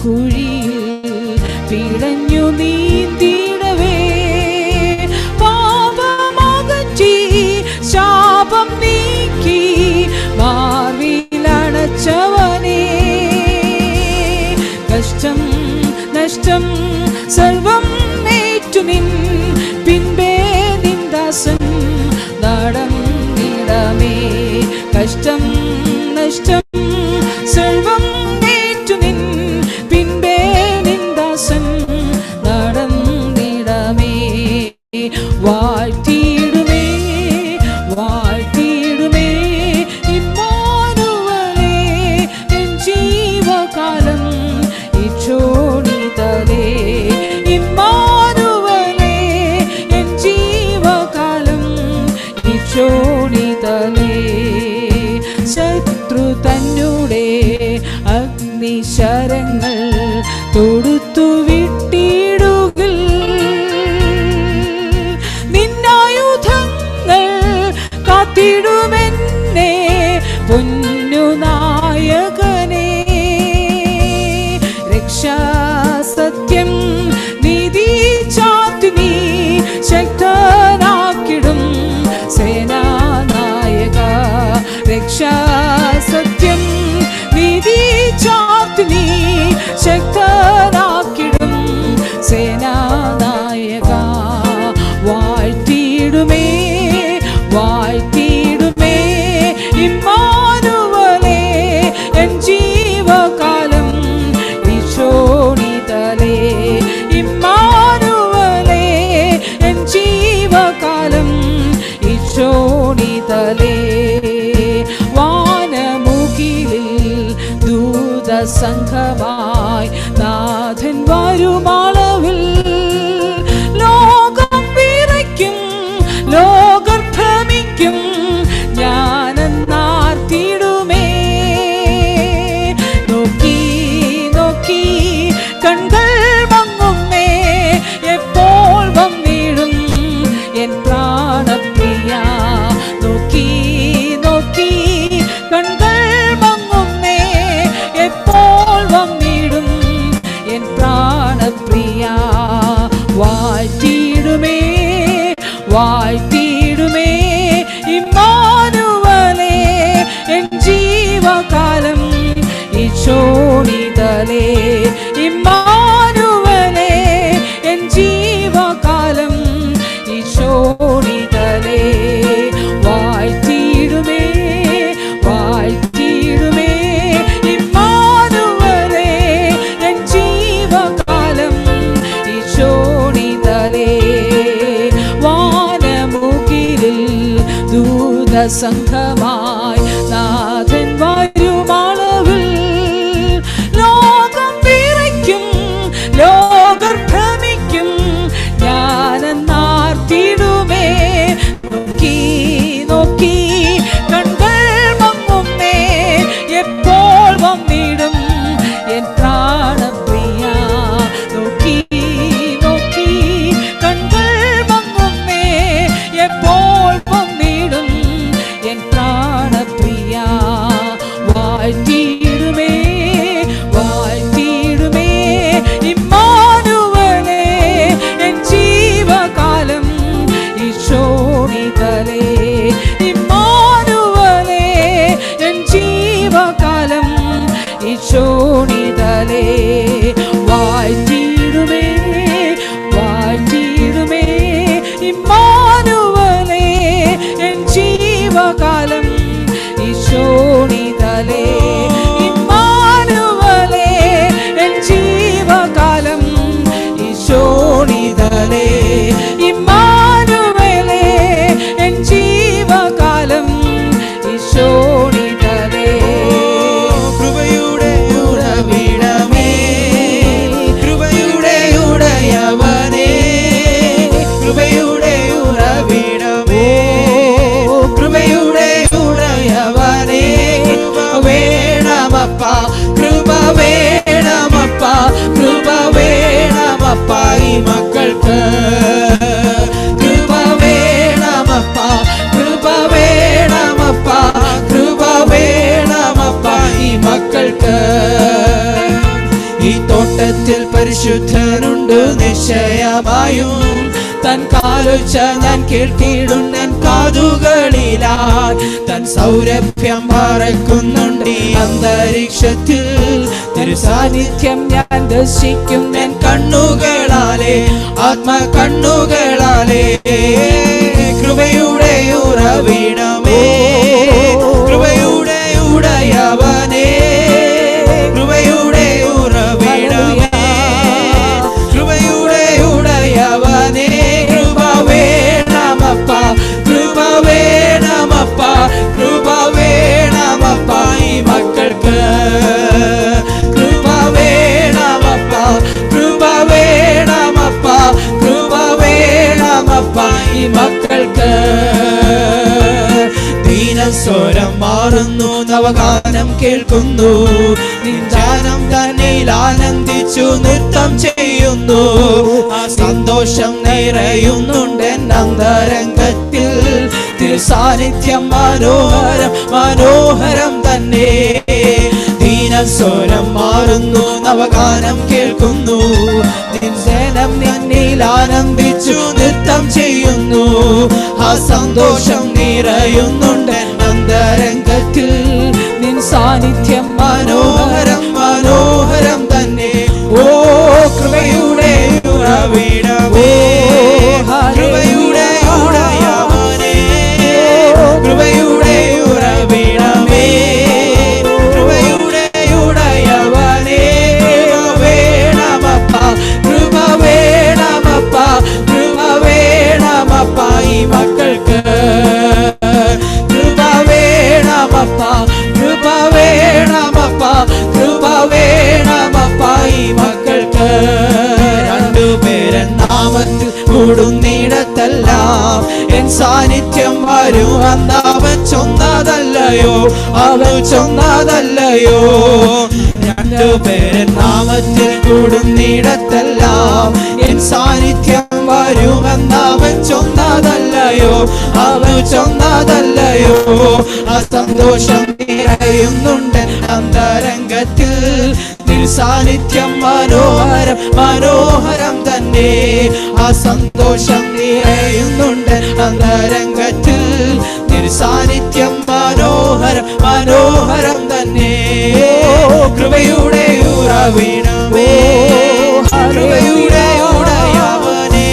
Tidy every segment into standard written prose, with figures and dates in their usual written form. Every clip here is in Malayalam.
കുഴിയിൽ പിടഞ്ഞു നീന്തിടവേ പാപമകറ്റി ശാപം നീക്കി മാർവിലണച്ചവനേ കഷ്ടം നഷ്ടം സർവം ഏറ്റു നിൻ പിൻപേ നിന്ദാസൻ നടന്നിടമേ കഷ്ടം നഷ്ടം സർവം ഏറ്റു നിൻ പിൻപേ നിന്ദാസൻ നടന്നിടമേ വാഴ്ത്തിയിടുമേ വാഴ്ത്തിയിടുമേ ഇമ്മാനുവലേ എൻ ജീവകാലം ഇച്ഛോണിതലേ ഇമ്മാനുവലേ എൻ ജീവകാലം ഇച്ഛോണിതലേ ശത്രു തന്നോടെ അഗ്നിശരങ്ങൾ തൊടുത്തു വിട്ടിടുകിൽ നിന്നായുധങ്ങൾ കാത്തിടുമെന്നെ പൊന്നു നായകനേ രക്ഷാസത്യം നീതി ചാർത്തി നീ ശക്തനാക്കിടും സേനാനായക രക്ഷാസത്യം നീതി ചാർത്തി നീ ശക്തനാക്കിടും സേനാനായക വാഴ്ത്തിയിടുമേ വാഴ്ത്തിയിടുമേ ഇമ്മാനുവലേ എൻ ജീവകാലം ഇച്ഛോണിതലേ ഇമ്മാനുവലേ എൻ ജീവകാലം ഇച്ഛോണിതലേ വാനമുകിലിൽ ദൂതസംഘമായി നാഥൻ വരുമളവിൽ ലോകം വിറയ്ക്കും ലോകർ ഭ്രമിക്കും ഞാനെന്നാർത്തിടുമേ നോക്കി നോക്കി കൺകൾ മങ്ങുമേ എപ്പോൾ വന്നിടും എൻ പ്രാണപ്രിയ നോക്കി നോക്കി കൺകൾ മങ്ങുമേ എപ്പോൾ വന്നിടും എൻ പ്രാണപ്രിയ വാഴ്ത്തിയിടുമേ വാഴ്ത്തിയിടുമേ ഇമ്മാനുവലേ എൻ ജീവകാലം ഇച്ഛോണിതലേ ഇമ്മാനുവലേ എൻ ജീവകാലം ഇച്ഛോണിതലേ വാഴ്ത്തിയിടുമേ വാഴ്ത്തിയിടുമേ ഇമ്മാനുവലേ എൻ ജീവകാലം ഇച്ഛോണിതലേ വാനമുകിലിൽ ദൂതസംഘമായി നാഥൻ വരുമളവിൽ ലോകം വിറയ്ക്കും ലോകർ ഭ്രമിക്കും ഞാനെന്നാർത്തിടുമേ നോക്കി നോക്കി കൺകൾ മങ്ങുമേ എപ്പോൾ വന്നിടും എൻ പ്രാണപ്രിയ നോക്കി നോക്കി കൺകൾ മങ്ങുമേ എപ്പോൾ വന്നിടും എൻ പ്രാണപ്രിയ വാഴ്ത്തിയിടുമേ വാഴ്ത്തിയിടുമേ ഇമ്മാനുവലേ എൻ ജീവകാലം ഇച്ഛോണിതലേ ഇമ്മാനുവലേ എൻ ജീവകാലം ഇച്ഛോണിതലേ വാഴ്ത്തിയിടുമേ വാഴ്ത്തിയിടുമേ ഇമ്മാനുവലേ എൻ ജീവകാലം ഇച്ഛോണിതലേ ഇമ്മാനുവലേ എൻ ജീവകാലം ഇച്ഛോണിതലേ ഇമ്മാനുവലേ എൻ ജീവകാലം ഇച്ഛോണിതലേ കൃപയുടെ ഉറവിടമേ നാമത്തിൽ പരിശുദ്ധനുണ്ട് നിശ്ചയമായും. തൻ കാലൊച്ച ഞാൻ കേട്ടിടുന്നൻ കാതുകളിലാൽ. തൻ സൗരഭ്യം പറക്കുന്നുണ്ട് ഈ അന്തരീക്ഷത്തിൽ. തിരുസാന്നിധ്യം ഞാൻ ദർശിക്കും എൻ കണ്ണുകളാലേ, ആത്മകണ്ണുകളാലേ. കൃപയുടെ ഉറവിടമേ, കൃപയുടെ ഉടയവനേ, കൃപയുടെ ഉറവിടമേ, കൃപയുടെ ഉടയവനേ. കൃപ വേണമപ്പ, കൃപ വേണമപ്പ, കൃപ വേണമപ്പ ഈ മക്കൾക്ക്. കൃപ വേണമപ്പ, കൃപ വേണമപ്പ, കൃപ വേണമപ്പ ഈ മക്കൾക്ക്. ദീനസ്വരം മാറുന്നു, നവഗാനം കേൾക്കുന്നു. നിജാനം തന്നിൽ ആനന്ദിച്ചു നൃത്തം ചെയ്യുന്നു. ആ സന്തോഷം നിറയുന്നുണ്ട് അന്തരംഗത്തിൽ. തിരുസാന്നിധ്യം മനോഹരം, മനോഹരം തന്നെ. ദീനസ്വരം മാറുന്നു, നവഗാനം കേൾക്കുന്നു. നിജനം നിന്നിൽ ആനന്ദിച്ചു നൃത്തം ചെയ്യുന്നു. ആ സന്തോഷം നിറയുന്നുണ്ട് അന്തരംഗത്തിൽ. നിൻ സാന്നിധ്യം മനോഹരം, മനോഹരം തന്നെ. ഓ കൃപയുടെ ഉറവിടമേ, കൃപയുടെ ഉടയവനേ, കൃപയുടെ ഉറവിടമേ, കൃപയുടെ ഉടയവനേ. കൃപ വേണമപ്പ, കൃപ വേണമപ്പ, കൃപ വേണമപ്പ ഈ മക്കൾക്ക്. കൃപ വേണമപ്പ, കൃപ വേണമപ്പ, കൃപ വേണമപ്പ ഈ മക്കൾക്ക്. രണ്ടുപേരൻ നാമത്തിൽ കൂടുന്നിടത്തെല്ലാം എൻ സാന്നിധ്യം വരും അന്നവൻ ചൊന്നതല്ലയോ, അവൻ ചൊന്നതല്ലയോ. രണ്ടുപേരൻ നാമത്തിൽ കൂടുന്നിടത്തെല്ലാം എൻ സാന്നിധ്യം വരുമെന്നവൻ ചൊന്നതല്ലയോ, അവൻ ചൊന്നതല്ലയോ. ആ സന്തോഷം നിറയുന്നുണ്ട് അന്തരംഗത്തിൽ. തിരുസാന്നിധ്യം മനോഹരം, മനോഹരം തന്നെ. ആ സന്തോഷം നിറയുന്നുണ്ട് അന്തരംഗത്തിൽ. തിരുസാന്നിധ്യം മനോഹരം, മനോഹരം തന്നെ. കൃപയുടെ ഉറവിടമേ, കൃപയുടെ ഉടയവനേ,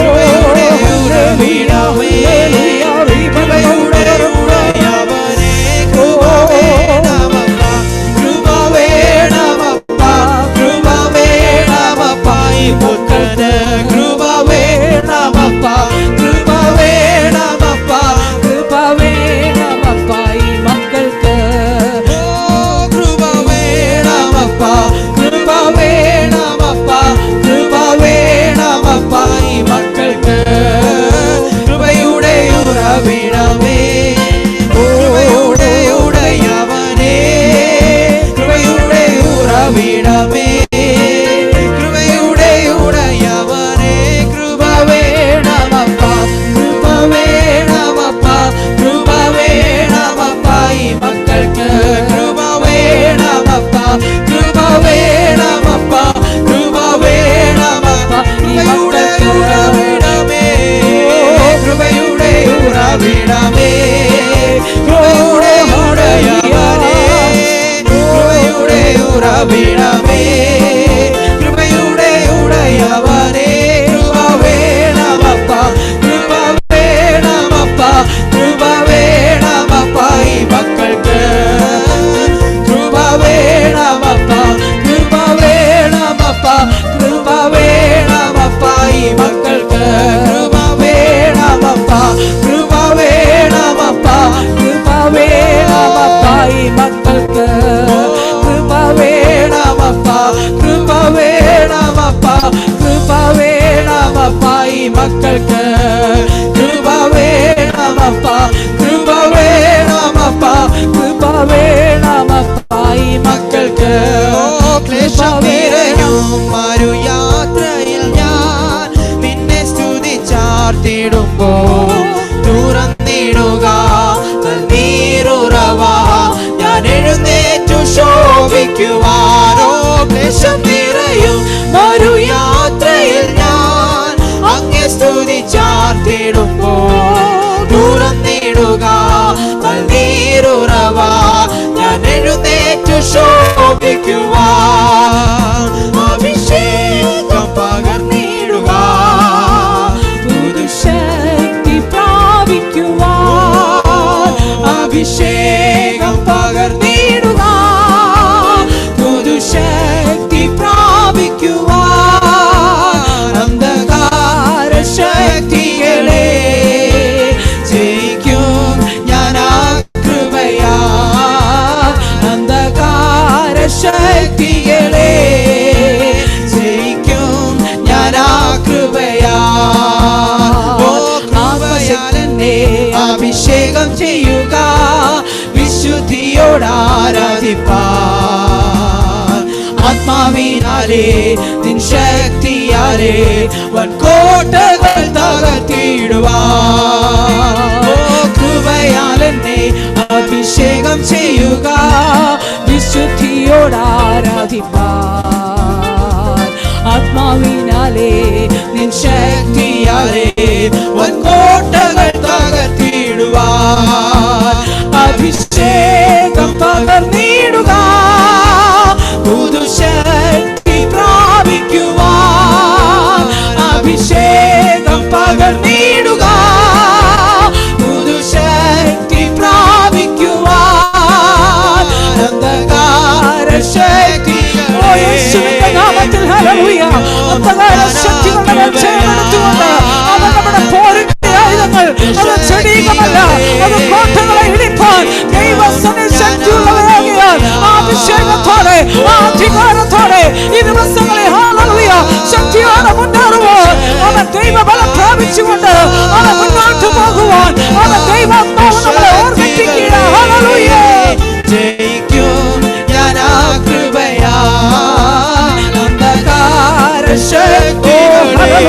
കൃപയുടെ ഉറവിടമേ, കൃപയുടെ ഉടയവനേ. കൃപ വേണമപ്പ, കൃപ വേണമപ്പ, കൃപ വേണമപ്പ ഈ മക്കൾക്ക്. കൃപ വേണമപ്പ, കൃപ വേണമപ്പ, കൃപ വേണമപ്പ ഈ മക്കൾക്ക്. കൃപ വേണമപ്പ, കൃപ വേണമപ്പ, കൃപ വേണമപ്പ ഈ മക്കൾക്ക്. കൃപയുടെ ഉറവിടമേ, കൃപയുടെ ഉടയവനേ, കൃപയുടെ ഉറവിടമേ, കൃപയുടെ ഉടയവനേ. കൃപ വേണമപ്പ, കൃപ വേണമപ്പ, കൃപ വേണമപ്പ ഈ മക്കൾക്ക്. കൃപ വേണമപ്പ, കൃപ വേണമപ്പ, കൃപ വേണമപ്പ ഈ മക്കൾക്ക്. ഉറവിടമേ, കൃപയുടെ ഉറവിടമേ, കൃപയുടെ ഉടയവനേ, കൃപയുടെ ഉറവിടമേ, കൃപയുടെ ഉടയവനേ. കൃപ വേണമപ്പ, കൃപ വേണമപ്പ, കൃപ വേണമപ്പ ഈ മക്കൾക്ക്. കൃപ വേണമപ്പ, കൃപ വേണമപ്പ, കൃപ വേണമപ്പ ഈ മക്കൾക്ക്. കൃപ വേണമപ്പ, കൃപ വേണമപ്പ, കൃപ വേണമപ്പ ഈ മക്കൾക്ക്. കൃപ വേണമപ്പ, കൃപ വേണമപ്പ, കൃപ വേണമപ്പ ഈ മക്കൾക്ക്. കൃപ വേണമപ്പ, കൃപ വേണമപ്പ, കൃപ വേണമപ്പ ഈ മക്കൾക്ക്. ക്ലേശം നിറയും ഒരു യാത്രയിൽ ഞാൻ നിന്നെ സ്തുതിച്ചാർത്തിടുമ്പോൾ തുറന്നിടുക നീരുറവ. ഞാൻ എഴുന്നേറ്റു ശോഭിക്കുവാനോ ക്ലേശം പ്രാപിക്കുവാൻ അഭിഷേകം പകർന്നിടുക പുതുശക്തി പ്രാപിക്കുവാൻ അഭിഷേകം പകർന്നിടുക പുതുശക്തി പ്രാപിക്കുവാൻ അന്ധകാര ശക്തികളെ ജയിക്കും ഞാൻ ആ കൃപയാ അന്ധകാര ശക്തികളെ ജയിക്കും ഞാൻ ആ കൃപയാ ഓ കൃപയാൽ എന്നെ അഭിഷേകം ചെയ്യുക വിശുദ്ധിയോട് ആരാധിപ്പാൻ ആത്മാവിനാലേ നിൻ ശക്തിയാലേ വൻകോട്ടകൾ തകർത്തിടുവാൻ ഓ കൃപയാൽ എന്നെ അഭിഷേകം ചെയ്യുക വിശുദ്ധിയോട് ആരാധിപ്പാൻ ആത്മാവിനാലേ നിൻ ശക്തിയാലേ വൻകോട്ടകൾ തകർത്തിടുവാൻ അഭിഷേകം പകർന്നിടുക പുതുശക്തി പ്രാപിക്കുവാൻ അഭിഷേകം പകർന്നിടുക പുതുശക്തി പ്രാപിക്കുവാൻ അന്ധകാര ഓ യേശുവിന്റെ നാമത്തിൽ ഹല്ലേലൂയ അന്ധകാര ശക്തികളുടെ മേൽ ജയമെടുത്തുകൊണ്ട് അവൻ നമ്മുടെ പോരിന്റെ ആയുധങ്ങൾ അത് ചെടികമല്ല അത് കോട്ടകളെ ഇടിപ്പാൻ ദൈവസന്നിധി ശക്തിയുള്ളവരാകിയാൽ ആ അഭിഷേകത്തോടെ ആ അധികാരത്തോടെ ഈ ദിവസങ്ങളിൽ ഹല്ലേലൂയ ശക്തിയോടെ മുന്നേറുവാൻ അവൻ ദൈവബലം പ്രാപിച്ചുകൊണ്ട് അവൻ മുന്നോട്ട് പോകുവാൻ അവൻ ദൈവാത്മാവ് നമ്മളെ ഓർമ്മിപ്പിക്കുക ഹല്ലേലൂയ ജയിക്കും ഞാൻ ആ കൃപയാ അന്ധകാര ശക്തികളെ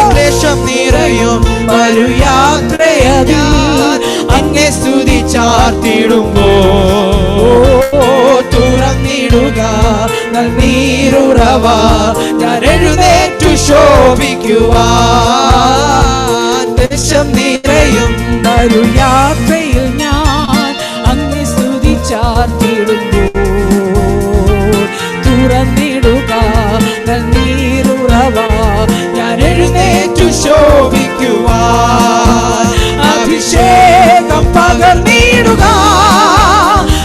ക്ലേശം നിറയും ഒരു യാത്രയതിൽ അങ്ങെ സ്തുതി ചാർത്തിടുമ്പോ തുറന്നിടുക നീരുറവ ഞാൻ എഴുന്നേറ്റു ശോഭിക്കുവാൻ ദേശം നിറയും ഒരു യാത്രയിൽ ഞാൻ അങ്ങ് സ്തുതി ചാർത്തിടുമ്പോൾ തുറന്നിടുക നീരുറവ ഞാൻ എഴുന്നേറ്റു ശോഭിക്കുവാൻ അഭിഷേകം പകർന്നിടുക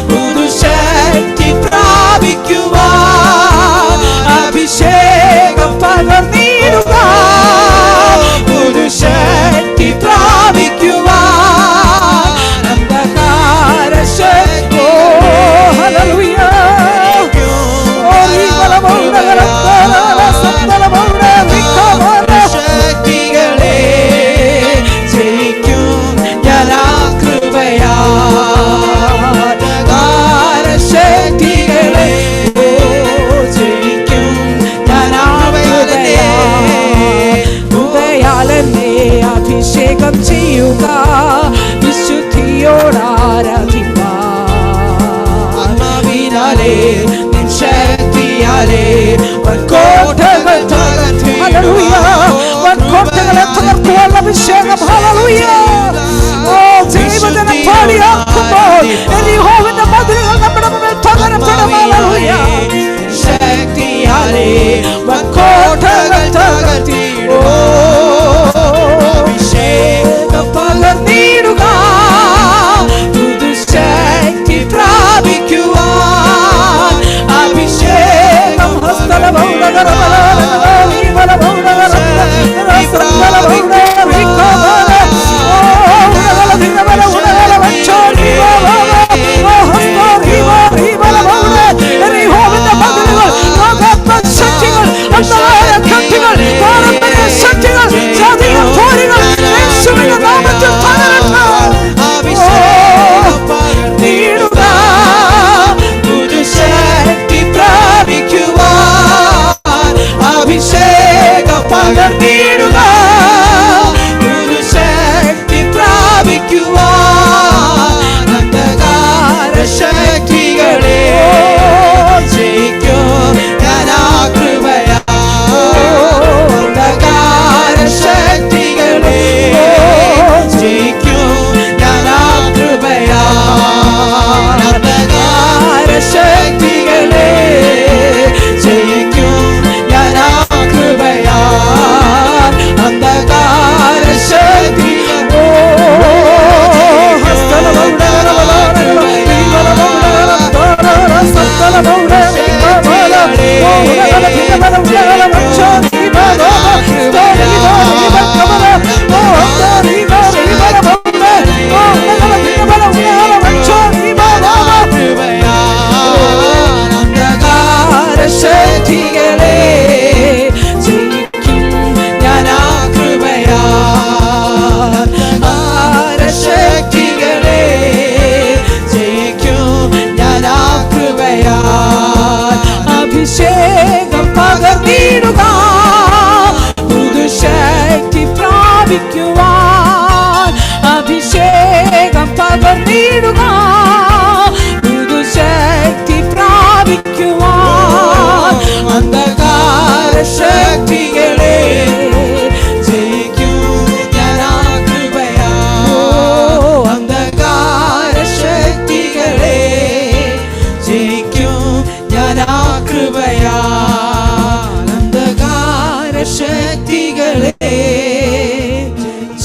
പുതുശക്തി പ്രാപിക്കുവാൻ അഭിഷേകം പകർന്നിടുക പുതുശക്തി പ്രാപിക്കുവാൻ അന്ധകാര ശക്തി ഹല്ലേലൂയ ശക്തികളെ ജയിക്കും ഞാൻ ആ കൃപയാ അന്ധകാര ശക്തികളെ ജയിക്കും ഞാൻ ആ ഹൃദയാലെന്നെ അഭിഷേകം ചെയ്യുക വിശുദ്ധിയോട് ആരാധിപ്പാൻ ആത്മാവിനാലേ നിൻ ശക്തിയാലേ വൻകോട്ടകൾ ഹല്ലേലൂയ വൻകോട്ടകളെ തകർക്കുവാനുള്ള അഭിഷേകം ഹല്ലേലൂയ ഓ ദൈവത്തിനെ പാടിയാക്കുമ്പോൾ യഹോവയുടെ മതിലുകൾ നമ്മുടെ മുമ്പിൽ തകരപ്പെടും ഹല്ലേലൂയ ശക്തിയാലേ വൻകോട്ടകൾ തകർത്തിടും അഭിഷേകം പകർന്നിടുക പുതുശക്തി പ്രാപിക്കുവാൻ അഭിഷേകം ശക്തികൾ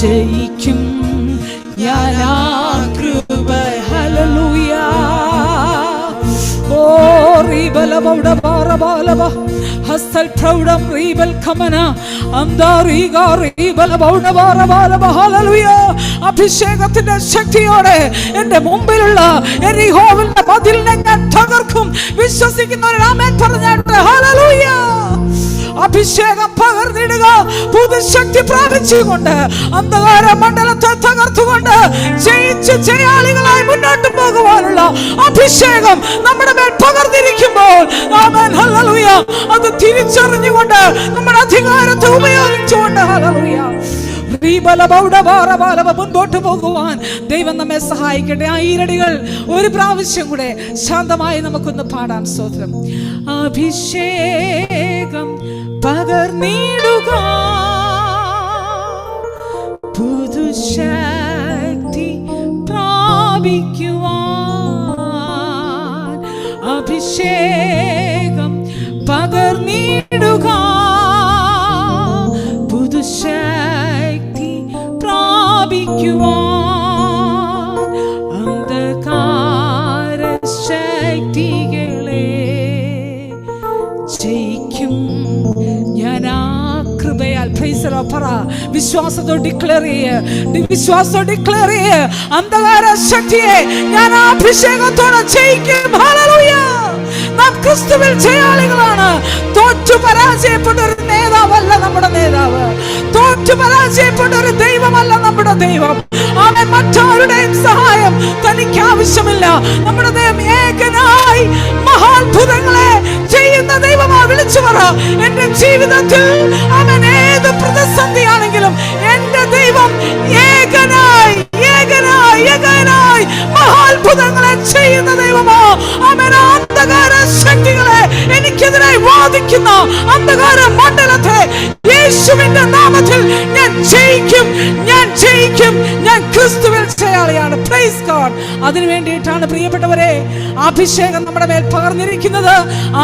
ജയിക്കും ഞാൻ ആ കൃപ. ഹല്ലേലൂയ. ഓ റീബലബൗഡ ബാറബാലബ ഹസ്തൽ പ്രൗഢം റീബൽ കമന അന്താരീഗ റീബലബൗഡ ബാറബാലബ. ഹല്ലേലൂയ. അഭിഷേകത്തിന്റെ ശക്തിയോടെ എന്റെ മുമ്പിലുള്ള യെരിഹോവിന്റെ മതിലിനെ ഞാൻ തകർക്കും. വിശ്വസിക്കുന്നവർ ആമേൻ പറഞ്ഞാട്ടെ. ഹല്ലേലൂയ. അഭിഷേകം പകർന്നിടുക. പുതുശക്തി പ്രാപിച്ചുകൊണ്ട് അന്ധകാര മണ്ഡലത്തെ തകർത്തുകൊണ്ട് ജയിച്ച് ജയാളികളായി മുന്നോട്ട് പോകുവാനുള്ള അഭിഷേകം നമ്മുടെ മേൽ പകർന്നിരിക്കുമ്പോൾ ആമേൻ ഹല്ലേലൂയ അത് തിരിച്ചറിഞ്ഞുകൊണ്ട് നമ്മുടെ അധികാരത്തെ ഉപയോഗിച്ചുകൊണ്ട് ഹല്ലേലൂയ മുൻപോട്ട് പോകുവാൻ ദൈവം നമ്മെ സഹായിക്കട്ടെ. ആ ഈരടികൾ ഒരു പ്രാവശ്യം കൂടെ ശാന്തമായി നമുക്കൊന്ന് പാടാം. സ്തോത്രം. അഭിഷേകം പകർന്നിടുക, പുതുശക്തി പ്രാപിക്കുവാൻ. അഭിഷേകം പകർന്നിടുക, പുതുശക്തി പ്രാപിക്കുവാൻ. അന്ധകാര ശക്തികളെ ജയിക്കും ഞാൻ ആ കൃപയാൽ. പറ, വിശ്വാസത്തോടെ ഡിക്ലെയർ ചെയ്യ്, വിശ്വാസത്തോടെ ഡിക്ലെയർ ചെയ്യ്. അന്ധകാര ശക്തിയെ ഞാൻ ആ അഭിഷേകത്തോടെ ജയിക്കും. ഹല്ലേലൂയ. നാം ക്രിസ്തുവിൽ ജയാളികളാണ്. തോറ്റു പരാജയപ്പെട്ട ഒരു നേതാവല്ല നമ്മുടെ നേതാവ്. തോറ്റു പരാജയപ്പെട്ട ഒരു ദൈവമല്ല നമ്മുടെ ദൈവം. അവൻ മറ്റാരുടെയും സഹായം തനിക്ക് ആവശ്യമില്ല. നമ്മുടെ ദൈവം ഏകനായി മഹാത്ഭുതങ്ങളെ ചെയ്യുന്ന ദൈവമാ. വിളിച്ചു പറ, എന്റെ ജീവിതത്തിൽ അവൻ ഏത് പ്രതിസന്ധിയാണെങ്കിലും എന്റെ ദൈവം ഏകനായി ഏകനായി ഏകനായി മഹാത്ഭുതങ്ങളെ ചെയ്യുന്ന ദൈവമോ. അവൻ അന്ധകാര ശക്തികളെ എനിക്കെതിരായി വാദിക്കുന്ന അന്ധകാര മണ്ഡലത്തെ യേശുവിന്റെ നാമത്തിൽ ഞാൻ ജയിക്കും, ഞാൻ ജയിക്കും. ഞാൻ ക്രിസ്തുവിൽ ജയാളിയാണ്. Praise God. അതിനു വേണ്ടിയിട്ടാണ് പ്രിയപ്പെട്ടവരെ അഭിഷേകം നമ്മുടെ മേൽ പകർന്നിരിക്കുന്നത്.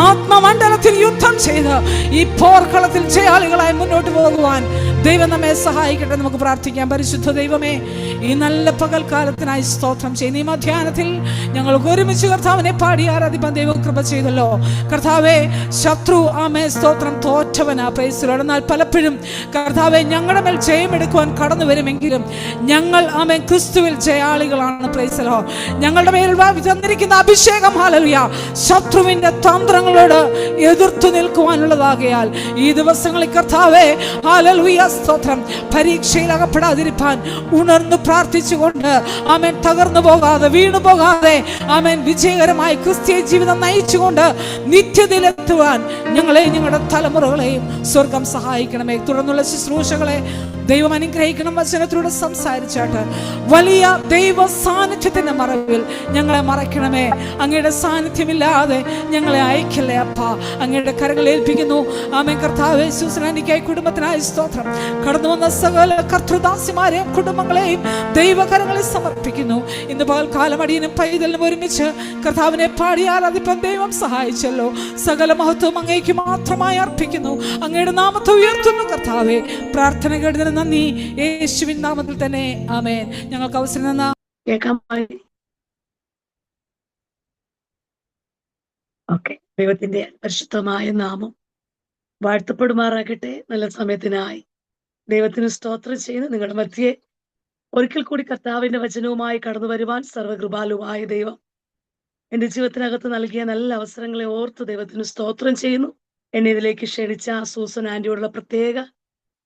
ആത്മമണ്ഡലത്തിൽ യുദ്ധം ചെയ്ത് ഈ പോർക്കളത്തിൽ ജയാളികളായി മുന്നോട്ട് പോകുവാൻ ദൈവം നമ്മെ സഹായിക്കട്ടെ. നമുക്ക് പ്രാർത്ഥിക്കാം. പരിശുദ്ധ ദൈവമേ, ഈ നല്ല പകൽക്കാലത്തിനായി സ്തോത്രം ചെയ്യുന്നു. ഈ മധ്യാഹ്നത്തിൽ ഞങ്ങൾ ഒരുമിച്ച് കർത്താവിനെ പാടി ആരാധിപ്പാൻ ദൈവം കൃപ ചെയ്തല്ലോ. കർത്താവെ, ശത്രു ആമേ സ്തോത്രം തോറ്റവനാ. Praise Lord. എന്നാൽ പലപ്പോഴും കർത്താവെ ഞങ്ങളുടെ മേൽ ജയമെടുക്കുവാൻ കടന്നു വരുമെങ്കിലും ഞങ്ങൾ ആമേ ക്രിസ്തുവിൽ ജയാളികളാണ്. Praise Lord. ഞങ്ങളുടെ മേൽ തന്നിരിക്കുന്ന അഭിഷേകം ഹല്ലേലൂയ ശത്രുവിന്റെ തന്ത്രങ്ങളോട് എതിർത്തു നിൽക്കുവാനുള്ളതാകയാൽ ഈ ദിവസങ്ങളിൽ കർത്താവെ ഹല്ലേലൂയ സ്തോത്രം പരീക്ഷയിൽ അകപ്പെടാതിരിപ്പാൻ ഉണർന്നു പ്രാർത്ഥിച്ചുകൊണ്ട് ആമേൻ തകർന്നു പോകാതെ വീണു പോകാതെ ആമേൻ വിജയകരമായി ക്രിസ്തീയ ജീവിതം നയിച്ചുകൊണ്ട് നിത്യതയിലെത്തുവാൻ ഞങ്ങളെയും ഞങ്ങളുടെ തലമുറകളെയും സ്വർഗം സഹായിക്കണമേ. തുടർന്നുള്ള ശുശ്രൂഷകളെ ദൈവം അനുഗ്രഹിക്കണം. വചനത്തിലൂടെ സംസാരിച്ചാട്ട് വലിയ ദൈവ സാന്നിധ്യത്തിന്റെ മറവിൽ ഞങ്ങളെ മറയ്ക്കണമേ. അങ്ങയുടെ സാന്നിധ്യമില്ലാതെ ഞങ്ങളെ അയക്കല്ലേ അപ്പ. അങ്ങയുടെ കരങ്ങൾ ഏൽപ്പിക്കുന്നു. ആമേൻ കർത്താവേ, ശുശ്രൂഷയ്ക്കായി കുടുംബത്തിനായി സ്തോത്രം. കടന്നു വന്ന സകല കർത്തൃദാസിമാരെയും കുടുംബങ്ങളെയും ദൈവകരങ്ങളിൽ സമർപ്പിക്കുന്നു. ഇന്ന് പകൽക്കാലം അടിയനും പൈതലിനും ഒരുമിച്ച് കർത്താവിനെ പാടി ആരാധിപ്പാൻ ദൈവം സഹായിച്ചല്ലോ. സകല മഹത്വം അങ്ങേക്ക് മാത്രമായി അർപ്പിക്കുന്നു. അങ്ങയുടെ നാമത്തെ ഉയർത്തുന്നു കർത്താവേ. പ്രാർത്ഥന കേട്ടതിന് നന്ദി. യേശുവിൻ നാമത്തിൽ തന്നെ ആമേൻ. ഞങ്ങൾക്ക് അവസരം തന്ന ദൈവത്തിന്റെ പരിശുദ്ധമായ നാമം വാഴ്ത്തപ്പെടുമാറാകട്ടെ. നല്ല സമയത്തിനായി ദൈവത്തിന് സ്തോത്രം ചെയ്യുന്ന നിങ്ങളുടെ മധ്യേ ഒരിക്കൽ കൂടി കർത്താവിന്റെ വചനവുമായി കടന്നു വരുവാൻ സർവ്വകൃപാലുവായ ദൈവം എന്റെ ജീവിതത്തിനകത്ത് നൽകിയ നല്ല അവസരങ്ങളെ ഓർത്ത് ദൈവത്തിന് സ്തോത്രം ചെയ്യുന്നു. എന്നെ ഇതിലേക്ക് ക്ഷണിച്ച സൂസൻ ആന്റിയോടുള്ള പ്രത്യേക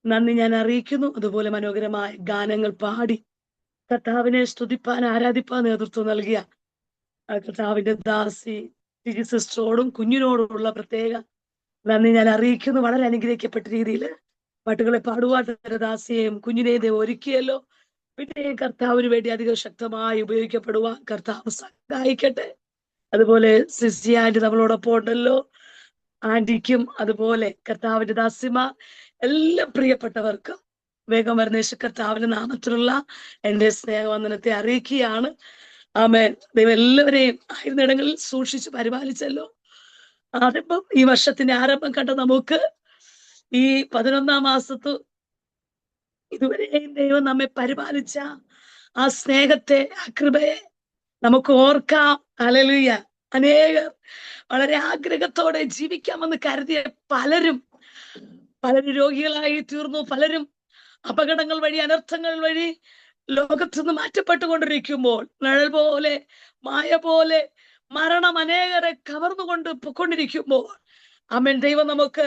നന്ദി ഞാൻ അറിയിക്കുന്നു. അതുപോലെ മനോഹരമായ ഗാനങ്ങൾ പാടി കർത്താവിനെ സ്തുതിപ്പാൻ ആരാധിപ്പാൻ നേതൃത്വം നൽകിയ കർത്താവിന്റെ ദാസി ടിജി സിസ്റ്ററോടും കുഞ്ഞിനോടുമുള്ള പ്രത്യേക നന്ദി ഞാൻ അറിയിക്കുന്നു. വളരെ അനുഗ്രഹിക്കപ്പെട്ട രീതിയിൽ പാട്ടുകളെ പാടുവാൻ ദാസിയെയും കുഞ്ഞിനെയും ദൈവം ഒരുക്കിയല്ലോ. പിന്നെ കർത്താവിന് വേണ്ടി അധികം ശക്തമായി ഉപയോഗിക്കപ്പെടുവാൻ കർത്താവ് സഹായിക്കട്ടെ. അതുപോലെ സിസി ആന്റി നമ്മളോടൊപ്പം ഉണ്ടല്ലോ. ആന്റിക്കും അതുപോലെ കർത്താവിന്റെ ദാസിമാർ എല്ലാ പ്രിയപ്പെട്ടവർക്കും വേഗം വരുന്ന യേശു കർത്താവിന്റെ നാമത്തിലുള്ള എന്റെ സ്നേഹവന്ദനത്തെ അറിയിക്കുകയാണ്. ആമേൻ. ദൈവം എല്ലാവരെയും ആയിരുന്നിടങ്ങളിൽ സൂക്ഷിച്ച് പരിപാലിച്ചല്ലോ. ആരംഭം, ഈ വർഷത്തിന്റെ ആരംഭം കണ്ട നമുക്ക് ഈ 11-ാം മാസത്ത് ഇതുവരെയും ദൈവം നമ്മെ പരിപാലിച്ച ആ സ്നേഹത്തെ, ആ കൃപയെ നമുക്ക് ഓർക്കാം. ഹല്ലേലൂയ. അനേകർ വളരെ ആഗ്രഹത്തോടെ ജീവിക്കാമെന്ന് കരുതിയ പലരും രോഗികളായി തീർന്നു. പലരും അപകടങ്ങൾ വഴി, അനർത്ഥങ്ങൾ വഴി ലോകത്തു നിന്ന് മാറ്റപ്പെട്ടുകൊണ്ടിരിക്കുമ്പോൾ, നിഴൽ പോലെ, മായ പോലെ മരണം അനേകരെ കവർന്നുകൊണ്ട് പൊക്കൊണ്ടിരിക്കുമ്പോൾ, ആമേൻ, ദൈവം നമുക്ക്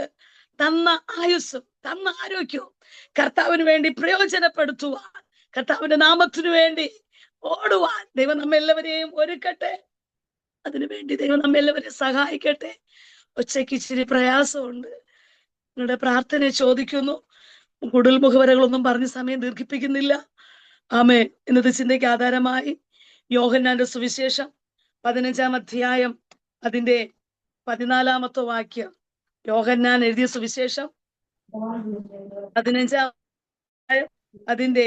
തന്ന ആയുസ്സും തന്ന ആരോഗ്യവും കർത്താവിന് വേണ്ടി പ്രയോജനപ്പെടുത്തുവാൻ, കർത്താവിന്റെ നാമത്തിനു വേണ്ടി ഓടുവാൻ ദൈവം നമ്മെല്ലാവരെയും ഒരുക്കട്ടെ. അതിനുവേണ്ടി ദൈവം നമ്മെല്ലാവരെയും സഹായിക്കട്ടെ. ഒച്ചയ്ക്ക് ഇച്ചിരി പ്രയാസമുണ്ട്. നിങ്ങളുടെ പ്രാർത്ഥന ചോദിക്കുന്നു. കൂടുതൽ മുഖവരകളൊന്നും പറഞ്ഞ് സമയം ദീർഘിപ്പിക്കുന്നില്ല. ആമേൻ. ഇന്നത്തെ ചിന്തയ്ക്ക് ആധാരമായി യോഹന്നാന്റെ സുവിശേഷം 15-ാം അധ്യായം അതിന്റെ 14-ാമത്തെ വാക്യം. യോഹന്നാൻ എഴുതിയ സുവിശേഷം 15-ാം അതിന്റെ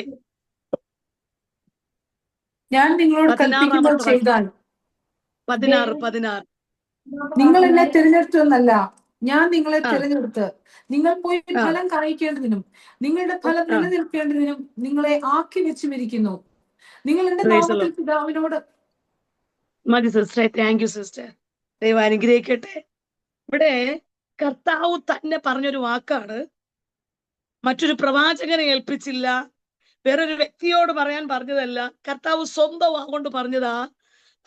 ഞാൻ നിങ്ങളോട് കൽപ്പിക്കുന്നത് 16-ാമത്തെ ചെയ്താൽ 16 നിങ്ങൾ എന്നെ തിരഞ്ഞെടുത്തെന്നല്ല, ഞാൻ നിങ്ങളെ തിരഞ്ഞെടുത്ത് നിങ്ങൾ പോയി ആ. ഫലം കായ്ക്കേണ്ടതിനും നിങ്ങളുടെ ഫലം ആ. നിലനിൽക്കേണ്ടതിനും നിങ്ങളെ ആക്കി വെച്ചുമിരിക്കുന്നു. നിങ്ങൾ എന്റെ Praise the നാമത്തിൽ Lord. പിതാവിനോട് മതി സിസ്റ്ററെ. Thank you sister. ദൈവം അനുഗ്രഹിക്കട്ടെ. ഇവിടെ കർത്താവ് തന്നെ പറഞ്ഞൊരു വാക്കാണ്. മറ്റൊരു പ്രവാചകനെ ഏൽപ്പിച്ചില്ല, വേറൊരു വ്യക്തിയോട് പറയാൻ പറഞ്ഞതല്ല. കർത്താവ് സ്വന്തം വാഗൊണ്ട് പറഞ്ഞതാ.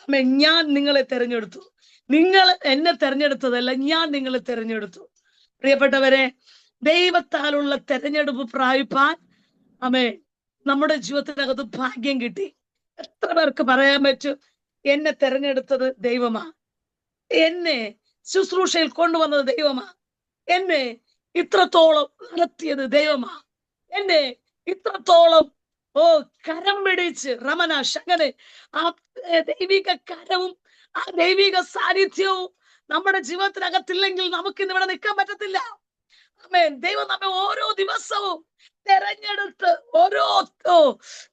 അമ്മ, ഞാൻ നിങ്ങളെ തെരഞ്ഞെടുത്തു. നിങ്ങൾ എന്നെ തെരഞ്ഞെടുത്തതല്ല, ഞാൻ നിങ്ങളെ തെരഞ്ഞെടുത്തു. പ്രിയപ്പെട്ടവരെ, ദൈവത്താലുള്ള തെരഞ്ഞെടുപ്പ് പ്രാപിപ്പാൻ അമ്മേ നമ്മുടെ ജീവിതത്തിനകത്ത് ഭാഗ്യം കിട്ടി. എത്ര പേർക്ക് പറയാൻ പറ്റും, എന്നെ തെരഞ്ഞെടുത്തത് ദൈവമാ, എന്നെ ശുശ്രൂഷയിൽ കൊണ്ടുവന്നത് ദൈവമാ, എന്നെ ഇത്രത്തോളം നടത്തിയത് ദൈവമാ, എന്നെ ഇത്രത്തോളം കരം പിടിച്ച് റമന ശങ്ങനെ ആ ദൈവിക കരവും ആ ദൈവിക സാന്നിധ്യവും നമ്മുടെ ജീവിതത്തിനകത്തില്ലെങ്കിൽ നമുക്ക് ഇന്ന് ഇവിടെ നിൽക്കാൻ പറ്റത്തില്ല. ആമേൻ. ദൈവം നമ്മെ ഓരോ ദിവസവും തെരഞ്ഞെടുത്ത് ഓരോ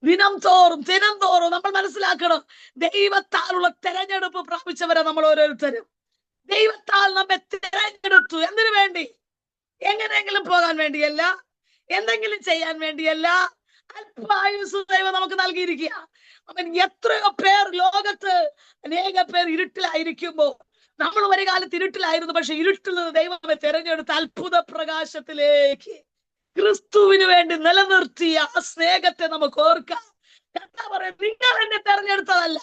ദിനം തോറും നമ്മൾ മനസ്സിലാക്കണം, ദൈവത്താലുള്ള തെരഞ്ഞെടുപ്പ് പ്രാപിച്ചവരെ നമ്മൾ ഓരോരുത്തരും. ദൈവത്താൽ നമ്മെ തെരഞ്ഞെടുത്തു. എന്തിനു വേണ്ടി? എങ്ങനെയെങ്കിലും പോകാൻ വേണ്ടിയല്ല, എന്തെങ്കിലും ചെയ്യാൻ വേണ്ടിയല്ല. അല്പായുസ് ദൈവം നമുക്ക് നൽകിയിരിക്കുക. അവൻ എത്രയോ പേർ ലോകത്ത്, അനേക പേർ ഇരുട്ടിലായിരിക്കുമ്പോ, നമ്മൾ ഒരു കാലത്ത് ഇരുട്ടിലായിരുന്നു, പക്ഷെ ഇരുട്ടിൽ നിന്ന് ദൈവമെ തെരഞ്ഞെടുത്ത് അത്ഭുത പ്രകാശത്തിലേക്ക് ക്രിസ്തുവിന് വേണ്ടി നിലനിർത്തിയ ആ സ്നേഹത്തെ നമുക്ക് ഓർക്കാം. കർത്താവ് പറയും, നിങ്ങൾ എന്നെ തെരഞ്ഞെടുത്തതല്ല,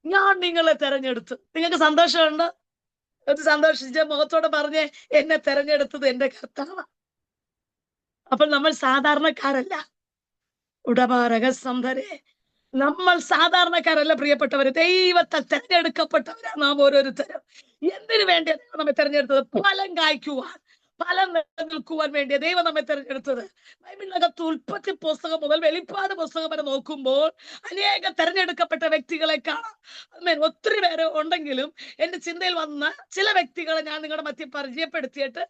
ഞാൻ നിങ്ങളെ തെരഞ്ഞെടുത്തു. നിങ്ങൾക്ക് സന്തോഷമുണ്ട്? ഒരു സന്തോഷിച്ച മുഖത്തോടെ പറഞ്ഞേ, എന്നെ തെരഞ്ഞെടുത്തത് എന്റെ കർത്താവ്. അപ്പോൾ നമ്മൾ സാധാരണക്കാരല്ല. ഉടപാരകസന്ധരെ, നമ്മൾ സാധാരണക്കാരല്ല പ്രിയപ്പെട്ടവര്. ദൈവത്താൽ തെരഞ്ഞെടുക്കപ്പെട്ടവരാ നാം ഓരോരുത്തരും. എന്തിനു വേണ്ടിയാണ് നമ്മെ തെരഞ്ഞെടുത്തത്? ഫലം കായ്ക്കുവാൻ, ഫലം നിലനിൽക്കുവാൻ വേണ്ടിയ ദൈവം നമ്മെ തെരഞ്ഞെടുത്തത്. ബൈബിളിനകത്ത് ഉൽപ്പത്തി പുസ്തകം മുതൽ വെളിപ്പാട് പുസ്തകം വരെ നോക്കുമ്പോൾ അനേക തെരഞ്ഞെടുക്കപ്പെട്ട വ്യക്തികളെ കാണാം. ഒത്തിരി പേര് ഉണ്ടെങ്കിലും എന്റെ ചിന്തയിൽ വന്ന ചില വ്യക്തികളെ ഞാൻ നിങ്ങളുടെ മധ്യ പരിചയപ്പെടുത്തിയിട്ട്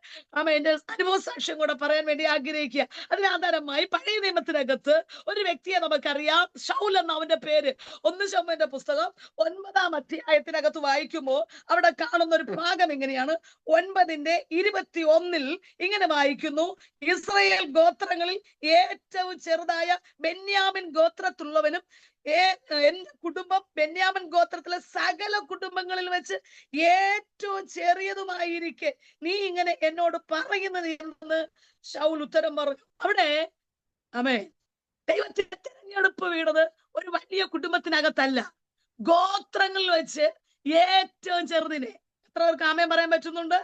എന്റെ അനുഭവ സാക്ഷ്യം കൂടെ പറയാൻ വേണ്ടി ആഗ്രഹിക്കുക. അതിനാധാരമായി പഴയ നിയമത്തിനകത്ത് ഒരു വ്യക്തിയെ നമുക്കറിയാം, ശൗൽ എന്ന അവന്റെ പേര്. 1 ശമൂവേലിന്റെ പുസ്തകം 9-ാം അധ്യായത്തിനകത്ത് വായിക്കുമ്പോൾ അവിടെ കാണുന്ന ഒരു ഭാഗം ഇങ്ങനെയാണ്. 9:21 ഇങ്ങനെ വായിക്കുന്നു, ഇസ്രായേൽ ഗോത്രങ്ങളിൽ ഏറ്റവും ചെറുതായ ബെന്യാമിൻ ഗോത്രത്തിലുള്ളവനും എന്റെ കുടുംബം ബെന്യാമിൻ ഗോത്രത്തിലെ സകല കുടുംബങ്ങളിൽ വെച്ച് ഏറ്റവും ചെറിയതുമായിരിക്കെ നീ ഇങ്ങനെ എന്നോട് പറയുന്നത് എന്ന് ശൗൽ ഉത്തരം പറഞ്ഞു. അവിടെ ദൈവത്തിന്റെ തിരഞ്ഞെടുപ്പ് വീണത് ഒരു വലിയ കുടുംബത്തിനകത്തല്ല, ഗോത്രങ്ങളിൽ വെച്ച് ഏറ്റവും ചെറുതിനെ. എത്ര പേർക്ക് ആമേൻ പറയാൻ പറ്റുന്നുണ്ട്?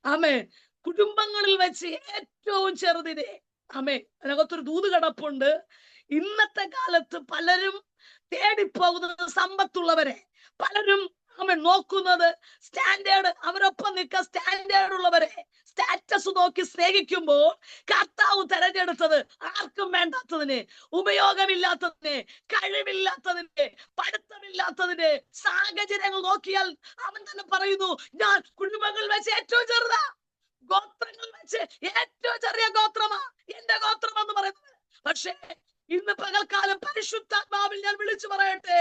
ആമേൻ. കുടുംബങ്ങളിൽ വെച്ച് ഏറ്റവും ചെറുതിനെ. ആമേൻ. അതിനകത്തൊരു ദൂത് കിടപ്പുണ്ട്. ഇന്നത്തെ കാലത്ത് പലരും തേടിപ്പോകുന്നത് സമ്പത്തുള്ളവരെ, പലരും നോക്കുന്നത് സ്റ്റാൻഡേർഡ്, അവരൊപ്പം നിൽക്കാൻ സ്റ്റാൻഡേർഡ് ഉള്ളവരെ, സ്റ്റാറ്റസ് നോക്കി സ്നേഹിക്കുമ്പോൾ കർത്താവ് തെരഞ്ഞെടുത്തത് ആർക്കും വേണ്ടാത്തതിനെ, ഉപയോഗമില്ലാത്തതിനെ, കഴിവില്ലാത്തതിനെ, പഠിത്തമില്ലാത്തതിനെ, സാഹചര്യങ്ങൾ നോക്കിയാൽ അവൻ തന്നെ പറയുന്നു, ഞാൻ കുടുംബങ്ങളിൽ വെച്ച് ഏറ്റവും ചെറുതാ, ഗോത്രങ്ങളിൽ വെച്ച് ഏറ്റവും ചെറിയ ഗോത്രമാ എന്റെ ഗോത്രം എന്ന് പറയുന്നത്. പക്ഷേ ഇന്ന് പകൽക്കാലം പരിശുദ്ധാത്മാവിൽ ഞാൻ വിളിച്ചു പറയട്ടെ,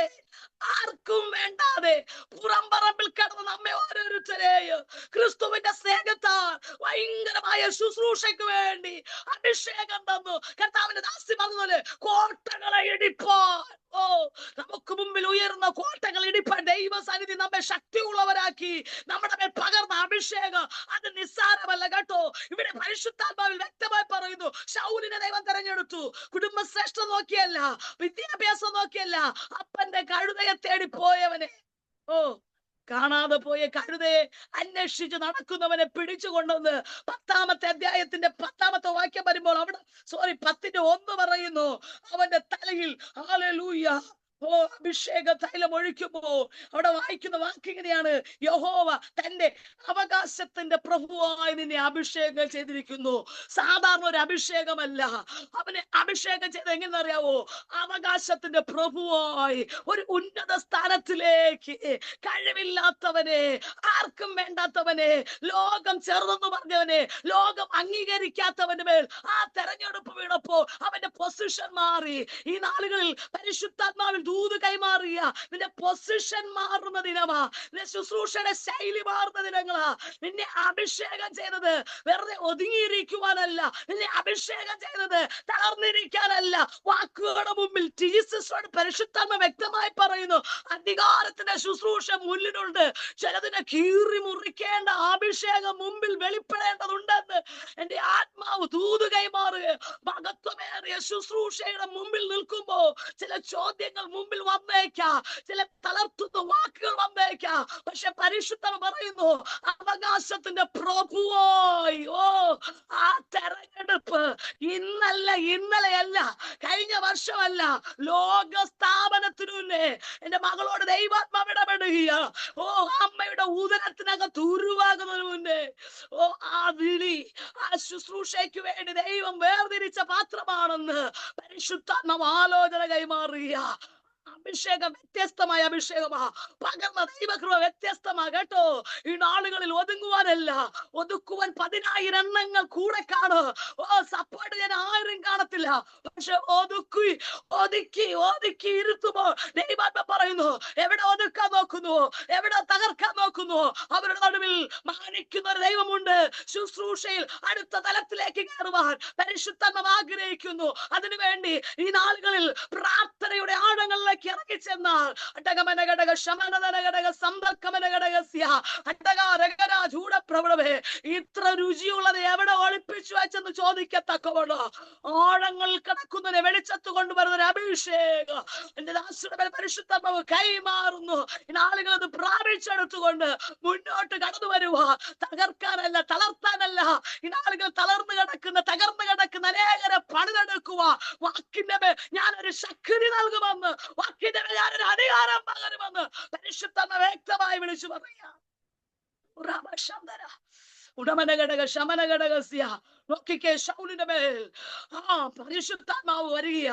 ആർക്കും വേണ്ടാതെ പുറംപറമ്പിൽ കിടന്ന് നമ്മെ ഓരോരുത്തരെയും ക്രിസ്തുവിന്റെ സ്നേഹത്താൽ ഭയങ്കരമായ ശുശ്രൂഷയ്ക്ക് വേണ്ടി അഭിഷേകം തന്നു. കർത്താവിന്റെ ദാസി പറഞ്ഞതുപോലെ കോട്ടകളെ ഇടിപ്പാൻ, ഓ നമുക്ക് മുമ്പിൽ ഉയർന്ന കോട്ടകൾ ഇടിപ്പാൻ ദൈവ സന്നിധി നമ്മെ ശക്തിയുള്ളവരാക്കി നമ്മുടെ മേൽ പകർന്ന അഭിഷേകം അത് നിസ്സാരമല്ല കേട്ടോ. ഇവിടെ പരിശുദ്ധാത്മാവിൽ വ്യക്തമായി പറയുന്നു, ശൗലിനെ ദൈവം തെരഞ്ഞെടുത്തു. കുടുംബശ്രേഷ്ഠ നോക്കിയല്ല, വിദ്യാഭ്യാസം നോക്കിയല്ല, അപ്പന്റെ കഴുതയെ തേടി പോയവനെ, ഓ കാണാതെ പോയ കഴുതയെ അന്വേഷിച്ച് നടക്കുന്നവനെ പിടിച്ചുകൊണ്ടെന്ന് 10-ാമത്തെ അധ്യായത്തിന്റെ 10-ാമത്തെ വാക്യം വരുമ്പോൾ അവിടെ 10-ന്റെ 1 പറയുന്നു, അവന്റെ തലയിൽ ഹല്ലേലൂയ ഓ അഭിഷേക തൈലം ഒഴിക്കുമ്പോ അവിടെ വായിക്കുന്ന വാക്കിങ്ങനെയാണ്, യഹോവ തന്റെ അവകാശത്തിന്റെ പ്രഭുവായി നിന്നെ അഭിഷേകം ചെയ്തിരിക്കുന്നു. സാധാരണ ഒരു അഭിഷേകമല്ല, അവനെ അഭിഷേകം ചെയ്ത് എങ്ങനെയറിയാവോ, അവകാശത്തിന്റെ പ്രഭുവായി ഒരു ഉന്നത സ്ഥാനത്തിലേക്ക്. കഴിവില്ലാത്തവനെ, ആർക്കും വേണ്ടാത്തവനെ, ലോകം ചെറുതെന്ന് പറഞ്ഞവനെ, ലോകം അംഗീകരിക്കാത്തവന്റെ മേൽ ആ തെരഞ്ഞെടുപ്പ് വീണപ്പോ അവന്റെ പൊസിഷൻ മാറി. ഈ നാളുകളിൽ പരിശുദ്ധാത്മാവിൽ ദൂത് കൈമാറിയ നിന്റെ പൊസിഷൻ മാറുന്ന ദിനമാ, നിന്റെ ശുശ്രൂഷയുടെ ശൈലി മാറുന്ന ദിനങ്ങളാ. നിന്നെ അഭിഷേകം ചെയ്തത് വെറുതെ ഒതുങ്ങിയിരിക്കുവാനല്ല, നിന്നെ അഭിഷേകം ചെയ്തത് തളർന്നിരിക്കാനല്ല. വാക്കുകളുടെ മുമ്പിൽ ജീസസോട് പരിശുദ്ധാത്മ വ്യക്തമായി പറയുന്നു, അധികാരത്തിന്റെ ശുശ്രൂഷ മുന്നിലുണ്ട്. ചിലതിനെ കീറി മുറിക്കേണ്ട അഭിഷേകം മുമ്പിൽ വെളിപ്പെടേണ്ടതുണ്ടെന്ന് എന്റെ ആത്മാവ് ദൂത് കൈമാറുക. മഹത്വമേറിയ ശുശ്രൂഷയുടെ മുമ്പിൽ നിൽക്കുമ്പോ ചില ചോദ്യങ്ങൾ മുമ്പിൽ വന്നേക്കാം, ചില തളർത്തുന്ന വാക്കുകൾ വന്നേക്കാം. പക്ഷെ പരിശുദ്ധം പറയുന്നു, അവകാശത്തിന്റെ പ്രഭുവായി. ഓ ആ തെരഞ്ഞെടുപ്പ് ഇന്നല്ല, ഇന്നലെയല്ല, കഴിഞ്ഞ വർഷമല്ല, ലോക സ്ഥാപനത്തിനു മുന്നേ എന്റെ മകളോട് ദൈവാത്മാവ് ഇടപെടുക. ഓ അമ്മയുടെ ഉദരത്തിനകത്ത് ഉരുവാകുന്നതിന് മുന്നേ, ഓ ആ വിളി, ആ ശുശ്രൂഷയ്ക്ക് വേണ്ടി ദൈവം വേർതിരിച്ച പാത്രമാണെന്ന് പരിശുദ്ധാത്മാവ് ആലോചന കൈമാറിയ അഭിഷേകം വ്യത്യസ്തമായ അഭിഷേകമാ. പകർന്ന ദൈവകൃപ വ്യത്യസ്തമാ കേട്ടോ. ഈ നാളുകളിൽ ഒതുങ്ങുവാനല്ല, ഒതുക്കുവാൻ 10,000 എണ്ണങ്ങൾ കൂടെ കാണും. ഓ സപ്പോർട്ട് ഞാൻ 1000 കാണത്തില്ല, പക്ഷെ ഒതുക്കി ഒതുക്കി ഒതുക്കി ഇരുത്തുമ്പോ ദൈവാത്മ പറയുന്നു, എവിടെ ഒതുക്കാൻ നോക്കുന്നു, എവിടെ തകർക്കാൻ നോക്കുന്നു, അവരുടെ നടുവിൽ മാനിക്കുന്ന ഒരു ദൈവമുണ്ട്. ശുശ്രൂഷയിൽ അടുത്ത തലത്തിലേക്ക് കയറുവാൻ പരിശുദ്ധാത്മാവ് ആഗ്രഹിക്കുന്നു. അതിനുവേണ്ടി ഈ നാളുകളിൽ പ്രാർത്ഥനയുടെ ആഴങ്ങളിലേക്ക് ഇറങ്ങി ചെന്നാൽ ഇത്ര രുചിയുള്ളത് എവിടെ ഒളിപ്പിച്ചു വെച്ചെന്ന് ചോദിക്കത്തക്കവണ്ണം ആഴങ്ങൾ കിടക്കുന്നതിനെ വെളിച്ചത്ത് കൊണ്ടുവരുന്ന ഒരു അഭിഷേകം എന്റെ ദാസരുടെ പരിശുദ്ധാത്മാവ് കൈമാറുന്നു. ഈ നാളുകൾ അത് പ്രാപിച്ചെടുത്തുകൊണ്ട് മുന്നോട്ട് കടന്നു വരുക. തകർക്കാനല്ല, തളർത്താനല്ല. ഈ നാളുകൾ തളർന്നു കിടക്കുന്ന, തകർന്നു കിടക്കുന്ന അനേകരെ പണിതെടുക്കുക. വാക്കിന്റെ മേൽ ഞാനൊരു ശക്തി നൽകുമെന്ന്, വാക്കിന്റെ മേൽ ഞാനൊരു അധികാരം പകരുമെന്ന് പരിശുദ്ധാത്മാവ് വ്യക്തമായി വിളിച്ചു പറയാം. ഉടമനഘടക ശമനഘടകസ്യ നോക്കിക്കേ, ശൗലിന്റെ മേൽ പരിശുദ്ധാത്മാവ് വരിക.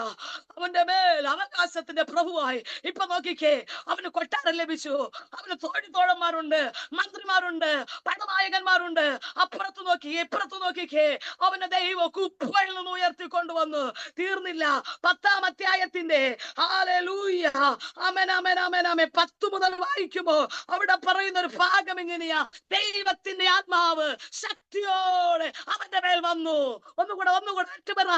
അവന്റെ മേൽ അവകാശത്തിന്റെ പ്രഭുവായി. ഇപ്പൊ നോക്കിക്കേ, അവന് കൊട്ടാരം ലഭിച്ചു, അവന് തോഴന്മാരുണ്ട്, മന്ത്രിമാരുണ്ട്, പടനായകന്മാരുണ്ട്. അപ്പുറത്ത് നോക്കി, ഇപ്പുറത്ത് നോക്കിക്കേ, അവന്റെ ദൈവം കുപ്പയിൽ നിന്ന് ഉയർത്തിക്കൊണ്ടുവന്നു. തീർന്നില്ല. 10-ാം അധ്യായത്തിന്റെ ഹല്ലേലൂയ ആമേൻ ആമേൻ ആമേൻ ആമേൻ 10 മുതൽ വായിക്കുമ്പോ അവിടെ പറയുന്ന ഒരു ഭാഗം ഇങ്ങനെയാ, ദൈവത്തിന്റെ ആത്മാവ് ശക്തിയോടെ അവന്റെ മേൽ വന്നു. ഒന്നുകൂടെ പറ,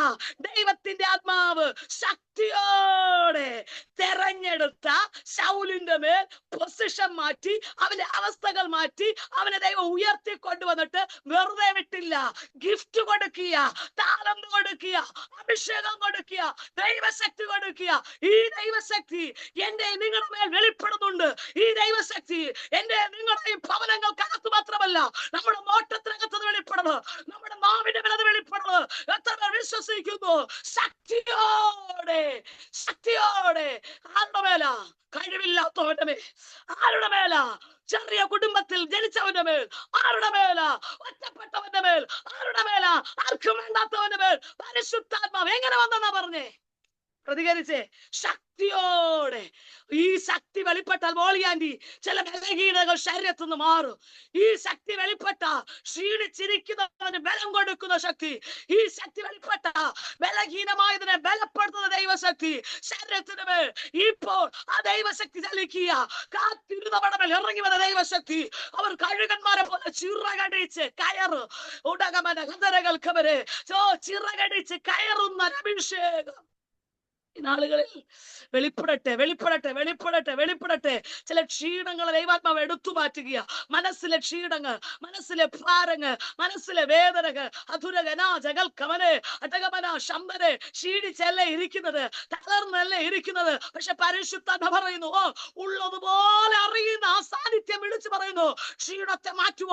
ദൈവത്തിന്റെ ആത്മാവ് ശക്തിയോടെ തെരഞ്ഞെടുത്ത ശൗലിന്റെ മേൽ പൊസിഷൻ മാറ്റി, അവന്റെ അവസ്ഥകൾ മാറ്റി, അവനെ ദൈവം ഉയർത്തിക്കൊണ്ടുവന്നിട്ട് വെറുതെ വിട്ടില്ല. ഗിഫ്റ്റ് കൊടുക്കുക, താലം കൊടുക്കുക, അഭിഷേകം കൊടുക്കുക, ദൈവശക്തി കൊടുക്കുക. ഈ ദൈവശക്തി എന്റെ നിങ്ങളുടെ മേൽ വെളിപ്പെടുന്നുണ്ട്. ഈ ദൈവശക്തി എന്റെ നിങ്ങളുടെ ഭവനങ്ങൾക്കകത്ത് മാത്രമല്ല, നമ്മുടെ നോട്ടത്തിനകത്ത് വെളിപ്പെടണം, നമ്മുടെ നാവിന്റെ മേൽ അത് വെളിപ്പെടണം. എത്ര പേർ വിശ്വസിക്കുന്നു? ശക്തിയോടെ, ശക്തിയോടെ. ആരുടെ മേല? കഴിവില്ലാത്തവന്റെ മേൽ. ആരുടെ മേല? ചെറിയ കുടുംബത്തിൽ ജനിച്ചവന്റെ മേൽ. ആരുടെ മേല? ഒറ്റപ്പെട്ടവന്റെ മേൽ. ആരുടെ മേല? ആർക്കും വേണ്ടാത്തവന്റെ മേൽ. പരിശുദ്ധാത്മാവ് എങ്ങനെ വന്നെന്നാ പറഞ്ഞേ? പ്രതികരിച്ചേ, ശക്തിയോടെ. ഈ ശക്തി വെളിപ്പെട്ടാൽ മോളിയാൻറ്റി ചില ബലഹീനതകൾ ശരീരത്തു നിന്ന് മാറും. ഈ ശക്തി വെളിപ്പെട്ട ക്ഷീണിച്ചിരിക്കുന്നതിന് ബലം കൊടുക്കുന്ന ശക്തി, ഈ ശക്തി വെളിപ്പെട്ട ബലഹീനമായതിനെ ബലപ്പെടുത്തുന്ന ദൈവശക്തി ശരീരത്തിന് മേൽ ഇപ്പോൾ ആ ദൈവശക്തി ചലിക്കുക. കാത്തിരുന്നവരുടെ മേൽ ഇറങ്ങി വന്ന ദൈവശക്തി, അവർ കഴുകന്മാരെ പോലെ ചിറകടിച്ച് കയറ് ഉടകമന കതരകൾക്ക് വരെ ചിറകടിച്ച് കയറുന്ന അഭിഷേകം ഈ നാളുകളിൽ വെളിപ്പെടട്ടെ, വെളിപ്പെടട്ടെ, വെളിപ്പെടട്ടെ, വെളിപ്പെടട്ടെ. ചില ക്ഷീണങ്ങളെ ദൈവാത്മാവ് എടുത്തു മാറ്റുക. മനസ്സിലെ ക്ഷീണങ്ങൾ, മനസ്സിലെ ഭാരങ്ങൾ, മനസ്സിലെ വേദനകൾ, അധുരകനാജകൽക്കമനെ അടകമന ശമ്പനെ ക്ഷീണിച്ചല്ലേ ഇരിക്കുന്നത്, തളർന്നല്ലേ ഇരിക്കുന്നത്. പക്ഷെ പരിശുദ്ധാത്മ പറയുന്നു, ഉള്ളതുപോലെ അറിയുന്ന ആ സാന്നിധ്യം വിളിച്ചു പറയുന്നു, ക്ഷീണത്തെ മാറ്റുക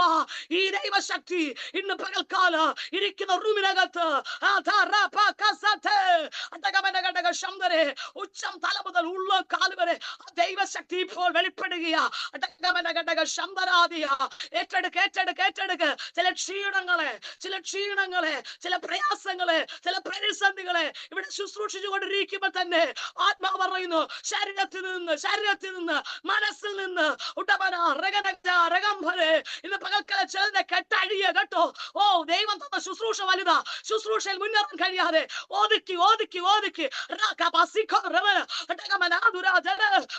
ഈ ദൈവശക്തി ഇന്ന് പകൽക്കാല ഇരിക്കുന്ന റൂമിനകത്ത് ഉച്ചം തല മുതൽ ഉള്ള കാല് വരെ ദൈവശക്തി ഇപ്പോൾ വെളിപ്പെടുക. ഏറ്റെടുക്ക്, ഏറ്റെടുക്ക്, ഏറ്റെടുക്ക്. ചില ക്ഷീണങ്ങളെ, ചില പ്രയാസങ്ങളെ, ചില പ്രതിസന്ധികളെ ഇവിടെ ശുശ്രൂഷിച്ചു കൊണ്ടിരിക്കുമ്പോൾ തന്നെ ആത്മാവ് പറയുന്നു, ശരീരത്തിൽ നിന്ന് മനസ്സിൽ നിന്ന് ഇന്ന് പകൽക്കാല ചിലരുടെ കെട്ടഴിയ കേട്ടോ. ദൈവം തന്ന ശുശ്രൂഷ വലുതാ. ശുശ്രൂഷയിൽ മുന്നേറാൻ കഴിയാതെ ഒതുക്കി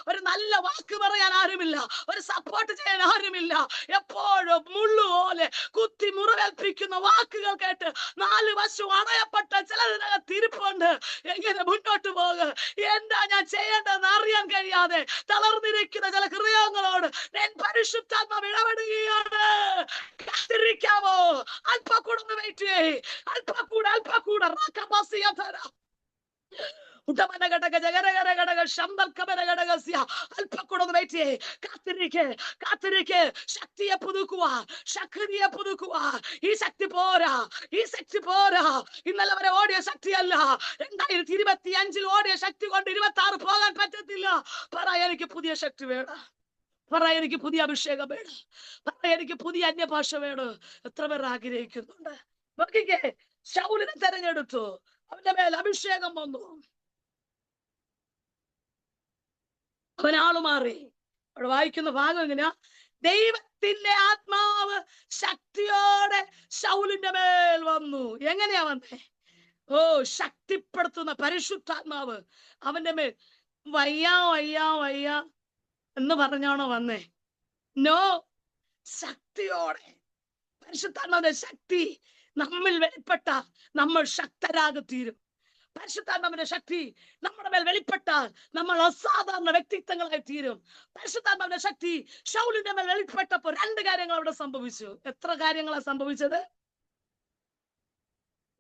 ഒരു നല്ല വാക്ക് പറയാൻ ആരുമില്ല, ഒരു സപ്പോർട്ട് ചെയ്യാൻ ആരുമില്ല. എപ്പോഴും മുള്ളുപോലെ കുത്തി മുറിവേൽപ്പിക്കുന്ന വാക്കുകൾ കേട്ട് 4 വശം അടയപ്പെട്ട ചിലതിനകത്ത് ഇരിപ്പുണ്ട്. എങ്ങനെ മുന്നോട്ട് പോകുക, എന്താ ഞാൻ ചെയ്യേണ്ടതെന്ന് അറിയാൻ കഴിയാതെ തളർന്നിരിക്കുന്ന ചില ഹൃദയങ്ങളോട് ഞാൻ പരിശുദ്ധാത്മാവ് ഇടപെടുകയാണ്. കാത്തിരിക്കാമോ? അല്പക്കൂടെ ഒന്ന് വെയിറ്റ് ചെയ്യ്, അല്പക്കൂടെ ശക്തിയെ പുതുക്കുക. ഈ ശക്തി പോരാ. ഇന്നലെ വരെ ഓടിയ ശക്തിയല്ല. 2025 ഓടിയ ശക്തി കൊണ്ട് 26 പോകാൻ പറ്റത്തില്ല. എനിക്ക് പുതിയ ശക്തി വേണം. എനിക്ക് പുതിയ അഭിഷേകം വേണം. എനിക്ക് പുതിയ അന്യഭാഷ വേണം. എത്ര പേർ ആഗ്രഹിക്കുന്നുണ്ട്? നോക്കിക്കേ, ശൗലിനെ തെരഞ്ഞെടുത്തു, അവന്റെ മേൽ അഭിഷേകം വന്നു, അവനാള് മാറി. അവിടെ വായിക്കുന്ന ഭാഗം എങ്ങനെയാ? ദൈവത്തിന്റെ ആത്മാവ് ശക്തിയോടെ ശൗലിന്റെ മേൽ വന്നു. എങ്ങനെയാ വന്നേ? ശക്തിപ്പെടുത്തുന്ന പരിശുദ്ധാത്മാവ് അവന്റെ മേൽ. വയ്യ എന്ന് പറഞ്ഞാണോ വന്നേ? നോ, ശക്തിയോടെ. പരിശുദ്ധാത്മാവിന്റെ ശക്തി നമ്മിൽ വെളിപ്പെട്ട നമ്മൾ ശക്തരാകത്തീരും. പരിശുദ്ധാത്മാവിന്റെ ശക്തി നമ്മുടെ മേൽ വെളിപ്പെട്ടാൽ നമ്മൾ അസാധാരണ വ്യക്തിത്വങ്ങളായി തീരും. പരിശുദ്ധാത്മാവിന്റെ ശക്തി ശൗലിന്റെ മേൽ വെളിപ്പെട്ടപ്പോൾ 2 കാര്യങ്ങൾ അവിടെ സംഭവിച്ചു. എത്ര കാര്യങ്ങളാണ് സംഭവിച്ചത്?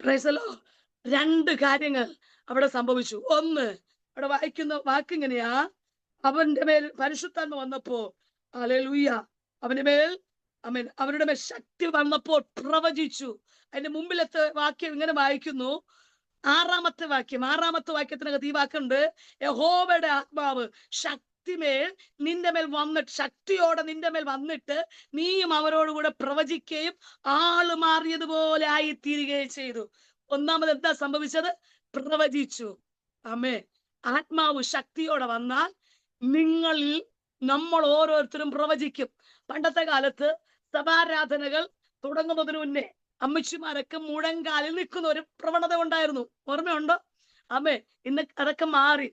Praise the Lord. 2 കാര്യങ്ങൾ അവിടെ സംഭവിച്ചു. ഒന്ന്, അവിടെ വായിക്കുന്ന വാക്കിങ്ങനെയാ, അവന്റെ മേൽ പരിശുദ്ധാത്മ വന്നപ്പോ, ഹല്ലേലൂയ, അവരുടെ മേൽ ശക്തി വന്നപ്പോൾ പ്രവചിച്ചു. അതിന്റെ മുമ്പിലത്തെ വാക്യം ഇങ്ങനെ വായിക്കുന്നു, 6ാമത്തെ വാക്യത്തിനകത്ത് ഈ വാക്കുണ്ട്, യഹോവയുടെ ആത്മാവ് ശക്തിമേൽ നിന്റെ മേൽ വന്നിട്ട്, ശക്തിയോടെ നിന്റെ മേൽ വന്നിട്ട് നീയും അവരോടുകൂടെ പ്രവചിക്കുകയും ആള് മാറിയതുപോലെ ആയിത്തീരുകയും ചെയ്തു. ഒന്നാമത് എന്താ സംഭവിച്ചത്? പ്രവചിച്ചു. ആമേൻ. ആത്മാവ് ശക്തിയോടെ വന്നാൽ നമ്മൾ ഓരോരുത്തരും പ്രവചിക്കും. പണ്ടത്തെ കാലത്ത് സഭാരാധനകൾ തുടങ്ങുന്നതിന് മുന്നേ അമ്മച്ചിമാരൊക്കെ മുഴങ്കാലിൽ നിൽക്കുന്ന ഒരു പ്രവണത ഉണ്ടായിരുന്നു. ഓർമ്മയുണ്ടോ? ഇന്ന് അതൊക്കെ മാറി.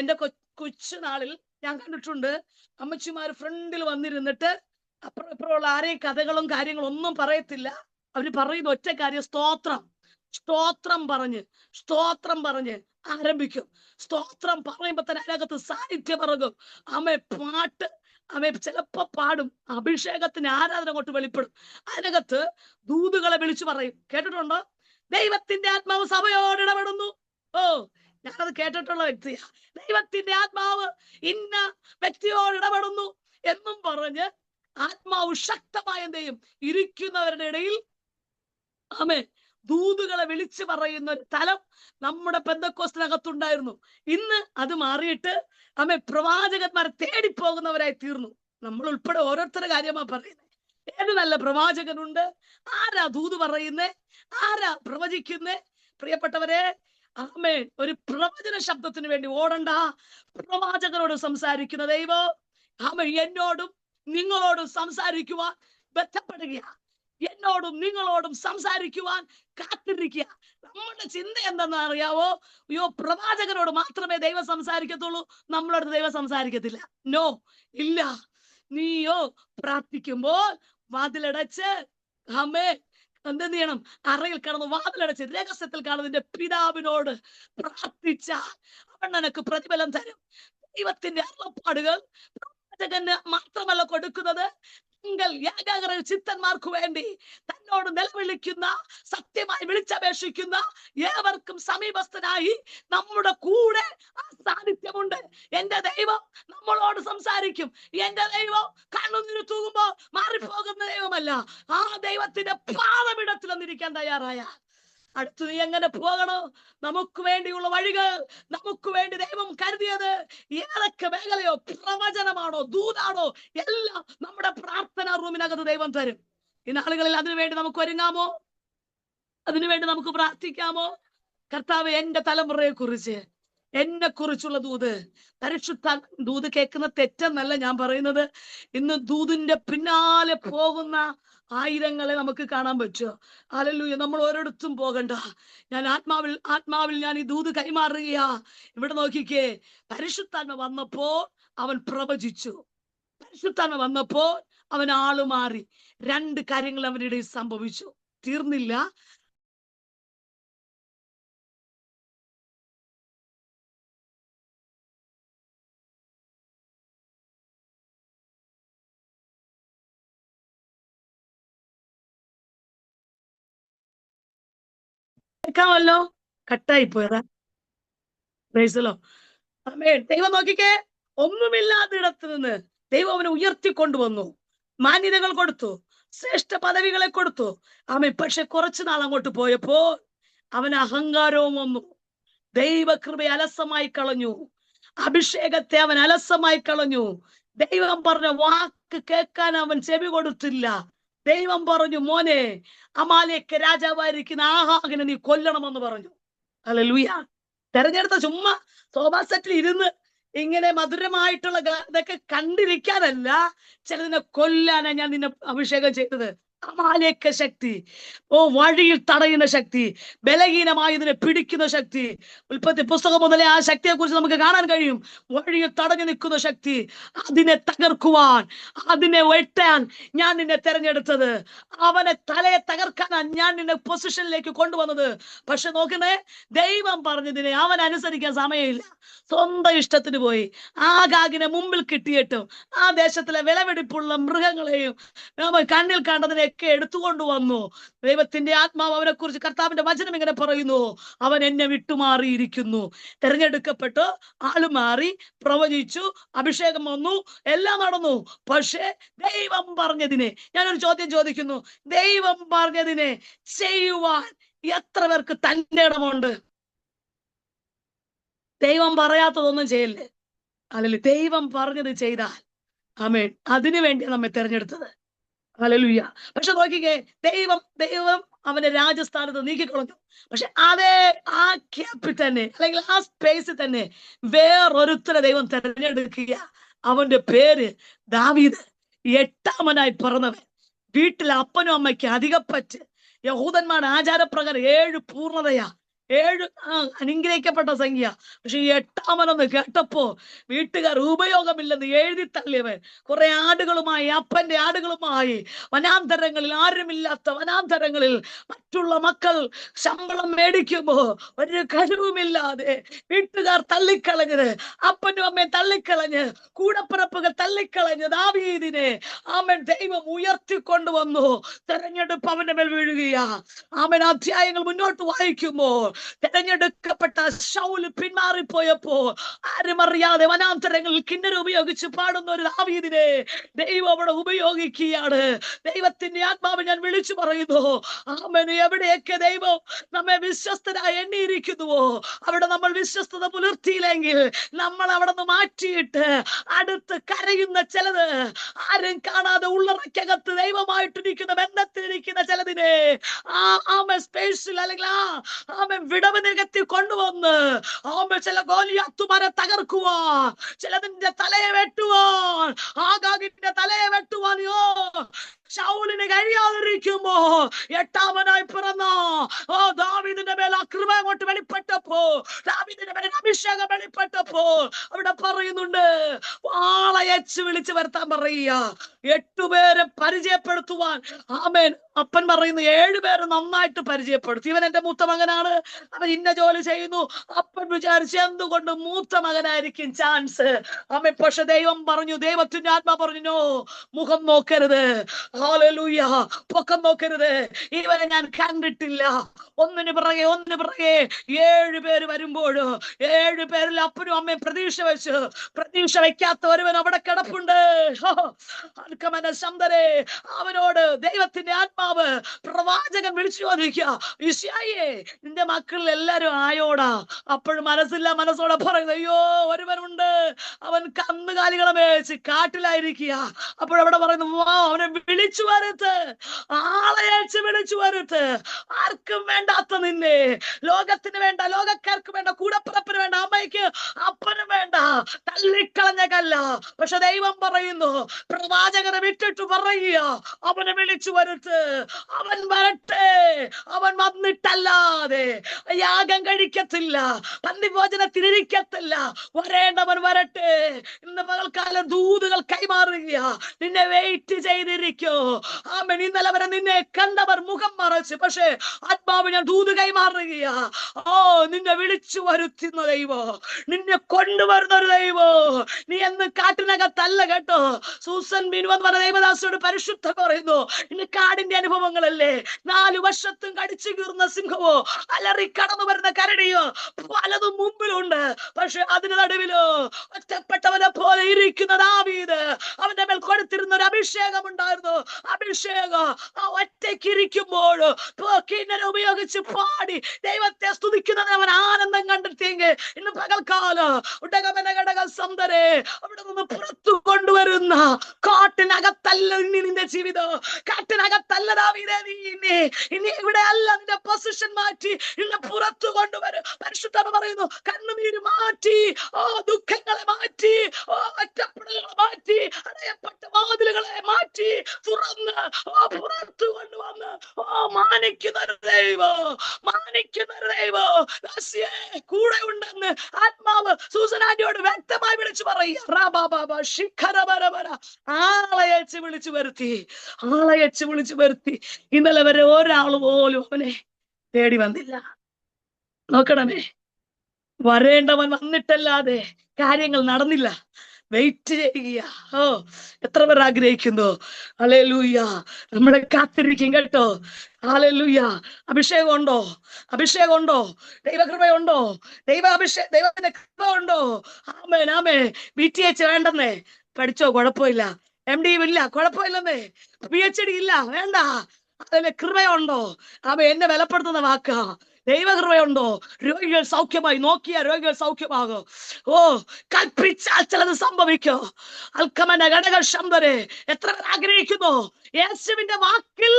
എന്റെ കൊച്ചുനാളിൽ ഞാൻ കണ്ടിട്ടുണ്ട്, അമ്മച്ചിമാർ ഫ്രണ്ടിൽ വന്നിരുന്നിട്ട് അപ്പുറം ഇപ്പുറമുള്ള ആരെയും കഥകളും കാര്യങ്ങളും ഒന്നും പറയത്തില്ല. അവര് പറയുന്ന ഒറ്റ കാര്യം, സ്തോത്രം പറഞ്ഞ് ആരംഭിക്കും. സ്തോത്രം പറയുമ്പോ തന്നെ അതിനകത്ത് സാന്നിധ്യം ഇറങ്ങും. പാട്ട് ചിലപ്പോ പാടും. അഭിഷേകത്തിന് ആരാധന കൊണ്ട് വെളിപ്പെടും. അതിനകത്ത് ദൂതുകളെ വിളിച്ചു പറയും. കേട്ടിട്ടുണ്ടോ? ദൈവത്തിന്റെ ആത്മാവ് സഭയോട് ഇടപെടുന്നു. ഞാനത് കേട്ടിട്ടുള്ള വ്യക്തിയാ. ദൈവത്തിന്റെ ആത്മാവ് ഇന്ന വ്യക്തിയോട് ഇടപെടുന്നു എന്നും പറഞ്ഞ് ആത്മാവ് ശക്തമായ എന്ത് ചെയ്യും? ഇരിക്കുന്നവരുടെ ഇടയിൽ ദൂതുകളെ വിളിച്ചു പറയുന്ന ഒരു തലം നമ്മുടെ പെന്തക്കോസ്തിനകത്തുണ്ടായിരുന്നു. ഇന്ന് അത് മാറിയിട്ട് പ്രവാചകന്മാരെ തേടിപ്പോകുന്നവരായി തീർന്നു. നമ്മൾ ഉൾപ്പെടെ ഓരോരുത്തരുടെ കാര്യമാ പറയുന്നത്. ഏത് നല്ല പ്രവാചകനുണ്ട്? ആരാ ദൂത് പറയുന്നേ? ആരാ പ്രവചിക്കുന്നേ? പ്രിയപ്പെട്ടവരെ, ആമേൻ. ഒരു പ്രവചന ശബ്ദത്തിന് വേണ്ടി ഓടണ്ട. പ്രവാചകനോട് സംസാരിക്കുന്ന ദൈവം ആമേൻ എന്നോടും നിങ്ങളോടും സംസാരിക്കുവാൻ ബന്ധപ്പെടുക. എന്നോടും നിങ്ങളോടും സംസാരിക്കുവാൻ കാത്തിരിക്കുക. നമ്മുടെ ചിന്ത എന്തെന്ന് അറിയാവോ? അയ്യോ, പ്രവാചകനോട് മാത്രമേ ദൈവം സംസാരിക്കത്തുള്ളൂ, നമ്മളോട് ദൈവം സംസാരിക്കത്തില്ല. നോ, ഇല്ല. നീയോ പ്രാർത്ഥിക്കുമ്പോൾ വാതിലടച്ച് ആമേൻ എന്ത് ചെയ്യണം? അറയിൽ കടന്ന് വാതിലടച്ച് രഹസ്യത്തിൽ കാണുന്നതിന്റെ പിതാവിനോട് പ്രാർത്ഥിച്ചാൽ അവൻ നിനക്ക് പ്രതിഫലം തരും. ദൈവത്തിന്റെ അരുളപ്പാടുകൾ പ്രവാചകന് മാത്രമല്ല കൊടുക്കുന്നത്, ചിത്തന്മാർക്ക് വേണ്ടി തന്നോട് നിലവിളിക്കുന്ന, സത്യമായി വിളിച്ചപേക്ഷിക്കുന്ന ഏവർക്കും സമീപസ്ഥനായി നമ്മുടെ കൂടെ ആ സാന്നിധ്യമുണ്ട്. എന്റെ ദൈവം നമ്മളോട് സംസാരിക്കും. എന്റെ ദൈവം കണ്ണുനീര് തൂകുമ്പോ മാറിപ്പോകുന്ന ദൈവമല്ല. ആ ദൈവത്തിന്റെ പാദപീഠത്തിൽ വന്നിരിക്കാൻ തയ്യാറായ അടുത്ത് നീ എങ്ങനെ പോകണോ? നമുക്ക് വേണ്ടിയുള്ള വഴികൾ നമുക്ക് വേണ്ടി ദൈവം കരുതിയത് ഏതൊക്കെ മേഖലയോ, പ്രവചനമാണോ, ദൂതാണോ, എല്ലാം നമ്മുടെ പ്രാർത്ഥനാ റൂമിനകത്ത് ദൈവം തരും. ഈ നാളുകളിൽ അതിനുവേണ്ടി നമുക്ക് ഒരുങ്ങാമോ? അതിനുവേണ്ടി നമുക്ക് പ്രാർത്ഥിക്കാമോ? കർത്താവ് എന്റെ തലമുറയെ കുറിച്ച്, എന്നെ കുറിച്ചുള്ള ദൂത്, പരിശുദ്ധ ദൂത് കേൾക്കുന്ന തെറ്റെന്നല്ല ഞാൻ പറയുന്നത്. ഇന്ന് ദൂതിന്റെ പിന്നാലെ പോകുന്ന ആയിരങ്ങളെ നമുക്ക് കാണാൻ പറ്റുമോ? ഹല്ലേലൂയ. നമ്മൾ ഓരോരുത്തും പോകണ്ട. ഞാൻ ആത്മാവിൽ ഞാൻ ഈ ദൂത് കൈമാറുകയാ. ഇവിടെ നോക്കിക്കേ, പരിശുദ്ധാത്മ വന്നപ്പോൾ അവൻ പ്രവചിച്ചു. പരിശുദ്ധാത്മ വന്നപ്പോൾ അവൻ ആള് മാറി. രണ്ട് കാര്യങ്ങൾ അവന്റെ ഇടയിൽ സംഭവിച്ചു. തീർന്നില്ല. കേൾക്കാമല്ലോ? കട്ടായി പോയതാ. പ്രൈസലോ. ആമേൻ. ദൈവം നോക്കിക്കേ, ഒന്നുമില്ലാത്തിടത്ത് നിന്ന് ദൈവം അവനെ ഉയർത്തിക്കൊണ്ടുവന്നു. മാന്യതകൾ കൊടുത്തു, ശ്രേഷ്ഠ പദവികളെ കൊടുത്തു. ആമേൻ. പക്ഷെ കുറച്ചു നാൾ അങ്ങോട്ട് പോയപ്പോ അവന് അഹങ്കാരവും വന്നു. ദൈവകൃപയെ അലസമായി കളഞ്ഞു. അഭിഷേകത്തെ അവൻ അലസമായി കളഞ്ഞു. ദൈവം പറഞ്ഞ വാക്ക് കേൾക്കാൻ അവൻ ചെവി കൊടുത്തില്ല. ദൈവം പറഞ്ഞു, മോനെ, അമാലേക്ക് രാജാവായിരിക്കുന്ന ആഹാഗിനെ നീ കൊല്ലണമെന്ന് പറഞ്ഞു. ഹല്ലേലൂയ. തെരഞ്ഞെടുത്ത ചുമ്മാ സോഫാ സെറ്റിൽ ഇരുന്ന് ഇങ്ങനെ മധുരമായിട്ടുള്ള ഇതൊക്കെ കണ്ടിരിക്കാനല്ല, ചിലതിനെ കൊല്ലാനാ ഞാൻ നിന്നെ അഭിഷേകം ചെയ്തത്. അമാലേക്ക് ശക്തി, വഴിയിൽ തടയുന്ന ശക്തി, ബലഹീനമായതിനെ പിടിക്കുന്ന ശക്തി. ഉൽപ്പത്തി പുസ്തകം മുതലേ ആ ശക്തിയെ കുറിച്ച് നമുക്ക് കാണാൻ കഴിയും. വഴിയിൽ തടഞ്ഞു നിൽക്കുന്ന ശക്തി, അതിനെ തകർക്കുവാൻ, അതിനെ വെട്ടാൻ ഞാൻ നിന്നെ തെരഞ്ഞെടുത്തത്. അവനെ തലയെ തകർക്കാനാണ് ഞാൻ നിന്നെ പൊസിഷനിലേക്ക് കൊണ്ടുവന്നത്. പക്ഷെ നോക്കുന്നേ, ദൈവം പറഞ്ഞതിനെ അവൻ അനുസരിക്കാൻ സമയമില്ല. സ്വന്തം ഇഷ്ടത്തിന് പോയി. ആഗാഗിനെ മുമ്പിൽ കിട്ടിയിട്ടും ആ ദേശത്തിലെ വിലവെടിപ്പുള്ള മൃഗങ്ങളെയും കണ്ണിൽ കണ്ടതിനെ ഒക്കെ എടുത്തുകൊണ്ട് വന്നു. ദൈവത്തിന്റെ ആത്മാവ് അവനെ കുറിച്ച്, കർത്താവിന്റെ വചനം ഇങ്ങനെ പറയുന്നു, അവൻ എന്നെ വിട്ടുമാറിയിരിക്കുന്നു. തെരഞ്ഞെടുക്കപ്പെട്ടു, ആള് മാറി, പ്രവചിച്ചു, അഭിഷേകം വന്നു, എല്ലാം നടന്നു. പക്ഷേ ദൈവം പറഞ്ഞതിനെ, ഞാനൊരു ചോദ്യം ചോദിക്കുന്നു, ദൈവം പറഞ്ഞതിനെ ചെയ്യുവാൻ എത്ര പേർക്ക് തന്റെ ഇടമുണ്ട്? ദൈവം പറയാത്തതൊന്നും ചെയ്യല്ലേ. അല്ലെങ്കിൽ ദൈവം പറഞ്ഞത് ചെയ്താൽ ആമേൻ, അതിനു വേണ്ടി നമ്മെ തെരഞ്ഞെടുത്തത്. ഹല്ലേലൂയ. പക്ഷെ നോക്കിക്കേ, ദൈവം അവന്റെ രാജസ്ഥാനത്ത് നീക്കിക്കളഞ്ഞു. പക്ഷെ അതേ ആ ക്യാപ്പിൽ തന്നെ, അല്ലെങ്കിൽ ആ സ്പേസിൽ തന്നെ വേറൊരുത്തരെ ദൈവം തെരഞ്ഞെടുക്കുക. അവന്റെ പേര് ദാവീദ്. 8ാമനായി പിറന്നവൻ, വീട്ടിലെ അപ്പനും അമ്മയ്ക്ക് അധികപ്പറ്റ്, യഹൂദന്മാരുടെ ആചാരപ്രകാരം 7 പൂർണ്ണതയാ, 7 അനുഗ്രഹിക്കപ്പെട്ട സംഖ്യ. പക്ഷെ 8ാമനെന്ന് കേട്ടപ്പോ വീട്ടുകാർ ഉപയോഗമില്ലെന്ന് എഴുതി തള്ളിയവൻ കുറെ ആടുകളുമായി, അപ്പന്റെ ആടുകളുമായി വനാന്തരങ്ങളിൽ, ആരുമില്ലാത്ത വനാന്തരങ്ങളിൽ മറ്റുള്ള മക്കൾ ശമ്പളം മേടിക്കുമ്പോ ഒരു കഴിവുമില്ലാതെ വീട്ടുകാർ തള്ളിക്കളഞ്ഞത്, അപ്പനും അമ്മയും തള്ളിക്കളഞ്ഞ്, കൂടപ്പിറപ്പുകൾ തള്ളിക്കളഞ്ഞ് ദാവീദിനെ ആമൻ ദൈവം ഉയർത്തിക്കൊണ്ടുവന്നു. തെരഞ്ഞെടുപ്പ് അവന്റെ മേൽ വീഴുകയാ. ആമൻ. അധ്യായങ്ങൾ മുന്നോട്ട് വായിക്കുമ്പോ തെരഞ്ഞെടുക്കപ്പെട്ട ശൗല് പിന്മാറിപ്പോയപ്പോ ആരും അറിയാതെ വനാന്തരങ്ങളിൽ കിന്നര ഉപയോഗിച്ച് പാടുന്ന ഒരു ദാവീദിനെ ദൈവം അവിടെ ഉപയോഗിക്കുകയാണ്. ദൈവത്തിന്റെ ആത്മാവ് ഞാൻ വിളിച്ചു പറയുന്നു, ആമേൻ. എവിടെയൊക്കെ ദൈവം നമ്മെ വിശ്വസ്തരായി എണ്ണിയിരിക്കുന്നുവോ അവിടെ നമ്മൾ വിശ്വസ്തത പുലർത്തിയില്ലെങ്കിൽ നമ്മൾ അവിടെ നിന്ന് മാറ്റിയിട്ട് അടുത്ത് കരയുന്ന ചിലത്, ആരും കാണാതെ ഉള്ളറക്കകത്ത് ദൈവമായിട്ടിരിക്കുന്ന ബന്ധത്തിലിരിക്കുന്ന ചിലതിനെ ആമേൻ സ്പേസിൽ, അല്ലെങ്കിൽ ആമേൻ വിടവ് നികത്തി കൊണ്ടുവന്ന് ചില ഗോലിയാത്തുമാരെ തകർക്കുവാൻ, ചിലതിന്റെ തലയെ വെട്ടുവാൻ, ആഗാഗിന്റെ തലയെ വെട്ടുവാനോ ശൗലിന് കഴിയാതിരിക്കുമ്പോ എട്ടാമനായി പിറന്ന ദാവീദിന്റെ മേൽ ആ കൃപ അങ്ങോട്ട് വെളിപ്പെട്ടപ്പോ, ദാവീദിന്റെ മേൽ അഭിഷേകം വെളിപ്പെട്ടപ്പോ അവിടെ പറയുന്നുണ്ട്, ആളയച്ച് വിളിച്ചു വരുത്താൻ പറയുക. 8 പേരെ പരിചയപ്പെടുത്തുവാൻ ആമേൻ അപ്പൻ പറയുന്നു 7 പേര് നന്നായിട്ട് പരിചയപ്പെടുത്തി. ഇവൻ എന്റെ മൂത്ത മകനാണ്, അവൻ ഇന്ന ജോലി ചെയ്യുന്നു. അപ്പൻ വിചാരിച്ച് എന്തുകൊണ്ട് മൂത്ത മകനായിരിക്കും ചാൻസ്. ആമേൻ. പക്ഷെ ദൈവം പറഞ്ഞു, ദൈവത്തിന്റെ ആത്മാ പറഞ്ഞു, നോ, മുഖം നോക്കരുത്, ഹല്ലേലൂയ, പൊക്കം നോക്കരുത്, ഇവനെ ഞാൻ കണ്ടിട്ടില്ല. ഒന്നിന് പിറകെ 7 പേര് വരുമ്പോൾ 7 പേരിൽ അപ്പനും അമ്മയും പ്രതീക്ഷ വെച്ച്, പ്രതീക്ഷ വെക്കാത്ത ഒരുവൻ അവിടെ കിടപ്പുണ്ട്. അവനോട് ദൈവത്തിന്റെ ആത്മാവ് പ്രവാചകൻ വിളിച്ചു ചോദിക്കുക, യിശയ്യായേ, നിന്റെ മക്കളിൽ എല്ലാരും ആയോടാ? അപ്പോഴും മനസ്സോടെ പറയുന്നത്, അയ്യോ ഒരുവനുണ്ട്, അവൻ കന്നുകാലികളെ മേച്ച് കാട്ടിലായിരിക്കുക. അപ്പോഴവിടെ പറയുന്നു, അവനെ വിളിച്ചു വരുത്ത്, ആളയച്ച് വിളിച്ചു വരുത്ത്. ആർക്കും വേണ്ടാത്ത നിന്നെ, ലോകത്തിന് വേണ്ട, ലോകക്കാർക്ക് വേണ്ട, കൂടപ്പിറപ്പിന് വേണ്ട, അമ്മയ്ക്ക് അപ്പനും വേണ്ട, തള്ളിക്കളഞ്ഞ കല്ല. പക്ഷെ ദൈവം പറയുന്നു, പ്രവാചകനെ വിട്ടിട്ട് പറയുക, അവനെ വിളിച്ചു വരുത്ത്. അവൻ വരട്ടെ, അവൻ വന്നിട്ടല്ലാതെ യാഗം കഴിക്കത്തില്ല, പന്തിഭോജനത്തിനിരിക്കത്തില്ല, വരേണ്ടവൻ വരട്ടെ. ഇന്ന് പകൽക്കാലം ദൂതുകൾ കൈമാറുക, നിന്നെ വെയിറ്റ് ചെയ്തിരിക്കോ. ആമേൻ. ഇന്നലെ വരെ നിന്നെ കണ്ടവർ മുഖം മറച്ച്, പക്ഷേ ആത്മാവ് ഞാൻ ദൂത് കൈമാറുക. നിന്നെ വിളിച്ചു വരുത്തുന്ന ദൈവോ, നിന്നെ കൊണ്ടുവരുന്ന ഒരു ദൈവോ. നീ എന്ന് കാട്ടിനകത്തല്ല കേട്ടോ. സൂസൻ ബിനു എന്ന് പറഞ്ഞ ദൈവദാസിയോട് പരിശുദ്ധ പറയുന്നു, ഇന്ന് കാടിന്റെ അനുഭവങ്ങളല്ലേ. 4 വർഷത്തും കടിച്ചു കീറുന്ന സിംഹമോ, അലറി കടന്നു വരുന്ന കരടിയോ, പലതും മുമ്പിലുണ്ട്. പക്ഷെ അതിന് നടുവിലോ ഒറ്റപ്പെട്ടവനെ പോലെ ഇരിക്കുന്ന ദാവീദ്, അവന്റെ മേൽ കൊടുത്തിരുന്ന ഒരു അഭിഷേകം ഉണ്ടായിരുന്നു. അഭിഷേകം ആ ഒറ്റയ്ക്കിരിക്കുമ്പോൾ ഉപയോഗിച്ച് പാടി ദൈവത്തെ സ്തുതിക്കുന്നതിന് അവൻ ആനന്ദം കണ്ടെത്തിയെങ്കിൽ ഇന്ന് പകൽക്കാലം അവിടെ നിന്ന് പുറത്തു കൊണ്ടുവരുന്ന, കാട്ടിനകത്തല്ല നിന്റെ ജീവിതം, കാട്ടിനകത്തല്ല ദാവീദേ നീ ഇനി ഇവിടെ അല്ല, നിന്റെ പൊസിഷൻ മാറ്റി നിന്നെ പുറത്തു കൊണ്ടുവരും. പരിശുദ്ധ പറയുന്നു, കണ്ണുനീര് മാറ്റി, ദുഃഖങ്ങളെ മാറ്റി, ഒറ്റപ്പെടലുകളെ മാറ്റി, അടയപ്പെട്ട വാതിലുകളെ മാറ്റി തുറന്ന് പുറത്തു കൊണ്ടുവന്ന് മാനിക്കുന്ന ദൈവം, മാനിക്കുന്ന ദൈവം കൂടെ ഉണ്ടെന്ന് ആത്മാവ് സൂസനാന്റിയോട് വ്യക്തമായി വിളിച്ചു പറയുക. ആളയച്ച് വിളിച്ചു വരുത്തി, ആളയച്ച് വിളിച്ചു വരുത്തി. ഇന്നലെ വരെ ഒരാൾ പോലും അവനെ തേടി വന്നില്ല. നോക്കണമേ, വരേണ്ടവൻ വന്നിട്ടല്ലാതെ കാര്യങ്ങൾ നടന്നില്ല. വെയിറ്റ് ചെയ്യുക. എത്ര പേർ ആഗ്രഹിക്കുന്നു? ഹല്ലേലൂയ. നമ്മളെ കാത്തിരിക്കും കേട്ടോ. ഹല്ലേലൂയ. അഭിഷേകം ഉണ്ടോ? അഭിഷേകം ഉണ്ടോ? ദൈവകൃപയുണ്ടോ? ദൈവത്തിന്റെ കൃപ ഉണ്ടോ? ആമേൻ, ആമേൻ. BTH വേണ്ടെന്നേ, പഠിച്ചോ, കുഴപ്പമില്ല. MD ഇല്ല, കുഴപ്പമില്ലെന്നേ. PhD ഇല്ല, വേണ്ട. അതിന്റെ കൃപയുണ്ടോ? എന്നെ ബലപ്പെടുത്തുന്ന വാക്കാ. ദൈവകൃപയുണ്ടോ? രോഗികൾ സൗഖ്യമായി, നോക്കിയ രോഗികൾ സൗഖ്യമാകും. കൽപ്പിച്ചാൽ ചിലത് സംഭവിക്കോ. അൽക്കമന ഘടക ശബ്ദരെ എത്ര പേർ ആഗ്രഹിക്കുന്നു? യേശുവിന്റെ വാക്കിൽ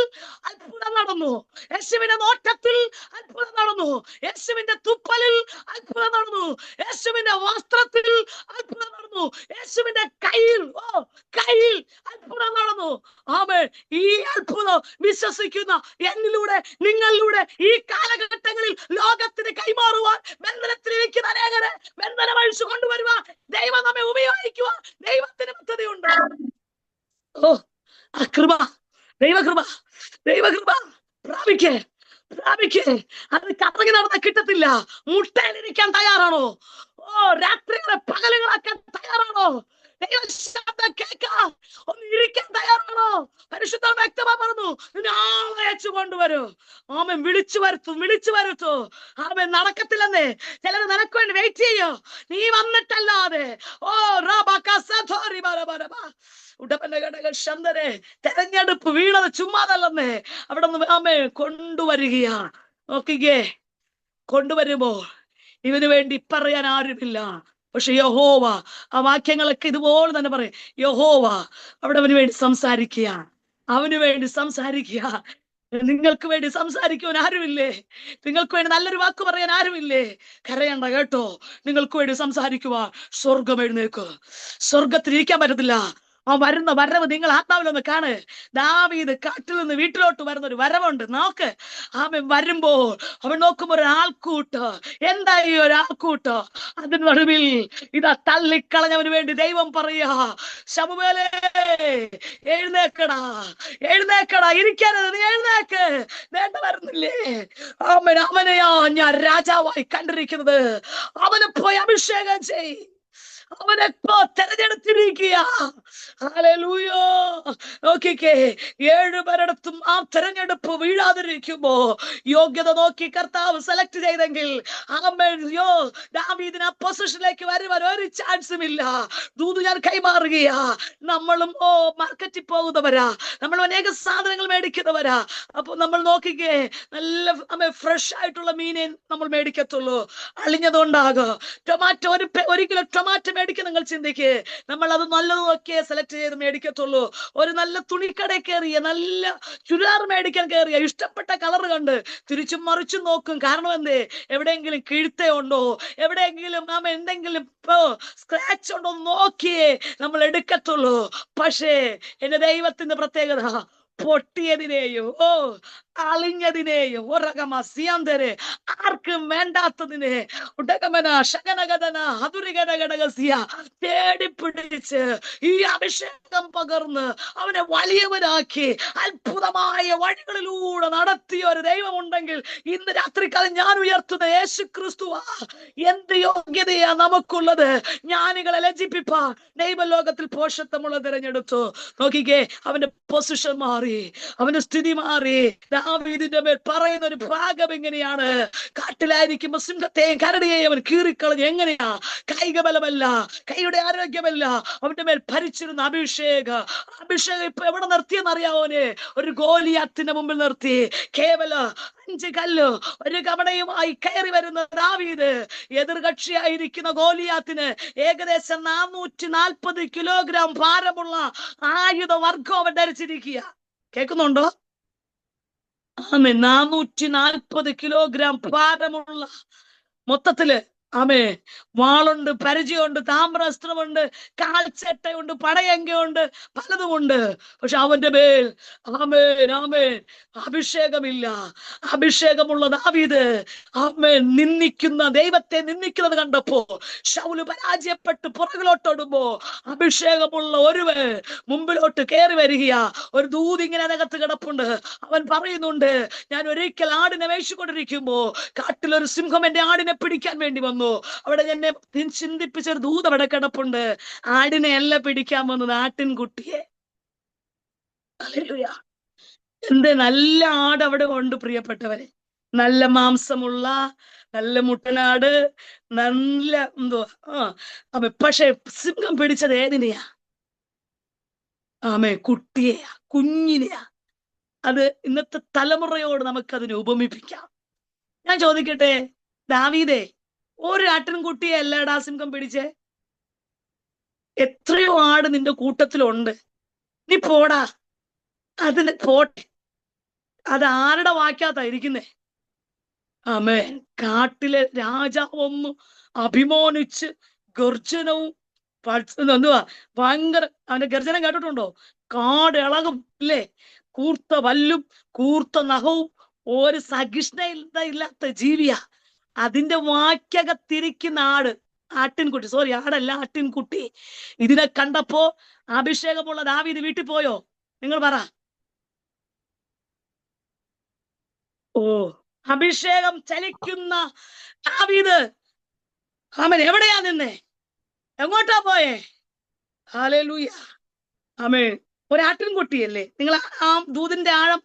അത്ഭുതം നടന്നു, യേശുവിന്റെ നോട്ടത്തിൽ അത്ഭുതം നടന്നു, യേശുവിന്റെ തുപ്പലിൽ അത്ഭുതം നടന്നു, യേശുവിന്റെ വസ്ത്രത്തിൽ അത്ഭുതം നടന്നു, യേശുവിന്റെ കയ്യിൽ അത്ഭുതം നടന്നു. ആമേൻ. ഈ അത്ഭുതം വിശ്വസിക്കുന്ന എന്നിലൂടെ, നിങ്ങളിലൂടെ ഈ കാലഘട്ടങ്ങളിൽ ലോകത്തിന് കൈമാറുവാൻ, ബന്ധനത്തിലിരിക്കുന്ന അനേകരെ ബന്ധനം അഴിച്ചു കൊണ്ടുവരുവാൻ ദൈവം നമ്മെ ഉപയോഗിക്കുവാൻ ദൈവത്തിന് പദ്ധതിയുണ്ട്. ആ കൃപ, ദൈവകൃപ, ദൈവകൃപ പ്രാപിക്കേ. അത് കറങ്ങി നടന്ന കിട്ടത്തില്ല. മുട്ടയിലിരിക്കാൻ തയ്യാറാണോ? രാത്രികളെ പകലുകളാക്കാൻ തയ്യാറാണോ? ദൈവശബ്ദം കേൾക്കാൻ ഒന്ന് ഇരിക്കാൻ തയ്യാറാണോ? പരിശുദ്ധ വ്യക്തമായി പറഞ്ഞു, ആളെ അയച്ചു കൊണ്ടുവരൂ. ആമൻ. വിളിച്ചു വരുത്തു. ആമൻ. നടക്കത്തില്ലെന്നേ. ചിലർ നിനക്ക് വേണ്ടി വെയിറ്റ് ചെയ്യോ, നീ വന്നിട്ടല്ലാതെ. തെരഞ്ഞെടുപ്പ് വീണത് ചുമ്മാതല്ലെന്നേ. അവിടെ നിന്ന് ആമേ കൊണ്ടുവരികയാ. നോക്കിക്കേ, കൊണ്ടുവരുമ്പോ ഇവന് വേണ്ടി പറയാൻ ആരുമില്ല. പക്ഷെ യഹോവ, ആ വാക്യങ്ങളൊക്കെ ഇതുപോലെ തന്നെ പറയും. യഹോവ അവിടെ അവന് വേണ്ടി സംസാരിക്കുക. നിങ്ങൾക്ക് വേണ്ടി സംസാരിക്കുവാൻ ആരുമില്ലേ? നിങ്ങൾക്ക് വേണ്ടി നല്ലൊരു വാക്ക് പറയാൻ ആരുമില്ലേ? കരയണ്ട കേട്ടോ. നിങ്ങൾക്ക് വേണ്ടി സംസാരിക്കുവാൻ സ്വർഗം എഴുന്നേക്ക്. സ്വർഗത്തിൽ ഇരിക്കാൻ പറ്റത്തില്ല. ആ വരുന്ന വരവ് നിങ്ങൾ ആത്മാവിലൊന്ന് കാണ്. ദാവീദ് കാട്ടിൽ നിന്ന് വീട്ടിലോട്ട് വരുന്ന ഒരു വരവുണ്ട്. നോക്ക്, അവൻ വരുമ്പോൾ അവൻ നോക്കുമ്പോ ഒരു ആൾക്കൂട്ട്. എന്താ ഈ ഒരു ആൾക്കൂട്ട്? അതിന് നടുവിൽ ഇതാ തള്ളിക്കളഞ്ഞവന് വേണ്ടി ദൈവം പറയാ, ശമൂവേലേ എഴുന്നേക്കടാ, എഴുന്നേക്കടാ, ഇരിക്കരുത്, നീ എഴുന്നേക്ക്. വേണ്ട വരുന്നില്ലേ? അവനെയാ ഞാൻ രാജാവായി കണ്ടിരിക്കുന്നത്. അവനെ പോയി അഭിഷേകം ചെയ്. അവനെപ്പോ തെരഞ്ഞെടുത്തിരിക്കുക. ഹല്ലേലൂയ. നോക്കിക്കേ, 7 പേരിടത്തും ആ തെരഞ്ഞെടുപ്പ് വീഴാതിരിക്കുമ്പോ യോഗ്യത നോക്കി കർത്താവ് സെലക്ട് ചെയ്തെങ്കിൽ ദാവീദിന് ആ പൊസിഷനിലേക്ക് വരുവാൻ ഒരു ചാൻസും ഇല്ല. ദൂത് ഞാൻ കൈമാറുകയാ. നമ്മളും മാർക്കറ്റിൽ പോകുന്നവരാ, നമ്മൾ അനേക സാധനങ്ങൾ മേടിക്കുന്നവരാ. അപ്പൊ നമ്മൾ നോക്കിക്കേ, നല്ല ഫ്രഷ് ആയിട്ടുള്ള മീനെ നമ്മൾ മേടിക്കത്തുള്ളൂ. അളിഞ്ഞതുകൊണ്ടാകും. ടൊമാറ്റോ, ഒരു കിലോ ടൊമാറ്റോ മേടിക്കാൻ നിങ്ങൾ ചിന്തിക്കേ, നമ്മൾ അത് നല്ലതൊക്കെ സെലക്ട് ചെയ്ത് മേടിക്കത്തുള്ളൂ. ഒരു നല്ല തുണിക്കട കയറിയ, നല്ല ചുരിദാർ മേടിക്കാൻ കയറിയ, ഇഷ്ടപ്പെട്ട കളർ കണ്ട് തിരിച്ചും മറിച്ചും നോക്കും. കാരണം എന്തേ? എവിടെയെങ്കിലും കിഴുത്ത ഉണ്ടോ, എവിടെയെങ്കിലും എന്തെങ്കിലും സ്ക്രാച്ച് ഉണ്ടോ നോക്കിയേ നമ്മൾ എടുക്കത്തുള്ളൂ. പക്ഷേ എന്റെ ദൈവത്തിന്റെ പ്രത്യേകത, പൊട്ടിയതിനെയും അളിഞ്ഞതിനെയും ആർക്കും വേണ്ടാത്തതിനെ തേടിപ്പിടിച്ച് ഈ അഭിഷേകം പകർന്ന് അവനെ വലിയവനാക്കി അത്ഭുതമായ വഴികളിലൂടെ നടത്തിയ ഒരു ദൈവമുണ്ടെങ്കിൽ ഇന്ന് രാത്രിക്കാലം ഞാൻ ഉയർത്തുന്ന യേശു ക്രിസ്തുവാ. എന്ത് യോഗ്യതയാ നമുക്കുള്ളത്? ജ്ഞാനികളെ ലജ്ജിപ്പിപ്പാൻ ദൈവലോകത്തിൽ പോഷത്വമുള്ള തിരഞ്ഞെടുത്തു. നോക്കിക്കേ, അവന്റെ പൊസിഷൻ മാറി, അവന്റെ സ്ഥിതി മാറി. ദാവീദിന്റെ മേൽ പറയുന്ന ഒരു ഭാഗം എങ്ങനെയാണ്? കാട്ടിലായിരിക്കുമ്പോ സിംഹത്തെയും കരടിയെയും അവൻ കീറിക്കളഞ്ഞു. എങ്ങനെയാ? കായിക ബലമല്ല, കൈയുടെ ആരോഗ്യമല്ല, അവന്റെ മേൽ ഭരിച്ചിരുന്ന അഭിഷേകം ഇപ്പൊ എവിടെ നിർത്തിയെന്നറിയാവോനെ? ഒരു ഗോലിയാത്തിന്റെ മുമ്പിൽ നിർത്തി. കേവലം 5 കല്ല് ഒരു കവണയുമായി കയറി വരുന്ന ദാവീദ് എതിർകക്ഷിയായിരിക്കുന്ന ഗോലിയാത്തിന് ഏകദേശം 440 കിലോഗ്രാം ഭാരമുള്ള ആയുധ വർഗം അവൻ ധരിച്ചിരിക്കുക. കേൾക്കുന്നുണ്ടോ? 440 കിലോഗ്രാം ഭാരമുള്ള, മൊത്തത്തില് വാളുണ്ട്, പരിചയമുണ്ട്, താമ്രാസ്ത്രമുണ്ട്, കാൽച്ചട്ടയുണ്ട്, പടയങ്കയുണ്ട്, പലതുമുണ്ട്. പക്ഷെ അവന്റെ മേൽ അഭിഷേകമില്ല. അഭിഷേകമുള്ള ദാവീദ് നിന്ദിക്കുന്ന, ദൈവത്തെ നിന്ദിക്കുന്നത് കണ്ടപ്പോ ശൗല് പരാജയപ്പെട്ട് പുറകിലോട്ടോടുമ്പോ അഭിഷേകമുള്ള ഒരുവൻ മുമ്പിലോട്ട് കയറി വരികയാ. ഒരു ദൂത് ഇങ്ങനെ അതിനകത്ത് കിടപ്പുണ്ട്. അവൻ പറയുന്നുണ്ട്, ഞാൻ ഒരിക്കൽ ആടിനെ മേയിച്ചുകൊണ്ടിരിക്കുമ്പോ കാട്ടിലൊരു സിംഹം എന്റെ ആടിനെ പിടിക്കാൻ വേണ്ടി വന്നു. അവിടെ എന്നെ ചിന്തിപ്പിച്ചൊരു ദൂത് അവിടെ കിടപ്പുണ്ട്. ആടിനെ അല്ല പിടിക്കാൻ വന്നത്, ആട്ടിൻകുട്ടിയെ. എന്ത് നല്ല ആട് അവിടെ ഉണ്ട് പ്രിയപ്പെട്ടവരെ. നല്ല മാംസമുള്ള, നല്ല മുട്ടനാട്, നല്ല പക്ഷെ സിംഹം പിടിച്ചത് ഏതിനെയാ? കുട്ടിയെയാ, കുഞ്ഞിനെയാ. അത് ഇന്നത്തെ തലമുറയോട് നമുക്കതിനെ ഉപമിപ്പിക്കാം. ഞാൻ ചോദിക്കട്ടെ, ദാവീദേ, ഒരു ആട്ടിൻകുട്ടിയെ അല്ലടാ സിംഹം പിടിച്ചേ? എത്രയോ ആട് നിന്റെ കൂട്ടത്തിലുണ്ട്. നീ പോടാ, അതിന് പോട്ടെ. അത് ആരുടെ വാക്കാത്താ ഇരിക്കുന്നേ? കാട്ടിലെ രാജാവൊന്ന് അഭിമാനിച്ച് ഗർജനവും എന്തുവാ ഭയങ്കര, അവന്റെ ഗർജനം കേട്ടിട്ടുണ്ടോ? കാട് ഇളകും ഇല്ലേ? കൂർത്ത വല്ലും കൂർത്ത നഖവും, ഒരു സഹിഷ്ണുത ഇല്ലാത്ത ജീവിയാ. അതിന്റെ വാക്കകത്തിരിക്കുന്ന ആട്ടിൻകുട്ടി, സോറി ആടല്ല, ആട്ടിൻകുട്ടി. ഇതിനെ കണ്ടപ്പോ അഭിഷേകമുള്ള ദാവീദ് വീട്ടിൽ പോയോ? നിങ്ങൾ പറ. അഭിഷേകം ചലിക്കുന്ന ദാവീദ് എവിടെയാ നിന്നേ? എങ്ങോട്ടാ പോയേ? ഹല്ലേലൂയ. ഒരാട്ടിൻകുട്ടിയല്ലേ? നിങ്ങൾ ആ ദൂതിന്റെ ആഴം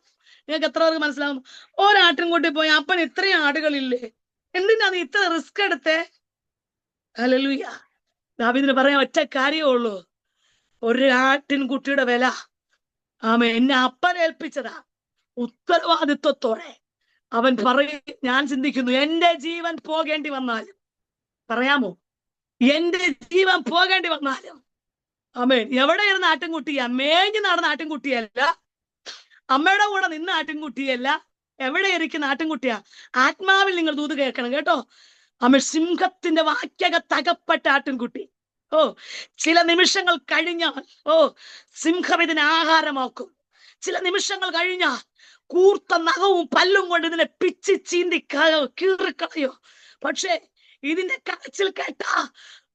നിങ്ങൾക്ക് എത്ര പേർക്ക് മനസ്സിലാവും? ഒരാട്ടിൻകുട്ടി പോയി അപ്പൻ ഇത്രയും ആടുകളില്ലേ, എന്തിനാ നീ ഇത്ര റിസ്ക് എടുത്തേ? ഹല്ലേലൂയ. ദാവീദിന് പറയാൻ ഒറ്റ കാര്യമേ ഉള്ളൂ, ഒരു ആട്ടിൻകുട്ടിയുടെ വില എന്നെ അപ്പൻ ഏൽപ്പിച്ചതാ. ഉത്തരവാദിത്വത്തോടെ അവൻ പറയും, ഞാൻ ചിന്തിക്കുന്നു, എന്റെ ജീവൻ പോകേണ്ടി വന്നാലും, പറയാമോ, എന്റെ ജീവൻ പോകേണ്ടി വന്നാലും എവിടെ ഇരുന്ന ആട്ടിൻകുട്ടിയാ? മേഞ്ഞു നടന്ന ആട്ടിൻകുട്ടിയല്ല, അമ്മയുടെ കൂടെ നിന്ന ആട്ടിൻകുട്ടിയല്ല, എവിടെ ഇരിക്കുന്ന ആട്ടിൻകുട്ടിയാ. ആത്മാവിൽ നിങ്ങൾ ദൂത് കേൾക്കണം കേട്ടോ. അമ്മ സിംഹത്തിന്റെ വാക്യകത്തകപ്പെട്ട ആട്ടിൻകുട്ടി. ഓ, ചില നിമിഷങ്ങൾ കഴിഞ്ഞാൽ സിംഹം ഇതിനെ ആഹാരമാക്കും. ചില നിമിഷങ്ങൾ കഴിഞ്ഞാൽ കൂർത്ത നഖവും പല്ലും കൊണ്ട് ഇതിനെ പിച്ചി ചീന്തി കീറിക്കളയോ. പക്ഷേ ഇതിന്റെ കരച്ചിൽ കേട്ട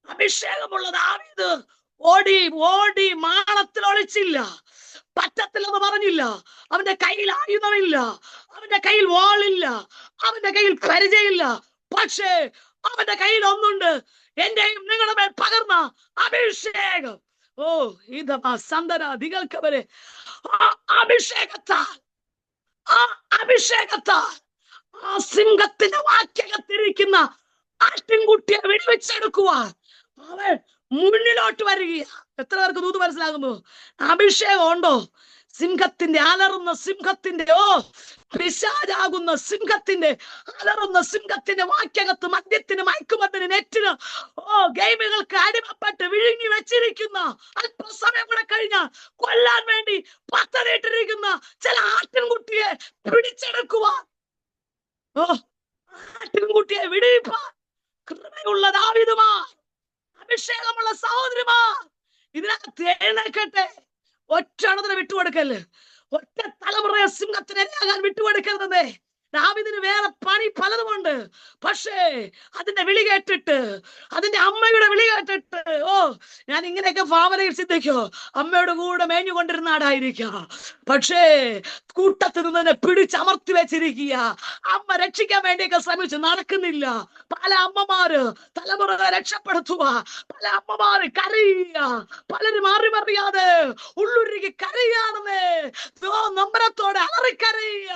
അഭിഷേകമുള്ള ദാവീദ് ഓടി ഓടി മാളത്തിൽ ഒളിച്ചില്ല. പറ്റത്തില്ലെന്ന് പറഞ്ഞില്ല. അവന്റെ കയ്യിൽ ആയുധമില്ല, അവന്റെ കയ്യിൽ വാളില്ല, അവന്റെ കയ്യിൽ പരിചയമില്ല. പക്ഷേ അവന്റെ കയ്യിൽ ഒന്നുണ്ട്, എന്റെയും നിങ്ങളുടെ മേൽ പകർന്ന അഭിഷേകം. ഇതാ സന്തരാധികൾക്ക് വരെ അഭിഷേകത്താൽ ആ സിംഹത്തിന്റെ വാക്യകത്തിരിക്കുന്ന ആട്ടിൻകുട്ടിയെ വെടിവെച്ചെടുക്കുവാൻ അവൻ മുന്നിലോട്ട് വരികയാ. എത്ര പേർക്ക് ദൂത് മനസ്സിലാകുന്നു? അഭിഷേകം ഉണ്ടോ? സിംഹത്തിന്റെ അലറുന്ന സിംഹത്തിന്റെ പിശാചാകുന്ന സിംഹത്തിന്റെ അലറുന്ന സിംഹത്തിന്റെ വാക്യകത്ത് മദ്യത്തിന്, മയക്കുമത്തിന്, നെറ്റിന്, ഗെയിമുകൾക്ക് അടിമപ്പെട്ട് വിഴുങ്ങി വെച്ചിരിക്കുന്ന, അല്പസമയം കൂടെ കഴിഞ്ഞാൽ കൊല്ലാൻ വേണ്ടി പദ്ധതിയിട്ടിരിക്കുന്ന ചില ആട്ടിൻകുട്ടിയെ പിടിച്ചെടുക്കുവാൻ, ആട്ടിൻകുട്ടിയെ വിടിയിപ്പാൻ കൃപയുള്ള ദാവീദുമാർ, അഭിഷേകമുള്ള സഹോദരിമാർ ഇതിനകത്ത് എഴുന്നേൽക്കട്ടെ. ഒറ്റ അണത്തിന് വിട്ടുകൊടുക്കല്ലേ. ഒറ്റ തലമുറയെ സിംഹത്തിന് ഇരയാകാൻ വിട്ടുകൊടുക്കരുതേ. ദാവീദിന് വേറെ പണി പലതുമുണ്ട്. പക്ഷേ അതിന്റെ വിളി കേട്ടിട്ട്, അതിന്റെ അമ്മയുടെ വിളി കേട്ടിട്ട്, ഞാൻ ഇങ്ങനെയൊക്കെ ഭാവനയിൽ ചിന്തിക്കോ, അമ്മയുടെ കൂടെ മേഞ്ഞുകൊണ്ടിരുന്ന ആടായിരിക്കാം. പക്ഷേ കൂട്ടത്തിൽ നിന്ന് പിടിച്ചമർത്തി വെച്ചിരിക്കുക. അമ്മ രക്ഷിക്കാൻ വേണ്ടിയൊക്കെ ശ്രമിച്ചു, നടക്കുന്നില്ല. പല അമ്മമാര് തലമുറകളെ രക്ഷപ്പെടുത്തുക, പല അമ്മമാര് കരയുക, പലരും അറിയാതെ ഉള്ളുരുകി കരയാണെന്ന് നമ്പരത്തോടെ അലറിക്കരയുക.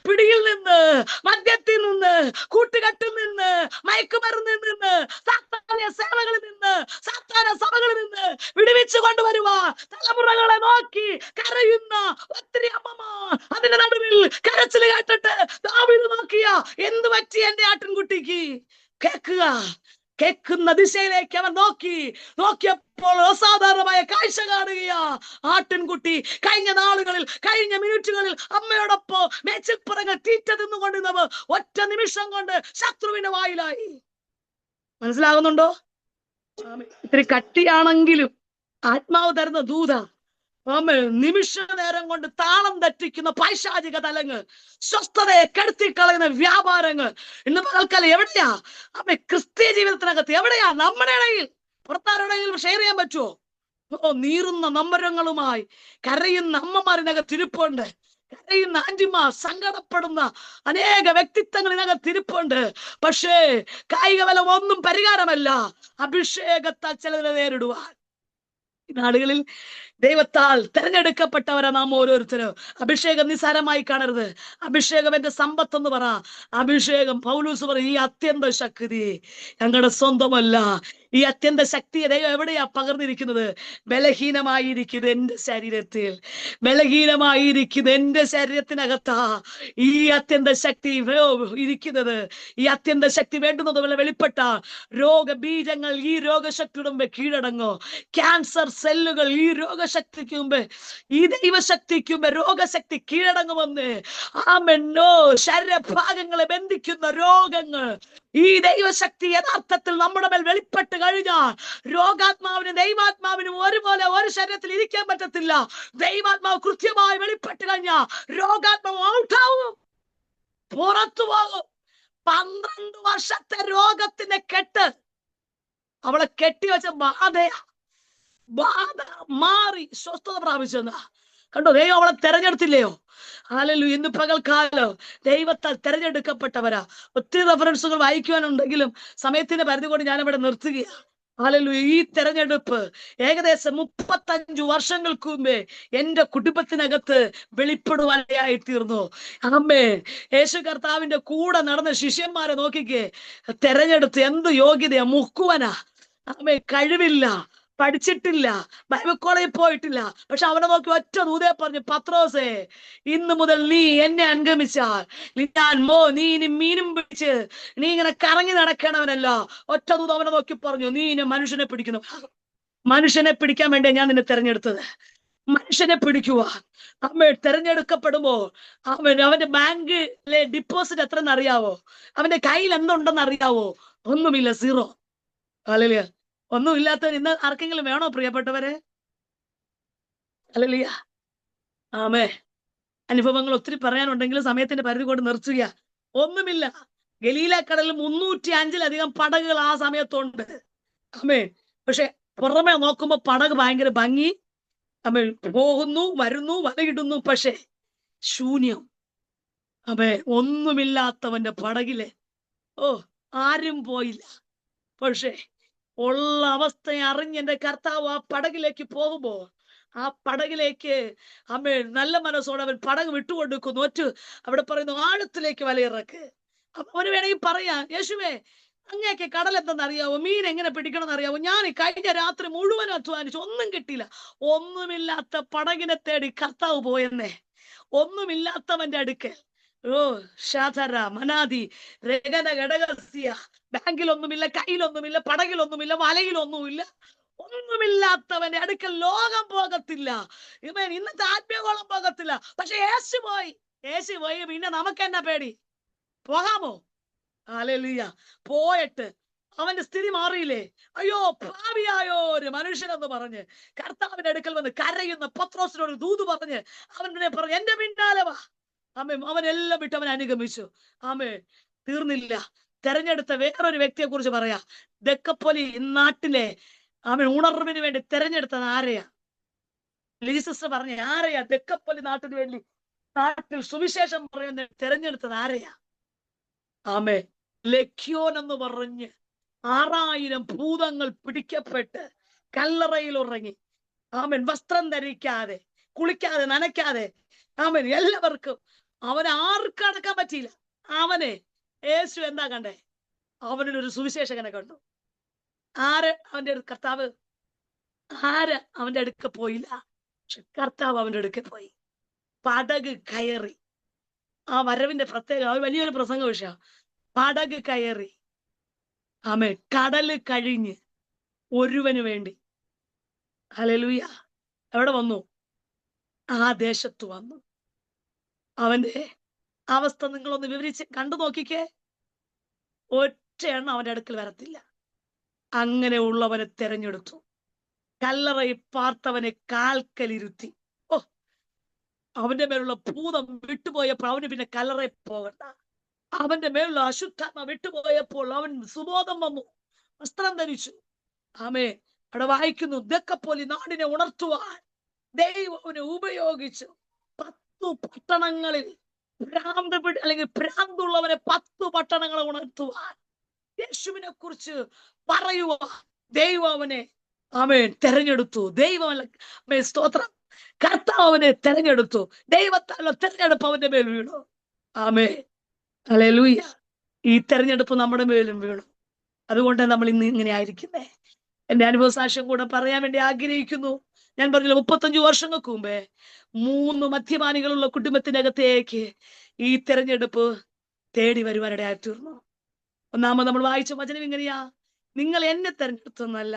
പിടിയിൽ നിന്ന്, മദ്യത്തിൽ നിന്ന്, കൂട്ടുകെട്ടിൽ നിന്ന്, മയക്കുമരുന്നിൽ നിന്ന്, സാത്താന്യ സേവകളിൽ നിന്ന്, സാത്താന സഭകളിൽ നിന്ന് വിടുവിച്ചു കൊണ്ടുവരുവാ. തലമുറകളെ നോക്കി കരയുന്ന ഒത്തിരി അമ്മമാർ. അതിന്റെ നടുവിൽ കരച്ചിൽ കേട്ടിട്ട് ദാവീദ് നോക്കിയ, എന്ത് പറ്റി എന്റെ ആട്ടിൻകുട്ടിക്ക്? കേൾക്കുന്ന ദിശയിലേക്ക് അവൻ നോക്കിയപ്പോൾ അസാധാരണമായ കാഴ്ച കാണുകയാ. ആട്ടിൻകുട്ടി കഴിഞ്ഞ നാളുകളിൽ, കഴിഞ്ഞ മിനിറ്റുകളിൽ അമ്മയോടൊപ്പം മേച്ചിൽപ്പുറങ്ങൾ തീറ്റ തിന്നുകൊണ്ടിരുന്നവർ ഒറ്റ നിമിഷം കൊണ്ട് ശത്രുവിന്റെ വായിലായി. മനസ്സിലാകുന്നുണ്ടോ? ഇത്തിരി കട്ടിയാണെങ്കിലും ആത്മാവ് തരുന്ന ദൂത. നിമിഷ നേരം കൊണ്ട് താളം തെറ്റിക്കുന്ന പൈശാചിക തലങ്ങൾ, സ്വസ്ഥതയെ കെടുത്തിക്കളയുന്ന വ്യാപാരങ്ങൾ ഇന്ന് പകൽക്കാലം എവിടെയാ? ക്രിസ്തീയ ജീവിതത്തിനകത്ത് എവിടെയാ? നമ്മുടെ ഇടയിൽ, പുറത്താരുടെയും ഷെയർ ചെയ്യാൻ പറ്റുമോ? നീറുന്ന നമ്പരങ്ങളുമായി കരയുന്ന അമ്മമാരിനകത്ത് ഇരിപ്പുണ്ട്. കരയുന്ന ആന്റിമാർ, സങ്കടപ്പെടുന്ന അനേക വ്യക്തിത്വങ്ങളിനകത്ത് ഇരിപ്പുണ്ട്. പക്ഷേ കായിക ബലം ഒന്നും പരിഹാരമല്ല. അഭിഷേകത്താൽ ചിലരെ നേരിടുവാൻ ഈ നാടുകളിൽ ദൈവത്താൽ തെരഞ്ഞെടുക്കപ്പെട്ടവരാ നാം ഓരോരുത്തരും. അഭിഷേകം നിസ്സാരമായി കാണരുത്. അഭിഷേകം എന്റെ സമ്പത്ത് എന്ന് പറ. അഭിഷേകം പൗലോസ് പറയും, ഈ അത്യന്ത ശക്തി ഞങ്ങളുടെ സ്വന്തമല്ല. ഈ അത്യന്ത ശക്തിയെ ദൈവം എവിടെയാ പകർന്നിരിക്കുന്നത്? ബലഹീനമായിരിക്കുന്നത് എന്റെ ശരീരത്തിൽ, ബലഹീനമായിരിക്കുന്നത് എന്റെ ശരീരത്തിനകത്താ ഈ അത്യന്ത ശക്തി ഇരിക്കുന്നത്. ഈ അത്യന്ത ശക്തി വേണ്ടുന്നത് പോലെ വെളിപ്പെട്ട രോഗബീജങ്ങൾ ഈ രോഗശക്തിയുടെ മുമ്പ് കീഴടങ്ങോ. ക്യാൻസർ സെല്ലുകൾ ഈ രോഗശക്തിക്ക് മുമ്പ്, ഈ ദൈവശക്തിക്ക് മുമ്പ് രോഗശക്തി കീഴടങ്ങുമെന്ന്. ആമെന്നോ. ശരീരഭാഗങ്ങളെ ബന്ധിക്കുന്ന രോഗങ്ങൾ ഈ ദൈവശക്തി യഥാർത്ഥത്തിൽ നമ്മുടെ മേൽ വെളിപ്പെട്ട് കഴിഞ്ഞാൽ രോഗാത്മാവിനും ദൈവാത്മാവിനും ഒരുപോലെ ഒരു ശരീരത്തിൽ ഇരിക്കാൻ പറ്റത്തില്ല. ദൈവാത്മാവ് കൃത്യമായി വെളിപ്പെട്ട് കഴിഞ്ഞാൽ രോഗാത്മാവ് ഔട്ടാവും, പുറത്തു പോകും. 12 വർഷത്തെ രോഗത്തിന്റെ കെട്ട് അവളെ കെട്ടിവെച്ച ബാധ മാറി സ്വസ്ഥത പ്രാപിച്ചെന്നാ. കണ്ടോ? ദൈവം അവളെ തെരഞ്ഞെടുത്തില്ലയോ? ഹല്ലേലൂയ. ഇന്ന് പകൽക്കാലം ദൈവത്താൽ തെരഞ്ഞെടുക്കപ്പെട്ടവരാ. ഒത്തിരി റെഫറൻസുകൾ വായിക്കുവാനുണ്ടെങ്കിലും സമയത്തിന്റെ പരിധി കൊണ്ട് ഞാനിവിടെ നിർത്തുകയാണ്. ഹല്ലേലൂയ. ഈ തെരഞ്ഞെടുപ്പ് ഏകദേശം 35 വർഷങ്ങൾക്ക് മുമ്പേ എന്റെ കുടുംബത്തിനകത്ത് വെളിപ്പെടുവാനായി തീർന്നു. അമ്മേ, യേശു കർത്താവിന്റെ കൂടെ നടന്ന ശിഷ്യന്മാരെ നോക്കിക്കേ. തെരഞ്ഞെടുത്ത് എന്ത് യോഗ്യതയാ! മുക്കുവനാ. അമ്മേ, കഴിവില്ല, പഠിച്ചിട്ടില്ല, ബൈബിൾ കോളേജിൽ പോയിട്ടില്ല. പക്ഷെ അവനെ നോക്കി ഒറ്റ ദൂതേ പറഞ്ഞു, പത്രോസേ, ഇന്ന് മുതൽ നീ എന്നെ അനുഗമിച്ചാൽ നീ ഇനി മീനും പിടിച്ച് നീ ഇങ്ങനെ കറങ്ങി നടക്കണവനല്ല. ഒറ്റ ദൂത അവനെ നോക്കി പറഞ്ഞു, നീ ഇനി മനുഷ്യനെ പിടിക്കണം. മനുഷ്യനെ പിടിക്കാൻ വേണ്ടിയാ ഞാൻ നിന്നെ തെരഞ്ഞെടുത്തത്. മനുഷ്യനെ പിടിക്കുവാൻ അവൻ തെരഞ്ഞെടുക്കപ്പെടുമ്പോ അവന്റെ ബാങ്കിലെ ഡിപ്പോസിറ്റ് എത്രയെന്ന് അറിയാവോ? അവന്റെ കയ്യിൽ എന്തുണ്ടെന്ന് അറിയാവോ? ഒന്നുമില്ല, സീറോ. ഹല്ലേലൂയ. ഒന്നുമില്ലാത്തവൻ ഇന്ന് ആർക്കെങ്കിലും വേണോ പ്രിയപ്പെട്ടവരെ? ഹല്ലേലൂയ. ആമേ. അനുഭവങ്ങൾ ഒത്തിരി പറയാനുണ്ടെങ്കിലും സമയത്തിന്റെ പരിധി കൊണ്ട് നിർത്തുക. ഒന്നുമില്ല. ഗലീല കടലിൽ 305-ലധികം പടകുകൾ ആ സമയത്തുണ്ട്. ആമേ. പക്ഷെ പുറമെ നോക്കുമ്പോ പടക് ഭയങ്കര ഭംഗി. ആമേ. പോകുന്നു, വരുന്നു, വലയിടുന്നു, പക്ഷെ ശൂന്യം. ആമേ. ഒന്നുമില്ലാത്തവന്റെ പടകില് ആരും പോയില്ല. പക്ഷെ ഉള്ള അവസ്ഥയെ അറിഞ്ഞ് എന്റെ കർത്താവ് ആ പടകിലേക്ക് പോകുമ്പോ ആ പടകിലേക്ക് നല്ല മനസ്സോടെ അവൻ പടക് വിട്ടുകൊടുക്കുന്നു. അവിടെ പറയുന്നു, ആഴത്തിലേക്ക് വലയിറക്ക്. അവന് വേണമെങ്കിൽ പറയാം, യേശുവേ അങ്ങേക്ക് കടൽ എന്തെന്നറിയാവോ? മീൻ എങ്ങനെ പിടിക്കണം എന്നറിയാവോ? ഞാൻ കഴിഞ്ഞ രാത്രി മുഴുവൻ അധ്വാനിച്ചു, ഒന്നും കിട്ടിയില്ല. ഒന്നുമില്ലാത്ത പടകിനെ തേടി കർത്താവ് പോയെന്നേ. ഒന്നുമില്ലാത്തവന്റെ അടുക്കൽ. ഷാധര മനാദി രഗന ഘടകസ്യ. ബാങ്കിലൊന്നുമില്ല, കയ്യിലൊന്നുമില്ല, പടകിലൊന്നുമില്ല, വലയിലൊന്നുമില്ല. ഒന്നുമില്ലാത്തവന്റെ അടുക്കൽ ലോകം പോകത്തില്ല. ഇന്നത്തെ ആത്മീയകോളം പോകത്തില്ല. പക്ഷെ യേശു പോയി. പിന്നെ നമുക്ക് എന്നാ പേടി? പോകാമോ? ഹല്ലേലൂയ. പോയിട്ട് അവന്റെ സ്ഥിതി മാറിയില്ലേ? അയ്യോ പാപിയായോ ഒരു മനുഷ്യനെന്ന് പറഞ്ഞ് കർത്താവിന്റെ അടുക്കൽ വന്ന് കരയുന്ന പത്രോസിനോട് ദൂത് പറഞ്ഞ് അവനെ പറഞ്ഞു, എന്റെ പിന്നാലെ വാ. അവനെല്ലാം വിട്ട് അവൻ അനുഗമിച്ചു. തീർന്നില്ല. തെരഞ്ഞെടുത്ത വേറൊരു വ്യക്തിയെ കുറിച്ച് പറയാ. ദക്കപ്പൊലി നാട്ടിലെ ഉണർവിന് വേണ്ടി തെരഞ്ഞെടുത്തത് ആരെയാ? ലീസിസ്റ്റർ പറഞ്ഞ ആരെയാ? ദക്കപ്പൊലി നാട്ടിൽ സുവിശേഷം പറയുന്ന തെരഞ്ഞെടുത്തത് ആരെയാ? ലഖ്യോൻ എന്ന് പറഞ്ഞ് 6000 ഭൂതങ്ങൾ പിടിക്കപ്പെട്ട് കല്ലറയിൽ ഉറങ്ങി. വസ്ത്രം ധരിക്കാതെ, കുളിക്കാതെ, നനയ്ക്കാതെ. എല്ലാവർക്കും ആർക്കും അടക്കാൻ പറ്റിയില്ല. യേശു എന്താ കണ്ടേ? അവനൊരു സുവിശേഷകനെ കണ്ടു. അവന്റെ കർത്താവ് അവന്റെ അടുക്ക പോയില്ല. പക്ഷെ കർത്താവ് അവന്റെ അടുക്ക പോയി. പടക് കയറി. ആ വരവിന്റെ പ്രത്യേക വലിയൊരു പ്രസംഗ വിഷയം. പടക് കയറി. കടല് കഴിഞ്ഞ് ഒരുവന് വേണ്ടി. ഹല്ലേലൂയ. എവിടെ വന്നു? ആ ദേശത്ത് വന്നു. അവന്റെ അവസ്ഥ നിങ്ങളൊന്ന് വിവരിച്ച് കണ്ടു നോക്കിക്കേ. ഒറ്റ എണ്ണം അവന്റെ അടുക്കൽ വരത്തില്ല. അങ്ങനെ ഉള്ളവനെ തെരഞ്ഞെടുത്തു. കല്ലറയിൽ പാർത്തവനെ കാൽക്കലിരുത്തി. അവന്റെ മേലുള്ള ഭൂതം വിട്ടുപോയപ്പോൾ അവന് പിന്നെ കല്ലറയിൽ പോകണ്ട. അവന്റെ മേലുള്ള അശുദ്ധാത്മ വിട്ടുപോയപ്പോൾ അവൻ സുബോധം വന്നു, വസ്ത്രം ധരിച്ചു. അവിടെ വായിക്കുന്നു, ദക്കപ്പൊലി നാടിനെ ഉണർത്തുവാൻ ദൈവം അവനെ ഉപയോഗിച്ചു. 10 പട്ടണങ്ങളിൽ ഭ്രാന്തുള്ളവനെ 10 പട്ടണങ്ങളെ ഉണർത്തുവാൻ, യേശുവിനെ കുറിച്ച് പറയുവാൻ ദൈവം അവനെ തെരഞ്ഞെടുത്തു. ദൈവം സ്തോത്രം. കർത്താവ് അവനെ തെരഞ്ഞെടുത്തു. ദൈവത്താലുള്ള തെരഞ്ഞെടുപ്പ് അവന്റെ മേൽ വീണു. ഹല്ലേലൂയ. ഈ തെരഞ്ഞെടുപ്പ് നമ്മുടെ മേലും വീണു. അതുകൊണ്ട് നമ്മൾ ഇന്ന് ഇങ്ങനെ ആയിരിക്കുന്നേ. എന്റെ അനുഭവ സാക്ഷ്യം കൂടെ പറയാൻ വേണ്ടി ആഗ്രഹിക്കുന്നു. ഞാൻ പറഞ്ഞില്ല, 35 വർഷങ്ങൾക്ക് മുമ്പേ 3 മദ്യപാനികളുള്ള കുടുംബത്തിനകത്തേക്ക് ഈ തെരഞ്ഞെടുപ്പ് തേടി വരുവാനിടയായി തീർന്നു. ഒന്നാമത് നമ്മൾ വായിച്ച വചനം ഇങ്ങനെയാ, നിങ്ങൾ എന്നെ തെരഞ്ഞെടുത്തെന്നല്ല,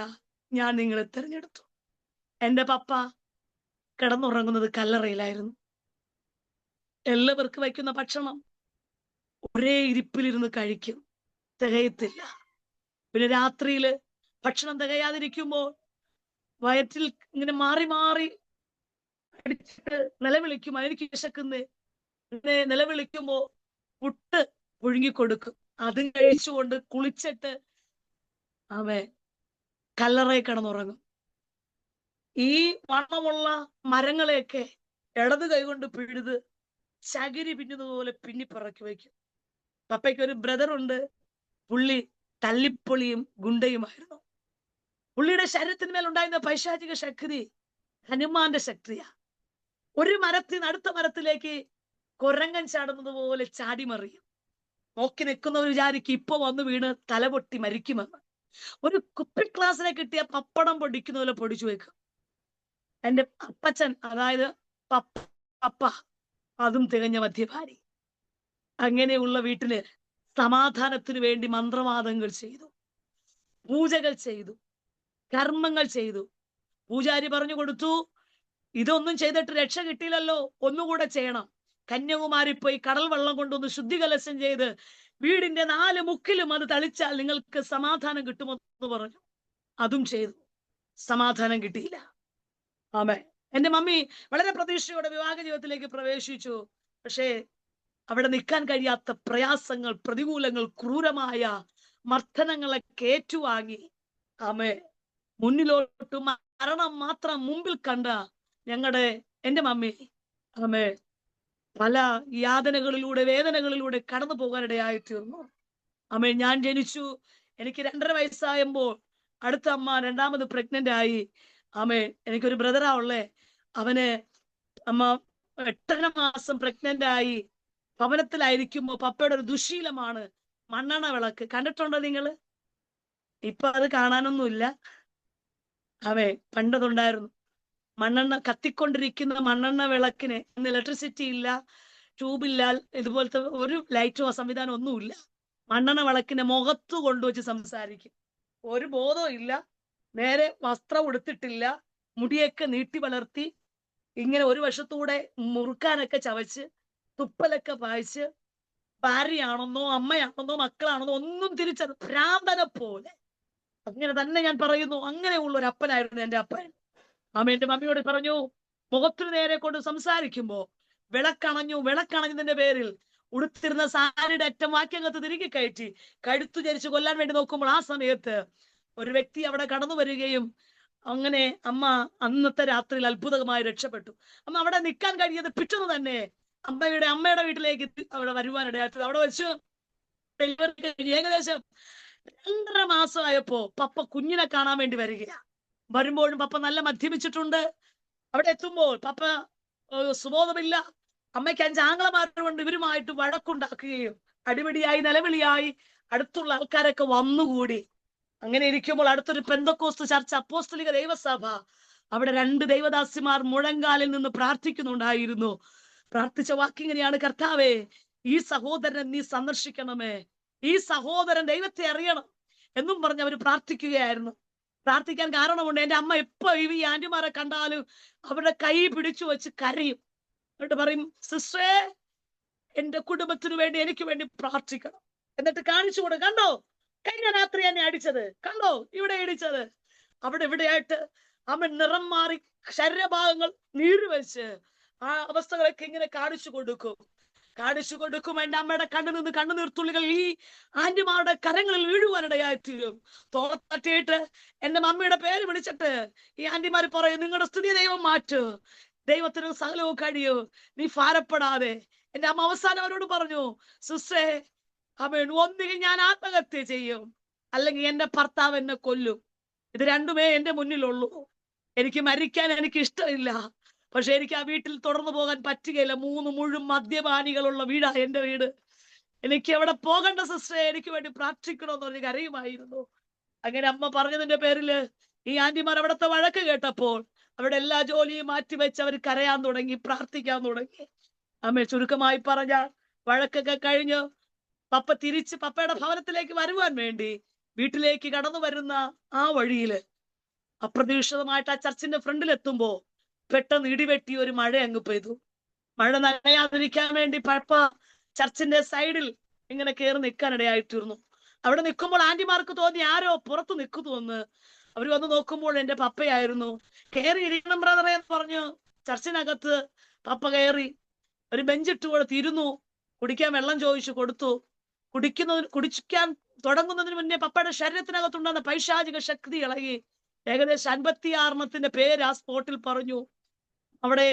ഞാൻ നിങ്ങളെ തെരഞ്ഞെടുത്തു. എന്റെ പപ്പ കിടന്നുറങ്ങുന്നത് കല്ലറയിലായിരുന്നു. എല്ലാവർക്കും വയ്ക്കുന്ന ഭക്ഷണം ഒരേ ഇരിപ്പിലിരുന്ന് കഴിക്കും, തികയത്തില്ല. പിന്നെ രാത്രിയില് ഭക്ഷണം തികയാതിരിക്കുമ്പോൾ വയറ്റിൽ ഇങ്ങനെ മാറി മാറി അടിച്ചിട്ട് നിലവിളിക്കും, എനിക്ക് വിശക്കുന്നേ. ഇങ്ങനെ നിലവിളിക്കുമ്പോ പുട്ട് പുഴുങ്ങിക്കൊടുക്കും. അതും കഴിച്ചുകൊണ്ട് കുളിച്ചിട്ട് കല്ലറയിൽ കിടന്നുറങ്ങും. ഈ വണ്ണമുള്ള മരങ്ങളെയൊക്കെ ഇടത് കൈകൊണ്ട് പിഴുത് ചകിരി പിന്നുന്നതുപോലെ പിന്നിപ്പിറക്കി വയ്ക്കും. പപ്പയ്ക്ക് ഒരു ബ്രദറുണ്ട്. പുള്ളി തല്ലിപ്പൊളിയും ഗുണ്ടയുമായിരുന്നു. പുള്ളിയുടെ ശരീരത്തിന്മേൽ ഉണ്ടായിരുന്ന പൈശാചിക ശക്തി ഹനുമാന്റെ ശക്തിയാ. ഒരു മരത്തിൽ നിന്ന് അടുത്ത മരത്തിലേക്ക് കുരങ്ങൻ ചാടുന്നത് പോലെ ചാടിമറിയും. നോക്കി നിൽക്കുന്നവർ വിചാരിക്കും ഇപ്പൊ വന്ന് വീണ് തലപൊട്ടി മരിക്കുമെന്ന്. ഒരു കുപ്പി ക്ലാസ്സിനെ കിട്ടിയ പപ്പടം പൊടിക്കുന്ന പോലെ പൊടിച്ചു വെക്കും. എന്റെ അപ്പച്ചൻ, അതായത് പപ്പ, അതും തികഞ്ഞ മദ്യപാനി. അങ്ങനെയുള്ള വീട്ടില് സമാധാനത്തിന് വേണ്ടി മന്ത്രവാദങ്ങൾ ചെയ്തു, പൂജകൾ ചെയ്തു, കർമ്മങ്ങൾ ചെയ്തു. പൂജാരി പറഞ്ഞു കൊടുത്തു, ഇതൊന്നും ചെയ്തിട്ട് രക്ഷ കിട്ടിയില്ലല്ലോ, ഒന്നുകൂടെ ചെയ്യണം. കന്യാകുമാരി പോയി കടൽ വെള്ളം കൊണ്ടൊന്ന് ശുദ്ധികലശം ചെയ്ത് വീടിന്റെ 4 മുക്കിലും അത് തളിച്ചാൽ നിങ്ങൾക്ക് സമാധാനം കിട്ടുമെന്ന് പറഞ്ഞു. അതും ചെയ്തു, സമാധാനം കിട്ടിയില്ല. ആമേ. എന്റെ മമ്മി വളരെ പ്രതീക്ഷയോടെ വിവാഹ ജീവിതത്തിലേക്ക് പ്രവേശിച്ചു. പക്ഷേ അവിടെ നിൽക്കാൻ കഴിയാത്ത പ്രയാസങ്ങൾ, പ്രതികൂലങ്ങൾ, ക്രൂരമായ മർദ്ദനങ്ങളൊക്കെ ഏറ്റുവാങ്ങി ആമേ മുന്നിലോട്ട് മരണം മാത്രം മുമ്പിൽ കണ്ട എന്റെ മമ്മി ആമേ പല യാതനകളിലൂടെ, വേദനകളിലൂടെ കടന്നു പോകാനിടയായി തീർന്നു. ആമേ. ഞാൻ ജനിച്ചു, എനിക്ക് 2.5 വയസ്സായപ്പോൾ അടുത്ത അമ്മ 2ാമത് പ്രഗ്നന്റ് ആയി. ആമേ. എനിക്കൊരു ബ്രദറാ ഉള്ളേ. അവന് അമ്മ 8.5 മാസം പ്രഗ്നന്റ് ആയി. ഭവനത്തിലായിരിക്കുമ്പോ പപ്പയുടെ ഒരു ദുശീലമാണ് മണ്ണെണ്ണ വിളക്ക്. കണ്ടിട്ടുണ്ടോ നിങ്ങള്? ഇപ്പൊ അത് കാണാനൊന്നുമില്ല. ആമേ. പണ്ടതുണ്ടായിരുന്നു. മണ്ണെണ്ണ കത്തിക്കൊണ്ടിരിക്കുന്ന മണ്ണെണ്ണ വിളക്കിന് ഇന്ന് ഇലക്ട്രിസിറ്റി ഇല്ല, ട്യൂബില്ല, ഇതുപോലത്തെ ഒരു ലൈറ്റോ സംവിധാനം ഒന്നുമില്ല. മണ്ണെണ്ണ വിളക്കിന്റെ മുഖത്ത് കൊണ്ടുവച്ച് സംസാരിക്കും. ഒരു ബോധവും ഇല്ല, നേരെ വസ്ത്രം ഉടുത്തിട്ടില്ല, മുടിയൊക്കെ നീട്ടി വളർത്തി, ഇങ്ങനെ ഒരു വശത്തൂടെ മുറുക്കാനൊക്കെ ചവച്ച്, തുപ്പലൊക്കെ പായിച്ച്, ഭാര്യയാണെന്നോ അമ്മയാണെന്നോ മക്കളാണെന്നോ ഒന്നും തിരിച്ചത് ഭ്രാന്തനെ പോലെ. അങ്ങനെ തന്നെ ഞാൻ പറയുന്നു, അങ്ങനെയുള്ള ഒരു അപ്പനായിരുന്നു എന്റെ അപ്പൻ. അമ്മ എന്റെ മമ്മിയോട് പറഞ്ഞു, മുഖത്തിന് നേരെ കൊണ്ട് സംസാരിക്കുമ്പോ വിളക്കണഞ്ഞതിന്റെ പേരിൽ ഉടുത്തിരുന്ന സാരിയുടെ അറ്റം വാക്യങ്ങത്ത് തിരികെ കയറ്റി കഴുത്തു ചരിച്ച് കൊല്ലാൻ വേണ്ടി നോക്കുമ്പോൾ ആ സമയത്ത് ഒരു വ്യക്തി അവിടെ കടന്നു വരികയും അങ്ങനെ അമ്മ അന്നത്തെ രാത്രിയിൽ അത്ഭുതമായി രക്ഷപ്പെട്ടു. അമ്മ അവിടെ നിൽക്കാൻ കഴിയാതെ പിറ്റേന്ന് തന്നെ അമ്മയുടെ വീട്ടിലേക്ക് അവിടെ വരുവാനിടയാറ്റത്. അവിടെ വെച്ച് ഏകദേശം 2.5 മാസമായപ്പോ പപ്പ കുഞ്ഞിനെ കാണാൻ വേണ്ടി വരികയാണ്. വരുമ്പോഴും പപ്പ നല്ല മദ്യപിച്ചിട്ടുണ്ട്. അവിടെ എത്തുമ്പോൾ പപ്പ സുബോധമില്ല. അമ്മയ്ക്ക് 5 ആങ്ങളമാരുകൊണ്ട് ഇവരുമായിട്ട് വഴക്കുണ്ടാക്കുകയും അടിപിടിയായി നിലവിളിയായി അടുത്തുള്ള ആൾക്കാരൊക്കെ വന്നുകൂടി. അങ്ങനെ ഇരിക്കുമ്പോൾ അടുത്തൊരു പെന്തക്കോസ്ത് ചർച്ച, അപ്പോസ്തലിക ദൈവസഭ, അവിടെ 2 ദൈവദാസിമാർ മുഴങ്കാലിൽ നിന്ന് പ്രാർത്ഥിക്കുന്നുണ്ടായിരുന്നു. പ്രാർത്ഥിച്ച വാക്കിങ്ങനെയാണ്, കർത്താവേ, ഈ സഹോദരനെ നീ സന്ദർശിക്കണമേ, ഈ സഹോദരൻ ദൈവത്തെ അറിയണം എന്നും പറഞ്ഞ് അവർ പ്രാർത്ഥിക്കുകയായിരുന്നു. പ്രാർത്ഥിക്കാൻ കാരണമുണ്ട്. എന്റെ അമ്മ എപ്പോ ഈ ആന്റിമാരെ കണ്ടാലും അവരുടെ കൈ പിടിച്ചു വെച്ച് കരയും. എന്നിട്ട് പറയും, സിസ്റ്ററെ, എന്റെ കുടുംബത്തിനു വേണ്ടി, എനിക്ക് വേണ്ടി പ്രാർത്ഥിക്കണം. എന്നിട്ട് കാണിച്ചു കൊടുക്കും, കണ്ടോ കഴിഞ്ഞ രാത്രി എന്നെ അടിച്ചത്, കണ്ടോ ഇവിടെ ഇടിച്ചത്, അവിടെ ഇവിടെയായിട്ട് അമ്മ നിറം മാറി ശരീരഭാഗങ്ങൾ നീർവെച്ച് ആ അവസ്ഥകളൊക്കെ ഇങ്ങനെ കാണിച്ചു കൊടുക്കും. എന്റെ അമ്മയുടെ കണ്ണിൽ നിന്ന് കണ്ണുനീർത്തുള്ളികൾ ഈ ആന്റിമാരുടെ കരങ്ങളിൽ വീഴുവാനിടയായി തീരും. തോളത്തട്ടിയിട്ട് എന്റെ മമ്മിയുടെ പേര് വിളിച്ചിട്ട് ഈ ആന്റിമാര് പറയും, നിങ്ങളുടെ സ്ഥിതി ദൈവം മാറ്റു, ദൈവത്തിന് സകലവും കഴിയൂ, നീ ഭാരപ്പെടാതെ. എന്റെ അമ്മ അവസാനം അവരോട് പറഞ്ഞു, സിസ്റ്റേ, അവൻ ഒന്നുകിൽ ഞാൻ ആത്മഹത്യ ചെയ്യും, അല്ലെങ്കിൽ എന്റെ ഭർത്താവ് എന്നെ കൊല്ലും. ഇത് രണ്ടുമേ എന്റെ മുന്നിലുള്ളൂ. എനിക്ക് മരിക്കാൻ എനിക്ക് ഇഷ്ടമില്ല, പക്ഷെ എനിക്ക് ആ വീട്ടിൽ തുടർന്നു പോകാൻ പറ്റുകയില്ല. 3 മുഴുവൻ മദ്യപാനികളുള്ള വീടാ എന്റെ വീട്. എനിക്ക് എവിടെ പോകണ്ട സിസ്റ്ററെ, എനിക്ക് വേണ്ടി പ്രാർത്ഥിക്കണമെന്ന് പറഞ്ഞ് കരയുമായിരുന്നു. അങ്ങനെ അമ്മ പറഞ്ഞതിന്റെ പേരില് ഈ ആന്റിമാർ അവിടുത്തെ വഴക്ക് കേട്ടപ്പോൾ അവിടെ എല്ലാ ജോലിയും മാറ്റിവെച്ച് അവർ കരയാൻ തുടങ്ങി, പ്രാർത്ഥിക്കാൻ തുടങ്ങി. അമ്മ ചുരുക്കമായി പറഞ്ഞ വഴക്കൊക്കെ കഴിഞ്ഞ് പപ്പ തിരിച്ച് പപ്പയുടെ ഭവനത്തിലേക്ക് വരുവാൻ വേണ്ടി വീട്ടിലേക്ക് കടന്നു വരുന്ന ആ വഴിയില് അപ്രതീക്ഷിതമായിട്ട് ആ ചർച്ചിന്റെ ഫ്രണ്ടിൽ എത്തുമ്പോ പെട്ടെന്ന് ഇടിവെട്ടി ഒരു മഴ അങ്ങ് പെയ്തു. മഴ നനയാതിരിക്കാൻ വേണ്ടി പപ്പ ചർച്ചിന്റെ സൈഡിൽ ഇങ്ങനെ കയറി നിൽക്കാനിടയായിത്തീർന്നു. അവിടെ നിൽക്കുമ്പോൾ ആന്റിമാർക്ക് തോന്നി ആരോ പുറത്ത് നിൽക്കുന്നു എന്ന്. അവർ വന്ന് നോക്കുമ്പോൾ എന്റെ പപ്പയായിരുന്നു. കയറി ഇരിക്കണം ബ്രദറെ എന്ന് പറഞ്ഞു ചർച്ചിനകത്ത് പപ്പ കയറി ഒരു ബെഞ്ചിട്ട് കൊടുത്തിരുന്നു. കുടിക്കാൻ വെള്ളം ചോദിച്ചു കൊടുത്തു. കുടിക്കാൻ തുടങ്ങുന്നതിന് മുന്നേ പപ്പയുടെ ശരീരത്തിനകത്തുണ്ടാകുന്ന പൈശാചിക ശക്തി ഇളകി. ഏകദേശം 56 പേര് ആ സ്പോട്ടിൽ പറഞ്ഞു. അവിടെ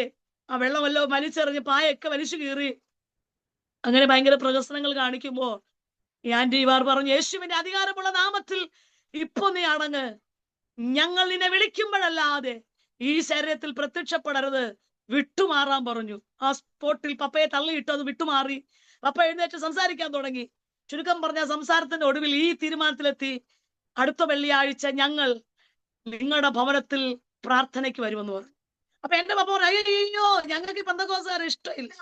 ആ വെള്ളമല്ലോ വലിച്ചെറിഞ്ഞ് പായൊക്കെ വലിച്ചു കീറി. അങ്ങനെ ഭയങ്കര പ്രഹസനങ്ങൾ കാണിക്കുമ്പോ ഈ ആന്റിമാർ പറഞ്ഞു, യേശുവിന്റെ അധികാരമുള്ള നാമത്തിൽ ഇപ്പൊ നീ അടങ്ങ്, ഞങ്ങൾ നിന്നെ വിളിക്കുമ്പോഴല്ലാതെ ഈ ശരീരത്തിൽ പ്രത്യക്ഷപ്പെടരുത്, വിട്ടുമാറാൻ പറഞ്ഞു. ആ സ്പോട്ടിൽ പപ്പയെ തള്ളിയിട്ടു. അത് വിട്ടുമാറി. പപ്പ എഴുന്നേറ്റ് സംസാരിക്കാൻ തുടങ്ങി. ചുരുക്കം പറഞ്ഞ സംസാരത്തിന്റെ ഒടുവിൽ ഈ തീരുമാനത്തിലെത്തി, അടുത്ത വെള്ളിയാഴ്ച ഞങ്ങൾ നിങ്ങളുടെ ഭവനത്തിൽ പ്രാർത്ഥനയ്ക്ക് വരുമെന്ന് പറഞ്ഞു. അപ്പൊ എന്റെ പപ്പ പറഞ്ഞു, അയ്യോ ഞങ്ങൾക്ക് ഈ പെന്തക്കോസ്തുകാരെ ഇഷ്ടമില്ല,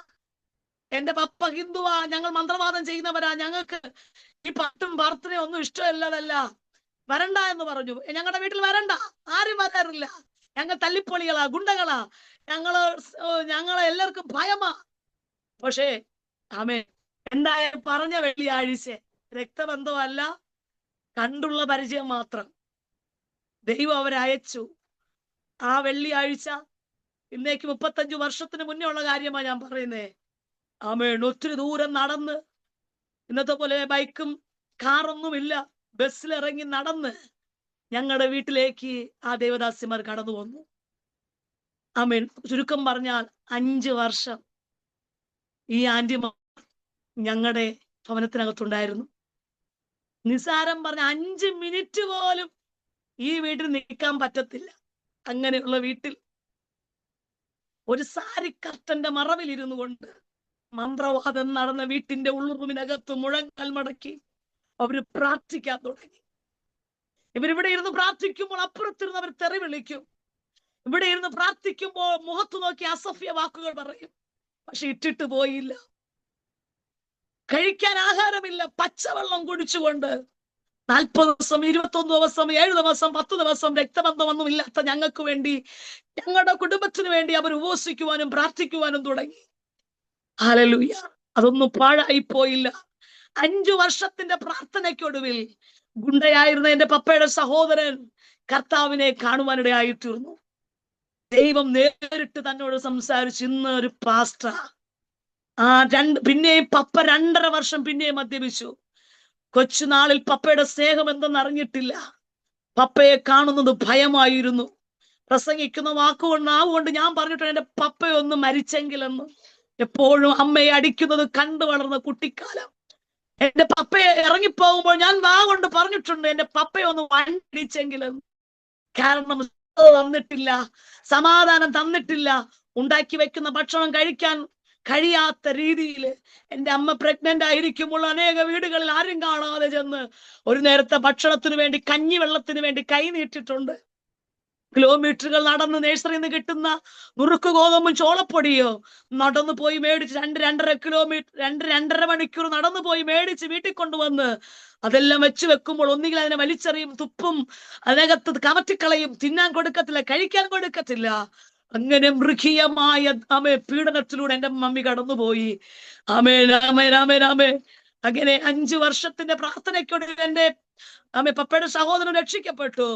എന്റെ പപ്പ ഹിന്ദുവാ, ഞങ്ങൾ മന്ത്രവാദം ചെയ്യുന്നവരാ, ഞങ്ങൾക്ക് ഈ പട്ടും പ്രാർത്ഥനയും ഒന്നും ഇഷ്ടമല്ലതല്ല, വരണ്ട എന്ന് പറഞ്ഞു. ഞങ്ങളുടെ വീട്ടിൽ വരണ്ട, ആരും വരാറില്ല. ഞങ്ങൾ തല്ലിപ്പൊളികളാ, ഗുണ്ടകളാ, ഞങ്ങളെ എല്ലാവർക്കും ഭയമാ. പക്ഷേ ആമേൻ, എന്തായാലും പറഞ്ഞ വെള്ളിയാഴ്ച രക്തബന്ധമല്ല, കണ്ടുള്ള പരിചയം മാത്രം. ദൈവം അവരെ അയച്ചു. ആ വെള്ളിയാഴ്ച, ഇന്നേക്ക് 35 വർഷത്തിന് മുന്നേ ഉള്ള കാര്യമാണ് ഞാൻ പറയുന്നേ. ആമേൻ, ഒത്തിരി ദൂരം നടന്ന്, ഇന്നത്തെ പോലെ ബൈക്കും കാറൊന്നുമില്ല, ബസ്സിലിറങ്ങി നടന്ന് ഞങ്ങളുടെ വീട്ടിലേക്ക് ആ ദേവദാസിമാർ കടന്നു വന്നു. ആമേൻ, ചുരുക്കം പറഞ്ഞാൽ 5 വർഷം ഈ ആന്റിമാർ ഞങ്ങളുടെ ഭവനത്തിനകത്തുണ്ടായിരുന്നു. നിസാരം പറഞ്ഞ 5 മിനിറ്റ് പോലും ഈ വീട്ടിൽ നിൽക്കാൻ പറ്റത്തില്ല. അങ്ങനെയുള്ള വീട്ടിൽ ഒരു സാരി കർട്ടന്റെ മറവിൽ ഇരുന്നു കൊണ്ട് മന്ത്രവാദം നടന്ന വീട്ടിന്റെ ഉള്ളുറൂമിനകത്ത് മുഴങ്കാൽ മടക്കി അവര് പ്രാർത്ഥിക്കാൻ തുടങ്ങി. ഇവരിവിടെ ഇരുന്ന് പ്രാർത്ഥിക്കുമ്പോൾ അപ്പുറത്തിരുന്ന് അവർ തെറി വിളിക്കും. ഇവിടെ ഇരുന്ന് പ്രാർത്ഥിക്കുമ്പോൾ മുഖത്ത് നോക്കി അസഭ്യ വാക്കുകൾ പറയും. പക്ഷെ ഇട്ടിട്ട് പോയില്ല. കഴിക്കാൻ ആഹാരമില്ല, പച്ചവെള്ളം കുടിച്ചുകൊണ്ട് 40 ദിവസം, 21 ദിവസം, 7 ദിവസം, 10 ദിവസം രക്തബന്ധമൊന്നും ഇല്ലാത്ത ഞങ്ങൾക്ക് വേണ്ടി, ഞങ്ങളുടെ കുടുംബത്തിന് വേണ്ടി അവർ ഉപവസിക്കുവാനും പ്രാർത്ഥിക്കുവാനും തുടങ്ങി. ഹല്ലേലൂയ. അതൊന്നും പാഴായി പോയില്ല. 5 വർഷത്തിന്റെ പ്രാർത്ഥനയ്ക്കൊടുവിൽ ഗുണ്ടയായിരുന്ന എന്റെ പപ്പയുടെ സഹോദരൻ കർത്താവിനെ കാണുവാനിടയായി തീർന്നു. ദൈവം നേരിട്ട് തന്നോട് സംസാരിച്ചു. ഇന്ന് ഒരു പാസ്റ്റർ. പിന്നെയും പപ്പ 2.5 വർഷം പിന്നെയും മദ്യപിച്ചു. കൊച്ചുനാളിൽ പപ്പയുടെ സ്നേഹം എന്തെന്ന് അറിഞ്ഞിട്ടില്ല. പപ്പയെ കാണുന്നത് ഭയമായിരുന്നു. പ്രസംഗിക്കുന്ന നാവുകൊണ്ട് ഞാൻ പറഞ്ഞിട്ടുണ്ട്, എന്റെ പപ്പയൊന്ന് മരിച്ചെങ്കിലെന്ന്. എപ്പോഴും അമ്മയെ അടിക്കുന്നത് കണ്ടു വളർന്ന കുട്ടിക്കാലം. എന്റെ പപ്പയെ ഇറങ്ങിപ്പോകുമ്പോൾ ഞാൻ കൊണ്ട് പറഞ്ഞിട്ടുണ്ട്, എന്റെ പപ്പയൊന്ന് വണ്ടിച്ചെങ്കിലെന്ന്. കാരണം തന്നിട്ടില്ല, സമാധാനം തന്നിട്ടില്ല. ഉണ്ടാക്കി വെക്കുന്ന ഭക്ഷണം കഴിക്കാൻ കഴിയാത്ത രീതിയിൽ എന്റെ അമ്മ പ്രഗ്നന്റ് ആയിരിക്കുമ്പോൾ അനേക വീടുകളിൽ ആരും കാണാതെ ചെന്ന് ഒരു നേരത്തെ ഭക്ഷണത്തിന് വേണ്ടി, കഞ്ഞിവെള്ളത്തിന് വേണ്ടി കൈ നീട്ടിട്ടുണ്ട്. കിലോമീറ്ററുകൾ നടന്ന് നഴ്സറിയിൽ നിന്ന് കിട്ടുന്ന നുറുക്ക് ഗോതമ്പും ചോളപ്പൊടിയോ നടന്നു പോയി മേടിച്ച് 2-2.5 കിലോമീറ്റർ 2-2.5 മണിക്കൂർ നടന്നു പോയി മേടിച്ച് വീട്ടിൽ കൊണ്ടുവന്ന് അതെല്ലാം വെച്ച് വെക്കുമ്പോൾ ഒന്നുകിൽ അതിനെ വലിച്ചെറിയും, തുപ്പും, അതിനകത്ത് കമറ്റിക്കളയും, തിന്നാൻ കൊടുക്കത്തില്ല, കഴിക്കാൻ കൊടുക്കത്തില്ല. അങ്ങനെ മൃഗീയമായ പീഡനത്തിലൂടെ എന്റെ മമ്മി കടന്നുപോയി. ആമേൻ, ആമേൻ, ആമേൻ, ആമേൻ. അങ്ങനെ 5 വർഷത്തിന്റെ പ്രാർത്ഥനയ്ക്കൊടുവിൽ എന്റെ പപ്പയുടെ സഹോദരൻ രക്ഷിക്കപ്പെട്ടു.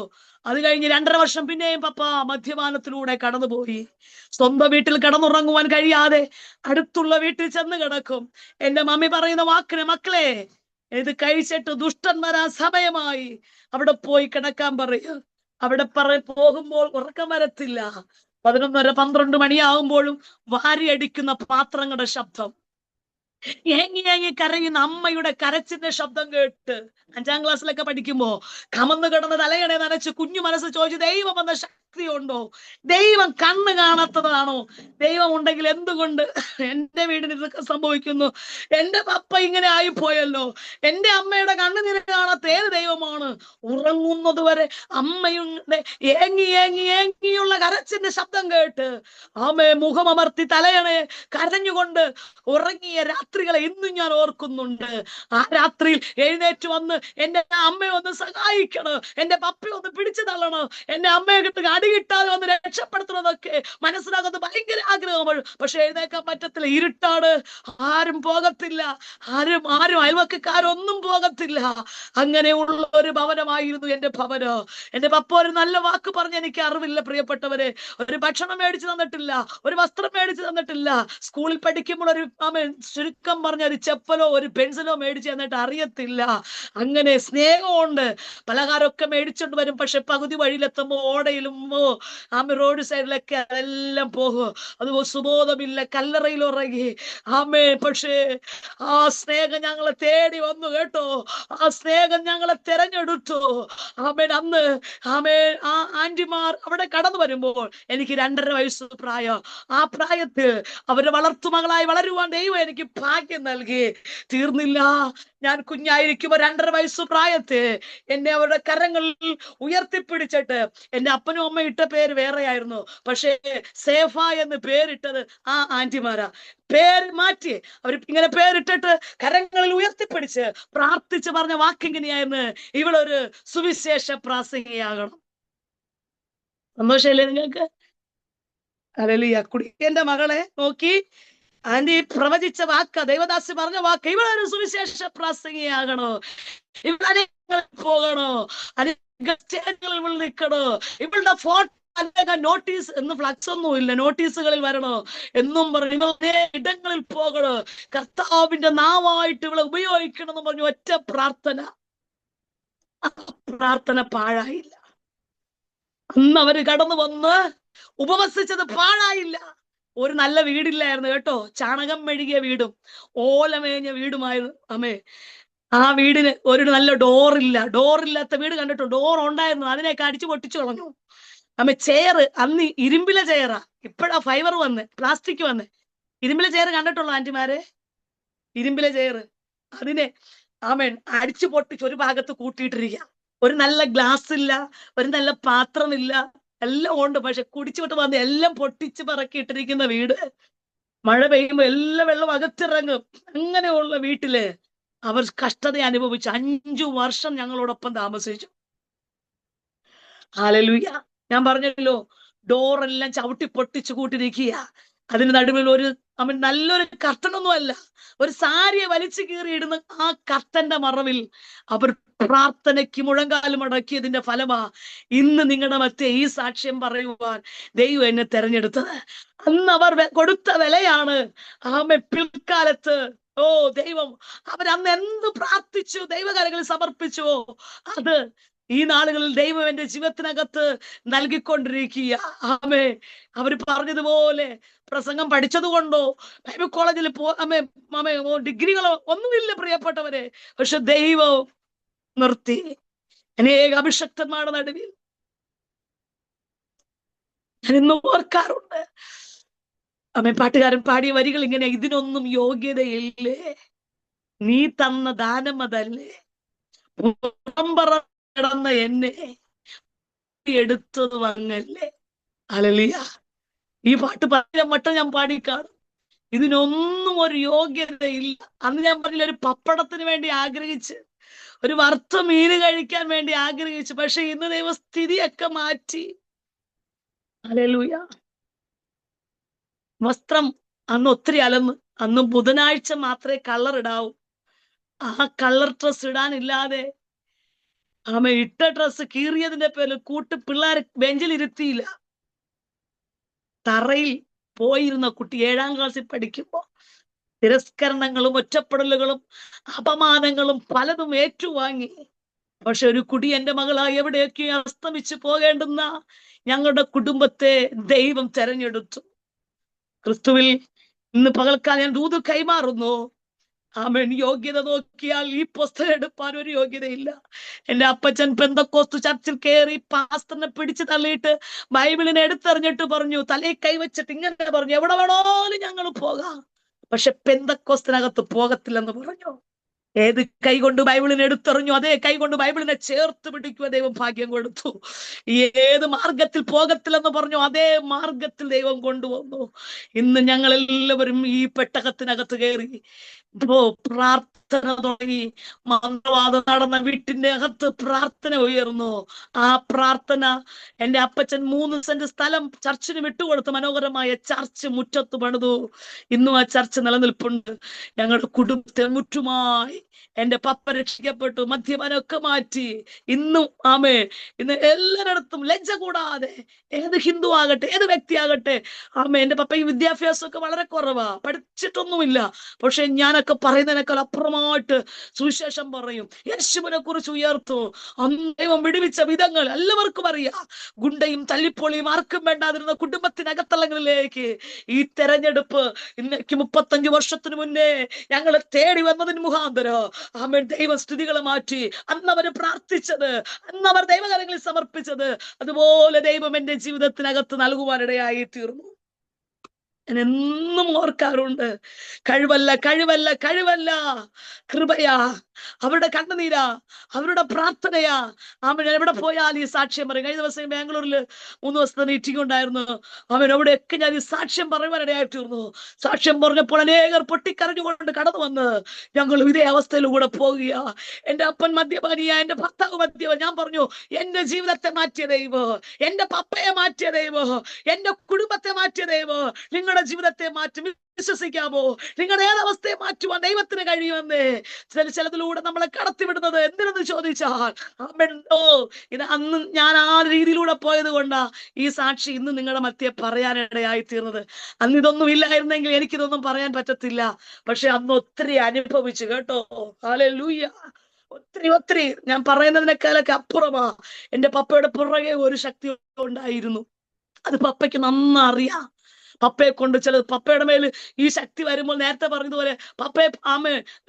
അത് കഴിഞ്ഞ് 2.5 വർഷം പിന്നെയും പപ്പ മദ്യപാനത്തിലൂടെ കടന്നുപോയി. സ്വന്തം വീട്ടിൽ കിടന്നുറങ്ങുവാൻ കഴിയാതെ അടുത്തുള്ള വീട്ടിൽ ചെന്ന് കിടക്കും. എന്റെ മമ്മി പറയുന്ന വാക്കിന്, മക്കളെ ഇത് കഴിച്ചിട്ട് ദുഷ്ടൻ വരാൻ സമയമായി, അവിടെ പോയി കിടക്കാൻ പറയും. അവിടെ പോകുമ്പോൾ ഉറക്കം വരത്തില്ല. 11-12 മണിയാകുമ്പോഴും വാരിയടിക്കുന്ന പാത്രങ്ങളുടെ ശബ്ദം, ഏങ്ങി കരയുന്ന അമ്മയുടെ കരച്ചിന്റെ ശബ്ദം കേട്ട് 5ാം ക്ലാസ്സിലൊക്കെ പഠിക്കുമ്പോ കമന്ന് കിടന്ന് തലയണെ നനച്ച് കുഞ്ഞു മനസ്സ് ചോദിച്ചു, ദൈവം എന്ന ശക്തി ഉണ്ടോ? ദൈവം കണ്ണ് കാണാത്തതാണോ? ദൈവം ഉണ്ടെങ്കിൽ എന്തുകൊണ്ട് എന്റെ വീടിന് ഇതൊക്കെ സംഭവിക്കുന്നു? എന്റെ പപ്പ ഇങ്ങനെ ആയിപ്പോയല്ലോ. എന്റെ അമ്മയുടെ കണ്ണുനീര് കാണാത്ത ഏത് ദൈവമാണ്? ഉറങ്ങുന്നത് വരെ അമ്മയുടെ ഏങ്ങിയുള്ള കരച്ചിന്റെ ശബ്ദം കേട്ട് അമ്മയെ മുഖമമർത്തി തലയണെ കരഞ്ഞുകൊണ്ട് ഉറങ്ങിയ രാത്രികളെ ഇന്നും ഞാൻ ഓർക്കുന്നുണ്ട്. ആ രാത്രിയിൽ എഴുന്നേറ്റ് വന്ന് എന്റെ അമ്മയെ ഒന്ന് സഹായിക്കണം, എന്റെ പപ്പയെ ഒന്ന് പിടിച്ചു തള്ളണം, എന്റെ അമ്മയെ അടി കിട്ടാതെ ഒന്ന് രക്ഷപ്പെടുത്തണമെന്നൊക്കെ മനസ്സിലാകുന്നത് ഭയങ്കര ആഗ്രഹമാണ്. പക്ഷെ എഴുന്നേക്കാൻ പറ്റത്തില്ല, ഇരുട്ടാണ്, ആരും പോകത്തില്ല, ആരും അയൽവക്കാരൊന്നും പോകത്തില്ല. അങ്ങനെയുള്ള ഒരു ഭവനമായിരുന്നു എന്റെ ഭവനം. എന്റെ പപ്പ ഒരു നല്ല വാക്ക് പറഞ്ഞ് എനിക്ക് അറിവില്ല പ്രിയപ്പെട്ടവരെ. ഒരു ഭക്ഷണം മേടിച്ചു തന്നിട്ടില്ല, ഒരു വസ്ത്രം മേടിച്ചു തന്നിട്ടില്ല. സ്കൂളിൽ പഠിക്കുമ്പോൾ ഒരു ചുരുക്കം പറഞ്ഞ ഒരു ചെപ്പലോ ഒരു പെൻസിലോ മേടിച്ചു തന്നിട്ട് അറിയത്തില്ല. അങ്ങനെ സ്നേഹമുണ്ട്. പലഹാരമൊക്കെ മേടിച്ചോണ്ട് വരും. പക്ഷെ പകുതി വഴിയിലെത്തുമ്പോ ഓടയിലും റോഡ് സൈഡിലൊക്കെ അതെല്ലാം പോകും. അതുപോലെ സുബോധമില്ല, കല്ലറയിൽ ഉറങ്ങി. പക്ഷേ ആ സ്നേഹം ഞങ്ങളെ തേടി വന്നു കേട്ടോ. ആ സ്നേഹം ഞങ്ങളെ തെരഞ്ഞെടുത്തു. അന്ന് ആ ആന്റിമാർ അവിടെ കടന്നു വരുമ്പോൾ എനിക്ക് 2.5 വയസ്സ് പ്രായം. ആ പ്രായത്തിൽ അവരുടെ വളർത്തുമകളായി വളരുവാൻ ദൈവം എനിക്ക് ഭാഗ്യം നൽകി. തീർന്നില്ല. ഞാൻ കുഞ്ഞായിരിക്കുമ്പോ 2.5 വയസ്സ് പ്രായത്തിൽ എന്നെ അവരുടെ കരങ്ങളിൽ ഉയർത്തിപ്പിടിച്ചിട്ട്, എന്റെ അപ്പനും അമ്മയും ഇട്ട പേര് വേറെയായിരുന്നു, പക്ഷേ സേഫ എന്ന് പേരിട്ടത് ആ ആന്റിമാരാ. പേര് മാറ്റി അവർ ഇങ്ങനെ പേരിട്ടിട്ട് കരങ്ങളിൽ ഉയർത്തിപ്പിടിച്ച് പ്രാർത്ഥിച്ച് പറഞ്ഞ വാക്കിങ്ങനെയായിരുന്നു, ഇവളൊരു സുവിശേഷ പ്രാസംഗിയാകണം. സന്തോഷമല്ലേ നിങ്ങൾക്ക്? ഹല്ലേലൂയ. കുടിയന്റെ മകളെ നോക്കി ആന്റി പ്രവചിച്ച വാക്ക, ദൈവദാസി പറഞ്ഞ വാക്ക്, ഇവളൊരു സുവിശേഷ പ്രാസംഗിയാകണോ, ഇവിടെ പോകണോ, അനേക സ്റ്റേജുകളിൽ ഇവൾ നിൽക്കണോ, ഇവളുടെ ഫോട്ടോ അനേക നോട്ടീസ് എന്ന്, ഫ്ലക്സ് ഒന്നും ഇല്ല, നോട്ടീസുകളിൽ വരണോ എന്നും പറഞ്ഞു ഇവളെ ഇടങ്ങളിൽ പോകണോ, കർത്താവിന്റെ നാവായിട്ട് ഇവളെ ഉപയോഗിക്കണം എന്ന് പറഞ്ഞു ഒറ്റ പ്രാർത്ഥന. ആ പ്രാർത്ഥന പാഴായില്ല. അന്ന് അവര് കടന്നു വന്ന് ഉപവസിച്ചത് പാഴായില്ല. ഒരു നല്ല വീടില്ലായിരുന്നു കേട്ടോ, ചാണകം മെഴുകിയ വീടും ഓലമേഞ്ഞ വീടുമായിരുന്നു. അമ്മേ, ആ വീടിന് ഒരു നല്ല ഡോറില്ലാത്ത വീട് കണ്ടിട്ടോ? ഡോർ ഉണ്ടായിരുന്നു, അതിനെയൊക്കെ അടിച്ചു പൊട്ടിച്ചു കളഞ്ഞു. അമ്മ ചെയർ അന്ന് ഇരുമ്പിലെ ചെയറാ, ഇപ്പഴാ ഫൈബർ വന്ന്, പ്ലാസ്റ്റിക് വന്ന്. ഇരുമ്പിലെ ചെയർ കണ്ടിട്ടുള്ളൂ ആന്റിമാരെ? ഇരുമ്പിലെ ചെയർ, അതിനെ ആമേൻ അടിച്ചു പൊട്ടിച്ച് ഒരു ഭാഗത്ത് കൂട്ടിയിട്ടിരിക്കുക. ഒരു നല്ല ഗ്ലാസ് ഇല്ല, ഒരു നല്ല പാത്രമില്ല, എല്ലാം ഉണ്ട്. പക്ഷെ കുടിച്ചുകൊണ്ട് വന്ന് എല്ലാം പൊട്ടിച്ച് പറക്കിയിട്ടിരിക്കുന്ന വീട്. മഴ പെയ്യുമ്പോ എല്ലാ വെള്ളം അകത്തിറങ്ങും. അങ്ങനെയുള്ള വീട്ടില് അവർ കഷ്ടത അനുഭവിച്ചു. 5 വർഷം ഞങ്ങളോടൊപ്പം താമസിച്ചു. ഹല്ലേലൂയ. ഞാൻ പറഞ്ഞല്ലോ, ഡോറെല്ലാം ചവിട്ടി പൊട്ടിച്ചു കൂട്ടിരിക്കുക. അതിന് നടുവിൽ ഒരു നല്ലൊരു കർട്ടനൊന്നും അല്ല, ഒരു സാരിയെ വലിച്ചു കീറിയിടുന്ന ആ കർട്ടന്റെ മറവിൽ അവർ പ്രാർത്ഥനയ്ക്ക് മുഴങ്കാലും അടക്കിയതിന്റെ ഫലമാ ഇന്ന് നിങ്ങളുടെ മധ്യേ ഈ സാക്ഷ്യം പറയുവാൻ ദൈവം എന്നെ തെരഞ്ഞെടുത്തത്. അന്ന് അവർ കൊടുത്ത വിലയാണ് പിൽക്കാലത്ത് ദൈവം അവരന്ന് എന്ത് പ്രാർത്ഥിച്ചു, ദൈവകാര്യങ്ങളിൽ സമർപ്പിച്ചുവോ, അത് ഈ നാളുകളിൽ ദൈവം എന്റെ ജീവിതത്തിനകത്ത് നൽകിക്കൊണ്ടിരിക്കുക. അവര് പറഞ്ഞതുപോലെ പ്രസംഗം പഠിച്ചത് കൊണ്ടോ ബൈബിൾ കോളേജിൽ ഡിഗ്രികളോ ഒന്നുമില്ല പ്രിയപ്പെട്ടവരെ. പക്ഷെ ദൈവം നിർത്തി. അനേക അഭിഷക്തന്മാരുടെ നടുവിൽ ഞാൻ ഇന്ന് ഓർക്കാറുണ്ട്. പാട്ടുകാരൻ പാടിയ വരികൾ ഇങ്ങനെ: ഇതിനൊന്നും യോഗ്യതയില്ലേ, നീ തന്ന ദാനം അതല്ലേ, പുറംപറ കിടന്ന എന്നെ എടുത്തത് അങ്ങല്ലേ. ഹല്ലേലൂയ. ഈ പാട്ട് മട്ടം ഞാൻ പാടിക്കാണും. ഇതിനൊന്നും ഒരു യോഗ്യതയില്ല. അന്ന് ഞാൻ പറഞ്ഞില്ല, ഒരു പപ്പടത്തിന് വേണ്ടി ആഗ്രഹിച്ച്, ഒരു വറുത്ത മീന് കഴിക്കാൻ വേണ്ടി ആഗ്രഹിച്ചു. പക്ഷെ ഇന്ന് ദൈവം സ്ഥിതിയൊക്കെ മാറ്റി. ഹല്ലേലൂയ. വസ്ത്രം അന്ന് ഒത്തിരി അലന്ന്, അന്ന് ബുധനാഴ്ച മാത്രമേ കളർ ഇടാവൂ. ആ കളർ ഡ്രസ് ഇടാനില്ലാതെ ഇട്ട ഡ്രസ് കീറിയതിന്റെ പേരിൽ പിള്ളേരെ ബെഞ്ചിലിരുത്തിയില്ല. തറയിൽ പോയിരുന്ന കുട്ടി 7ാം ക്ലാസ്സിൽ പഠിക്കുമ്പോ തിരസ്കരണങ്ങളും ഒറ്റപ്പെടലുകളും അപമാനങ്ങളും പലതും ഏറ്റുവാങ്ങി. പക്ഷെ ഒരു കുടി എന്റെ മകളായി എവിടെയൊക്കെ അസ്തമിച്ചു പോകേണ്ടുന്ന ഞങ്ങളുടെ കുടുംബത്തെ ദൈവം തെരഞ്ഞെടുത്തു. ക്രിസ്തുവിൽ ഇന്ന് പകൽക്കാലം ഞാൻ ദൂത് കൈമാറുന്നു. യോഗ്യത നോക്കിയാൽ ഈ പുസ്തകം എടുപ്പാൻ ഒരു യോഗ്യതയില്ല. എന്റെ അപ്പച്ചൻ പെന്തക്കോസ്ത് ചർച്ചിൽ കയറി പാസ്റ്ററിനെ പിടിച്ചു തള്ളിയിട്ട് ബൈബിളിനെ എടുത്തെറിഞ്ഞിട്ട് പറഞ്ഞു, തലയിൽ കൈവച്ചിട്ട് ഇങ്ങനെ പറഞ്ഞു, എവിടെ വേണോലും ഞങ്ങൾ പോകാം, പക്ഷെ പെന്തക്കോസ്തിനകത്ത് പോകത്തില്ലെന്ന് പറഞ്ഞു. ഏത് കൈ കൊണ്ട് ബൈബിളിനെ എടുത്തെറിഞ്ഞു, അതേ കൈ കൊണ്ട് ബൈബിളിനെ ചേർത്ത് പിടിക്കുക ദൈവം ഭാഗ്യം കൊടുത്തു. ഏത് മാർഗത്തിൽ പോകത്തില്ലെന്ന് പറഞ്ഞു, അതേ മാർഗത്തിൽ ദൈവം കൊണ്ടുവന്നു. ഇന്ന് ഞങ്ങൾ എല്ലാവരും ഈ പെട്ടകത്തിനകത്ത് കയറി പ്രാർത്ഥന തുടങ്ങി. മന്ത്രവാദം നടന്ന വീട്ടിന്റെ അകത്ത് പ്രാർത്ഥന ഉയർന്നു. ആ പ്രാർത്ഥന എന്റെ അപ്പച്ചൻ 3 സെന്റ് സ്ഥലം ചർച്ചിന് വിട്ടുകൊടുത്ത് മനോഹരമായ ചർച്ച് മുറ്റത്ത് പണിതു. ഇന്നും ആ ചർച്ച് നിലനിൽപ്പുണ്ട്. ഞങ്ങളുടെ കുടുംബത്തെ മുറ്റുമായി എന്റെ പപ്പ രക്ഷിക്കപ്പെട്ടു. മദ്യപാനമൊക്കെ മാറ്റി. ഇന്നും ഇന്ന് എല്ലായിടത്തും ലജ്ജ കൂടാതെ, ഏത് ഹിന്ദു ആകട്ടെ, ഏത് വ്യക്തിയാകട്ടെ, എന്റെ പപ്പയ്ക്ക് വിദ്യാഭ്യാസമൊക്കെ വളരെ കുറവാ, പഠിച്ചിട്ടൊന്നുമില്ല. പക്ഷെ ഞാനൊക്കെ പറയുന്നതിനേക്കാൾ അപ്പുറമായിട്ട് സുവിശേഷം പറയും, യേശുവിനെ കുറിച്ച് ഉയർത്തു. ദൈവം വിടുവിച്ച വിധങ്ങൾ എല്ലാവർക്കും അറിയാം. ഗുണ്ടയും തല്ലിപ്പൊളിയും ആർക്കും വേണ്ടാതിരുന്ന കുടുംബത്തിനകത്തളങ്ങളിലേക്ക് ഈ തെരഞ്ഞെടുപ്പ് ഇന്നേക്ക് 35 വർഷത്തിന് മുന്നേ ഞങ്ങളെ തേടി വന്നതിന് മുഖാന്തരം ദൈവം സ്ഥിതികളെ മാറ്റി. അന്നവർ പ്രാർത്ഥിച്ചത്, അന്നവർ ദൈവകാര്യങ്ങളിൽ സമർപ്പിച്ചത്, അതുപോലെ ദൈവം എന്റെ ജീവിതത്തിനകത്ത് നൽകുവാനിടയായി തീർന്നു. ഞാൻ എന്നും ഓർക്കാറുണ്ട്. കഴിവല്ല, കഴിവല്ല, കഴിവല്ല, കൃപയാ. അവരുടെ കണ്ണുനീരാ, അവരുടെ പ്രാർത്ഥനയാ. അവൻ എവിടെ പോയാൽ ഈ സാക്ഷ്യം പറയും. കഴിഞ്ഞ ദിവസം ബാംഗ്ലൂരിൽ 3 ദിവസത്തെ മീറ്റിംഗ് ഉണ്ടായിരുന്നു. അവൻ അവിടെയൊക്കെ ഞാൻ ഈ സാക്ഷ്യം പറയുവാനിടയായി തീർന്നു. സാക്ഷ്യം പറഞ്ഞപ്പോൾ അനേകർ പൊട്ടിക്കരഞ്ഞുകൊണ്ട് കടന്നു വന്ന് ഞങ്ങൾ ഇതേ അവസ്ഥയിലൂടെ പോകുക. എന്റെ അപ്പൻ മദ്യപാനിയ, എന്റെ ഭർത്താവ് മദ്യപാനി. ഞാൻ പറഞ്ഞു, എന്റെ ജീവിതത്തെ മാറ്റിയ ദൈവം, എന്റെ പപ്പയെ മാറ്റിയ ദൈവം, എന്റെ കുടുംബത്തെ മാറ്റിയ ദൈവം നിങ്ങളുടെ ജീവിതത്തെ മാറ്റി. വിശ്വസിക്കാമോ? നിങ്ങളുടെ ഏതവസ്ഥയെ മാറ്റുവാൻ ദൈവത്തിന് കഴിയുമെന്നേ. ചിലതിലൂടെ നമ്മളെ കടത്തിവിടുന്നത് എന്തിനെന്ന് ചോദിച്ചാൽ, അമ്മോ, ഇത് അന്ന് ഞാൻ ആ രീതിയിലൂടെ പോയത് കൊണ്ടാ ഈ സാക്ഷി ഇന്ന് നിങ്ങളുടെ മധ്യേ പറയാനിടയായി തീർന്നത്. അന്ന് ഇതൊന്നും ഇല്ലായിരുന്നെങ്കിൽ എനിക്കിതൊന്നും പറയാൻ പറ്റത്തില്ല. പക്ഷെ അന്ന് ഒത്തിരി അനുഭവിച്ചു കേട്ടോ. ഹല്ലേലൂയ. ഒത്തിരി ഒത്തിരി ഞാൻ പറയുന്നതിനേക്കാളൊക്കെ അപ്പുറമാ. എന്റെ പപ്പയുടെ പുറകെ ഒരു ശക്തി ഉണ്ടായിരുന്നു. അത് പപ്പയ്ക്ക് നന്നറിയാം. പപ്പയെ കൊണ്ട് പപ്പയുടെ മേൽ ഈ ശക്തി വരുമ്പോൾ നേരത്തെ പറഞ്ഞതുപോലെ പപ്പയെ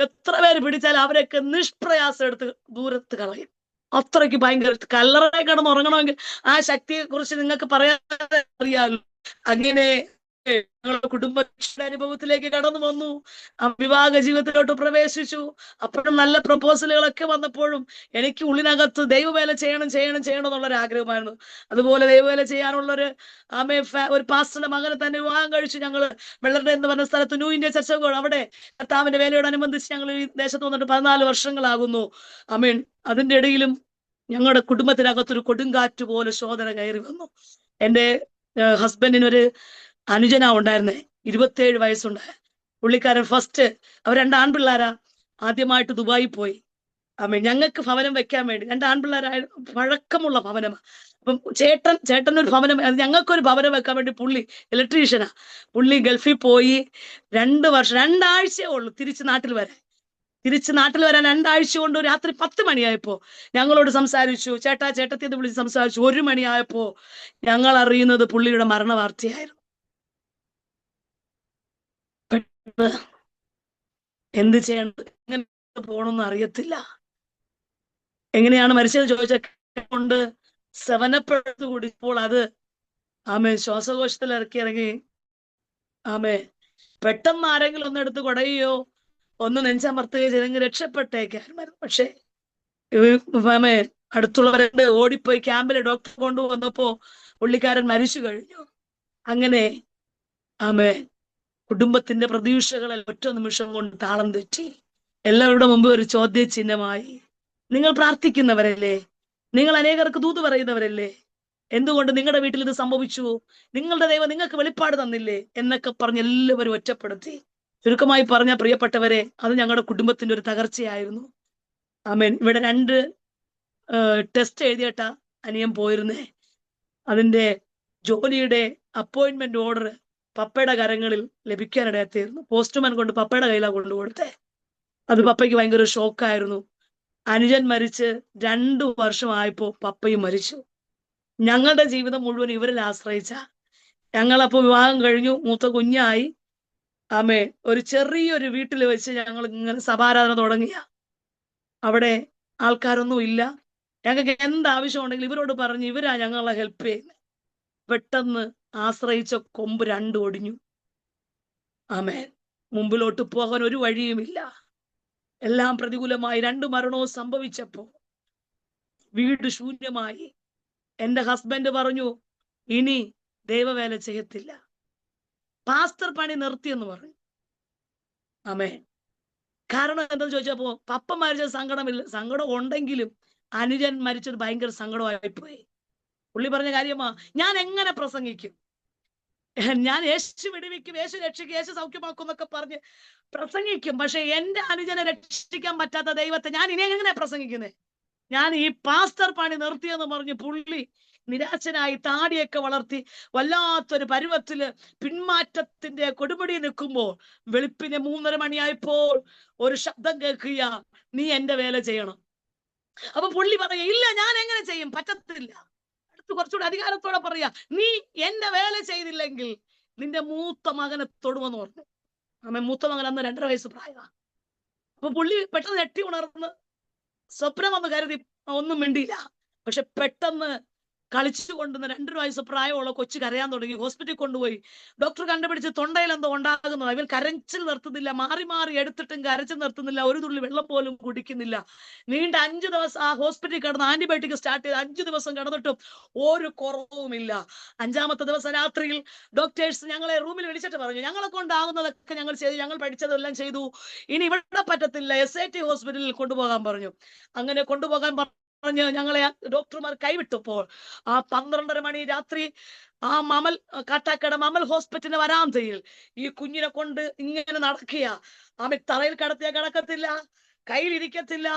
എത്ര പേര് പിടിച്ചാലും അവരെയൊക്കെ നിഷ്പ്രയാസം എടുത്ത് ദൂരത്ത് കളയും. അത്രയ്ക്ക് ഭയങ്കര കല്ലറയിൽ കിടന്ന് ഉറങ്ങണമെങ്കിൽ ആ ശക്തിയെ കുറിച്ച് നിങ്ങൾക്ക് പറയാതെ അറിയാമല്ലോ. അങ്ങനെ ഞങ്ങളുടെ കുടുംബത്തിന്റെ അനുഭവത്തിലേക്ക് കടന്നു വന്നു. വിവാഹ ജീവിതത്തിലോട്ട് പ്രവേശിച്ചു. അപ്പോഴും നല്ല പ്രപ്പോസലുകളൊക്കെ വന്നപ്പോഴും എനിക്ക് ഉള്ളിനകത്ത് ദൈവവേല ചെയ്യണം ചെയ്യണം ചെയ്യണം എന്നുള്ളൊരു ആഗ്രഹമായിരുന്നു. അതുപോലെ ദൈവവേല ചെയ്യാനുള്ളൊരു ഒരു പാസ്റ്ററുടെ മകനെ തന്നെ വിവാഹം കഴിച്ചു. ഞങ്ങൾ വെള്ളരുടെ എന്ന് പറഞ്ഞ സ്ഥലത്ത് ന്യൂ ഇന്ത്യ ചർച്ച്, അവിടെ കർത്താവിന്റെ വേലയോടനുബന്ധിച്ച് ഞങ്ങൾ ഈ ദേശത്ത് വന്നിട്ട് 14 വർഷങ്ങളാകുന്നു. അതിന്റെ ഇടയിലും ഞങ്ങളുടെ കുടുംബത്തിനകത്തൊരു കൊടുങ്കാറ്റ് പോലെ ശോധന കയറി വന്നു. എൻ്റെ ഹസ്ബൻഡിനൊരു അനുജനാ ഉണ്ടായിരുന്നേ, 27 വയസ്സുണ്ട്. പുള്ളിക്കാരൻ ഫസ്റ്റ്, അവർ 2 ആൺപിള്ളേരാ. ആദ്യമായിട്ട് ദുബായിൽ പോയി. ഞങ്ങൾക്ക് ഭവനം വെക്കാൻ വേണ്ടി 2 ആൺപിള്ളേരായ പഴക്കമുള്ള ഭവനമാണ്. അപ്പം ചേട്ടനൊരു ഭവനം, ഞങ്ങൾക്കൊരു ഭവനം വെക്കാൻ വേണ്ടി പുള്ളി ഇലക്ട്രീഷ്യനാ. പുള്ളി ഗൾഫിൽ പോയി 2 വർഷം, 2 ആഴ്ചയേ ഉള്ളൂ തിരിച്ച് നാട്ടിൽ വരാൻ. 2 ആഴ്ച കൊണ്ട് രാത്രി 10 മണിയായപ്പോ ഞങ്ങളോട് സംസാരിച്ചു. ചേട്ടത്തി എന്ന് വിളിച്ച് സംസാരിച്ചു. 1 മണിയായപ്പോ ഞങ്ങൾ അറിയുന്നത് പുള്ളിയുടെ മരണ വാർത്തയായിരുന്നു. എന്ത് ചെയ്യണം, എങ്ങനെ പോകണമെന്ന് അറിയത്തില്ല. എങ്ങനെയാണ് മരിച്ചത് ചോദിച്ചുകൊണ്ട് 7up കുടിപ്പോൾ അത് ശ്വാസകോശത്തിൽ ഇറങ്ങി. പെട്ടെന്ന് ആരെങ്കിലും ഒന്നെടുത്ത് കുടയോ ഒന്ന് നെഞ്ചമർത്തുകയോ ചെയ്തെങ്കിൽ രക്ഷപ്പെട്ടേക്കായിരുന്നു. പക്ഷേ അടുത്തുള്ളവരുണ്ട്, ഓടിപ്പോയി ക്യാമ്പിൽ ഡോക്ടർ കൊണ്ടുവന്നപ്പോ പുള്ളിക്കാരൻ മരിച്ചു കഴിഞ്ഞു. അങ്ങനെ കുടുംബത്തിന്റെ പ്രതീക്ഷകളിൽ ഒറ്റ നിമിഷം കൊണ്ട് താളം തെറ്റി. എല്ലാവരുടെ മുമ്പ് ഒരു ചോദ്യചിഹ്നമായി. നിങ്ങൾ പ്രാർത്ഥിക്കുന്നവരല്ലേ? നിങ്ങൾ അനേകർക്ക് ദൂത് പറയുന്നവരല്ലേ? എന്തുകൊണ്ട് നിങ്ങളുടെ വീട്ടിൽ ഇത് സംഭവിച്ചു? നിങ്ങളുടെ ദൈവം നിങ്ങൾക്ക് വെളിപ്പാട് തന്നില്ലേ? എന്നൊക്കെ പറഞ്ഞ് എല്ലാവരും ഒറ്റപ്പെടുത്തി. ചുരുക്കമായി പറഞ്ഞ പ്രിയപ്പെട്ടവരെ, അത് ഞങ്ങളുടെ കുടുംബത്തിന്റെ ഒരു തകർച്ചയായിരുന്നു. ഇവിടെ 2 ടെസ്റ്റ് എഴുതിയിട്ടാ അനിയൻ പോയിരുന്നേ. അതിന്റെ ജോലിയുടെ അപ്പോയിന്റ്മെന്റ് ഓർഡർ പപ്പയുടെ കരങ്ങളിൽ ലഭിക്കാനിടയായിരുന്നു. പോസ്റ്റ്മാൻ കൊണ്ട് പപ്പയുടെ കയ്യിലാണ് കൊണ്ടുകൊടുത്തേ. അത് പപ്പയ്ക്ക് ഭയങ്കര ഷോക്കായിരുന്നു. അനുജൻ മരിച്ച് 2 വർഷമായപ്പോ പപ്പയും മരിച്ചു. ഞങ്ങളുടെ ജീവിതം മുഴുവൻ ഇവരിൽ ആശ്രയിച്ച. ഞങ്ങളപ്പോ വിവാഹം കഴിഞ്ഞു, മൂത്ത കുഞ്ഞായി. ഒരു ചെറിയൊരു വീട്ടിൽ വെച്ച് ഞങ്ങൾ ഇങ്ങനെ സഭാരാധന തുടങ്ങിയ. അവിടെ ആൾക്കാരൊന്നും ഇല്ല. ഞങ്ങൾക്ക് എന്താവശ്യം ഉണ്ടെങ്കിലും ഇവരോട് പറഞ്ഞ് ഇവരാ ഞങ്ങളെ ഹെൽപ്പ് ചെയ്യുന്നത്. പെട്ടെന്ന് ആശ്രയിച്ച കൊമ്പ് 2 ഒടിഞ്ഞു. മുമ്പിലോട്ട് പോകാൻ ഒരു വഴിയുമില്ല. എല്ലാം പ്രതികൂലമായി. 2 മരണവും സംഭവിച്ചപ്പോ വീട് ശൂന്യമായി. എന്റെ ഹസ്ബൻഡ് പറഞ്ഞു, ഇനി ദൈവവേല ചെയ്യത്തില്ല, പാസ്റ്റർ പണി നിർത്തിയെന്ന് പറഞ്ഞു. കാരണം എന്താന്ന് ചോദിച്ചപ്പോ പപ്പ മരിച്ചത് സങ്കടമില്ല. സങ്കടം ഉണ്ടെങ്കിലും അനുജൻ മരിച്ചത് ഭയങ്കര സങ്കടമായിപ്പോയി. പുള്ളി പറഞ്ഞ കാര്യമാ, ഞാൻ എങ്ങനെ പ്രസംഗിക്കും? ഞാൻ യേശു വിടുവിക്കും, യേശു രക്ഷിക്കും, യേശു സൗഖ്യമാക്കും എന്നൊക്കെ പറഞ്ഞ് പ്രസംഗിക്കും. പക്ഷെ എന്റെ അനുജനെ രക്ഷിക്കാൻ പറ്റാത്ത ദൈവത്തെ ഞാൻ ഇനി എങ്ങനെ പ്രസംഗിക്കുന്നേ? ഞാൻ ഈ പാസ്റ്റർ പണി നിർത്തിയെന്ന് പറഞ്ഞ് പുള്ളി നിരാശനായി താടിയൊക്കെ വളർത്തി വല്ലാത്തൊരു പരുവത്തില് പിന്മാറ്റത്തിന്റെ കൊടുമുടി നിൽക്കുമ്പോൾ വെളുപ്പിന് 3:30 മണിയായപ്പോൾ ഒരു ശബ്ദം കേൾക്കുക, നീ എന്റെ വേല ചെയ്യണം. അപ്പൊ പുള്ളി പറയാ, ഇല്ല, ഞാൻ എങ്ങനെ ചെയ്യും? പറ്റത്തില്ല. അടുത്ത് കുറച്ചുകൂടി അധികാരത്തോടെ പറയാ, നീ എന്റെ വേല ചെയ്തില്ലെങ്കിൽ നിന്റെ മൂത്ത മകനെ തൊടുമെന്ന് പറഞ്ഞു. മൂത്ത മകൻ അന്ന് 2.5 വയസ്സ് പ്രായമാണ്. അപ്പൊ പുള്ളി പെട്ടെന്ന് ഞെട്ടി ഉണർന്ന് സ്വപ്നം വന്ന് കരുതി ഒന്നും മിണ്ടിയില്ല. പക്ഷെ പെട്ടെന്ന് കളിച്ചു കൊണ്ടുവന്ന് 2 വയസ്സ് പ്രായമുള്ള കൊച്ചു കരയാൻ തുടങ്ങി. ഹോസ്പിറ്റലിൽ കൊണ്ടുപോയി. ഡോക്ടർ കണ്ടുപിടിച്ച് തൊണ്ടയിൽ എന്തോ ഉണ്ടാകുന്നത്. ഇവൻ കരച്ചിൽ നിർത്തുന്നില്ല, മാറി മാറി എടുത്തിട്ടും കരച്ചിൽ നിർത്തുന്നില്ല, ഒരു തുള്ളി വെള്ളം പോലും കുടിക്കുന്നില്ല. നീണ്ട 5 ദിവസം ആ ഹോസ്പിറ്റലിൽ കിടന്ന് ആന്റിബയോട്ടിക് സ്റ്റാർട്ട് ചെയ്ത് 5 ദിവസം കിടന്നിട്ടും ഒരു കുറവുമില്ല. 5ാമത്തെ ദിവസം രാത്രിയിൽ ഡോക്ടേഴ്സ് ഞങ്ങളെ റൂമിൽ വിളിച്ചിട്ട് പറഞ്ഞു, ഞങ്ങളെ കൊണ്ടാകുന്നതൊക്കെ ഞങ്ങൾ ചെയ്തു, ഞങ്ങൾ പഠിച്ചതെല്ലാം ചെയ്തു, ഇനി ഇവിടെ പറ്റത്തില്ല, SAT ഹോസ്പിറ്റലിൽ കൊണ്ടുപോകാൻ പറഞ്ഞു. അങ്ങനെ കൊണ്ടുപോകാൻ പറഞ്ഞ് ഞങ്ങളെ ഡോക്ടർമാർ കൈവിട്ടപ്പോൾ ആ 12:30 മണി രാത്രി ആ കാട്ടാക്കട മമൽ ഹോസ്പിറ്റലിന് വരാന്തയിൽ ഈ കുഞ്ഞിനെ കൊണ്ട് ഇങ്ങനെ നടക്കുക. തറയിൽ കിടത്തിയാൽ കിടക്കത്തില്ല, കയ്യിലിരിക്കത്തില്ല.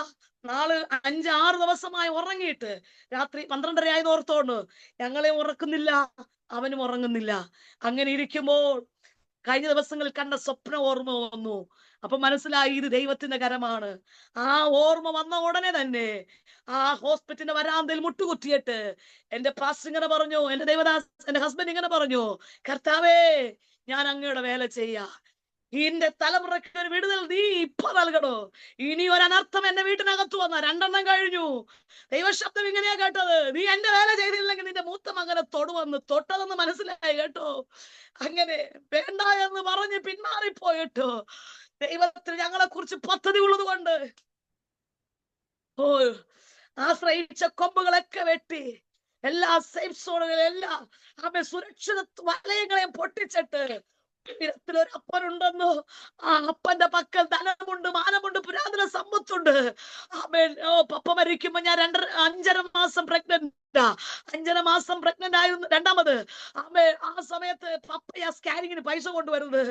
5-6 ദിവസമായി ഉറങ്ങിയിട്ട് രാത്രി 12:30 ആയത് ഓർത്തോണ്ട് ഞങ്ങളെ ഉറക്കുന്നില്ല, അവനും ഉറങ്ങുന്നില്ല. അങ്ങനെ ഇരിക്കുമ്പോൾ കഴിഞ്ഞ ദിവസങ്ങളിൽ കണ്ട സ്വപ്നം ഓർമ്മ വന്നു. അപ്പൊ മനസ്സിലായി ഇത് ദൈവത്തിന്റെ കരമാണ്. ആ ഓർമ്മ വന്ന ഉടനെ തന്നെ ആ ഹോസ്പിറ്റലിന്റെ വരാന്തയിൽ മുട്ടുകുത്തിയിട്ട് എന്റെ പാസ്റ്റർ ഇങ്ങനെ പറഞ്ഞു, എന്റെ ദേവദാസ്, എന്റെ ഹസ്ബൻഡ് ഇങ്ങനെ പറഞ്ഞു, കർത്താവേ ഞാൻ അങ്ങയുടെ വേല ചെയ്യാ, എന്റെ തലമുറയ്ക്ക് ഒരു വിടുതൽ നീ ഇപ്പൊ നൽകണോ. ഇനി ഒരു അനർത്ഥം എന്റെ വീട്ടിനകത്ത് വന്ന 2 എണ്ണം കഴിഞ്ഞു. ദൈവശബ്ദം ഇങ്ങനെയാ കേട്ടത്, നീ എന്റെ വേല ചെയ്തില്ലെങ്കിൽ നിന്റെ മൂത്ത മകനെ തൊട്ടതെന്ന് മനസ്സിലായി കേട്ടോ. അങ്ങനെ വേണ്ട എന്ന് പറഞ്ഞ് പിന്മാറിപ്പോയിട്ടോ. ദൈവത്തിൽ ഞങ്ങളെ കുറിച്ച് പദ്ധതി ഉള്ളത് കൊണ്ട് ആശ്രയിച്ച കൊമ്പുകളൊക്കെ വെട്ടി എല്ലാ സേഫ് സോണുകളും എല്ലാ സുരക്ഷിത വലയങ്ങളെയും പൊട്ടിച്ചിട്ട് ഒരു അപ്പനുണ്ടെന്നോ, ആ അപ്പന്റെ പക്കൽ ധനമുണ്ട്, മാനമുണ്ട്, പുരാതന സമ്പത്തുണ്ട്. പപ്പ മരിക്കുമ്പോ ഞാൻ 5.5 മാസം പ്രഗ്നന്റ് 5.5 മാസം പ്രഗ്നന്റ് ആയിരുന്നു. 2ാമത് ആ സമയത്ത് പപ്പ സ്കാനിങ്ങിന് പൈസ കൊണ്ടുവരുന്നത്.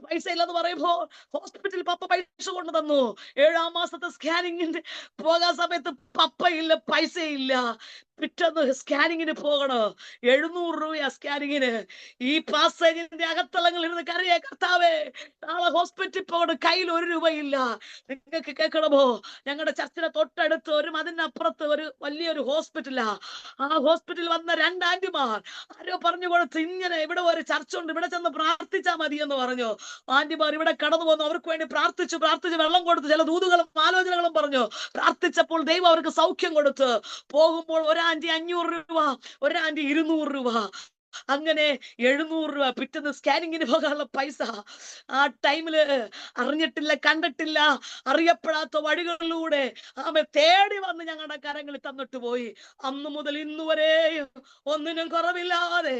പൈസ ഇല്ലെന്ന് പറയുമ്പോ ഹോസ്പിറ്റലിൽ പപ്പ പൈസ കൊണ്ടു തന്നു. 7ാം മാസത്തെ സ്കാനിങ്ങിന് പോകാൻ സമയത്ത് പപ്പ ഇല്ല, പൈസ ഇല്ല. പിറ്റേന്ന് സ്കാനിങ്ങിന് പോകണോ, 700 രൂപ സ്കാനിങ്ങിന്. ഈ പാസേജിന്റെ അകത്തളങ്ങളിൽ ഇരുന്ന് കരയെ, കർത്താവേ നാളെ ഹോസ്പിറ്റലിൽ പോകണം, കയ്യിൽ 1 രൂപയില്ല. നിങ്ങൾക്ക് കേൾക്കണമോ, ഞങ്ങളുടെ ചർച്ചിന്റെ തൊട്ടടുത്ത് അതിനപ്പുറത്ത് ഒരു വലിയൊരു ഹോസ്പിറ്റലാ. ആ ഹോസ്പിറ്റലിൽ വന്ന 2 ആന്റിമാർ ആരോ പറഞ്ഞു കൊടുത്ത്, ഇങ്ങനെ ഇവിടെ ഒരു ചർച്ച ഉണ്ട്, ഇവിടെ ചെന്ന് പ്രാർത്ഥിച്ചാൽ മതി എന്ന് പറഞ്ഞു. ആന്റിമാർ ഇവിടെ കടന്നു വന്നു, അവർക്ക് വേണ്ടി പ്രാർത്ഥിച്ചു വെള്ളം കൊടുത്തു, ചില ദൂതുകളും ആലോചനകളും പറഞ്ഞു. പ്രാർത്ഥിച്ചപ്പോൾ ദൈവം അവർക്ക് സൗഖ്യം കൊടുത്തു. പോകുമ്പോൾ ഒരു ആന്റി 500 രൂപ, ഒരു ആന്റി 200 രൂപ, അങ്ങനെ 700 രൂപ. പിറ്റേന്ന് സ്കാനിങ്ങിന് പോകാനുള്ള പൈസ. ആ ടൈമില് അറിഞ്ഞിട്ടില്ല, കണ്ടിട്ടില്ല, അറിയപ്പെടാത്ത വഴികളിലൂടെ തേടി വന്ന് ഞങ്ങളുടെ കരങ്ങളിൽ തന്നിട്ട് പോയി. അന്നു മുതൽ ഇന്നുവരെ ഒന്നിനും കുറവില്ലാതെ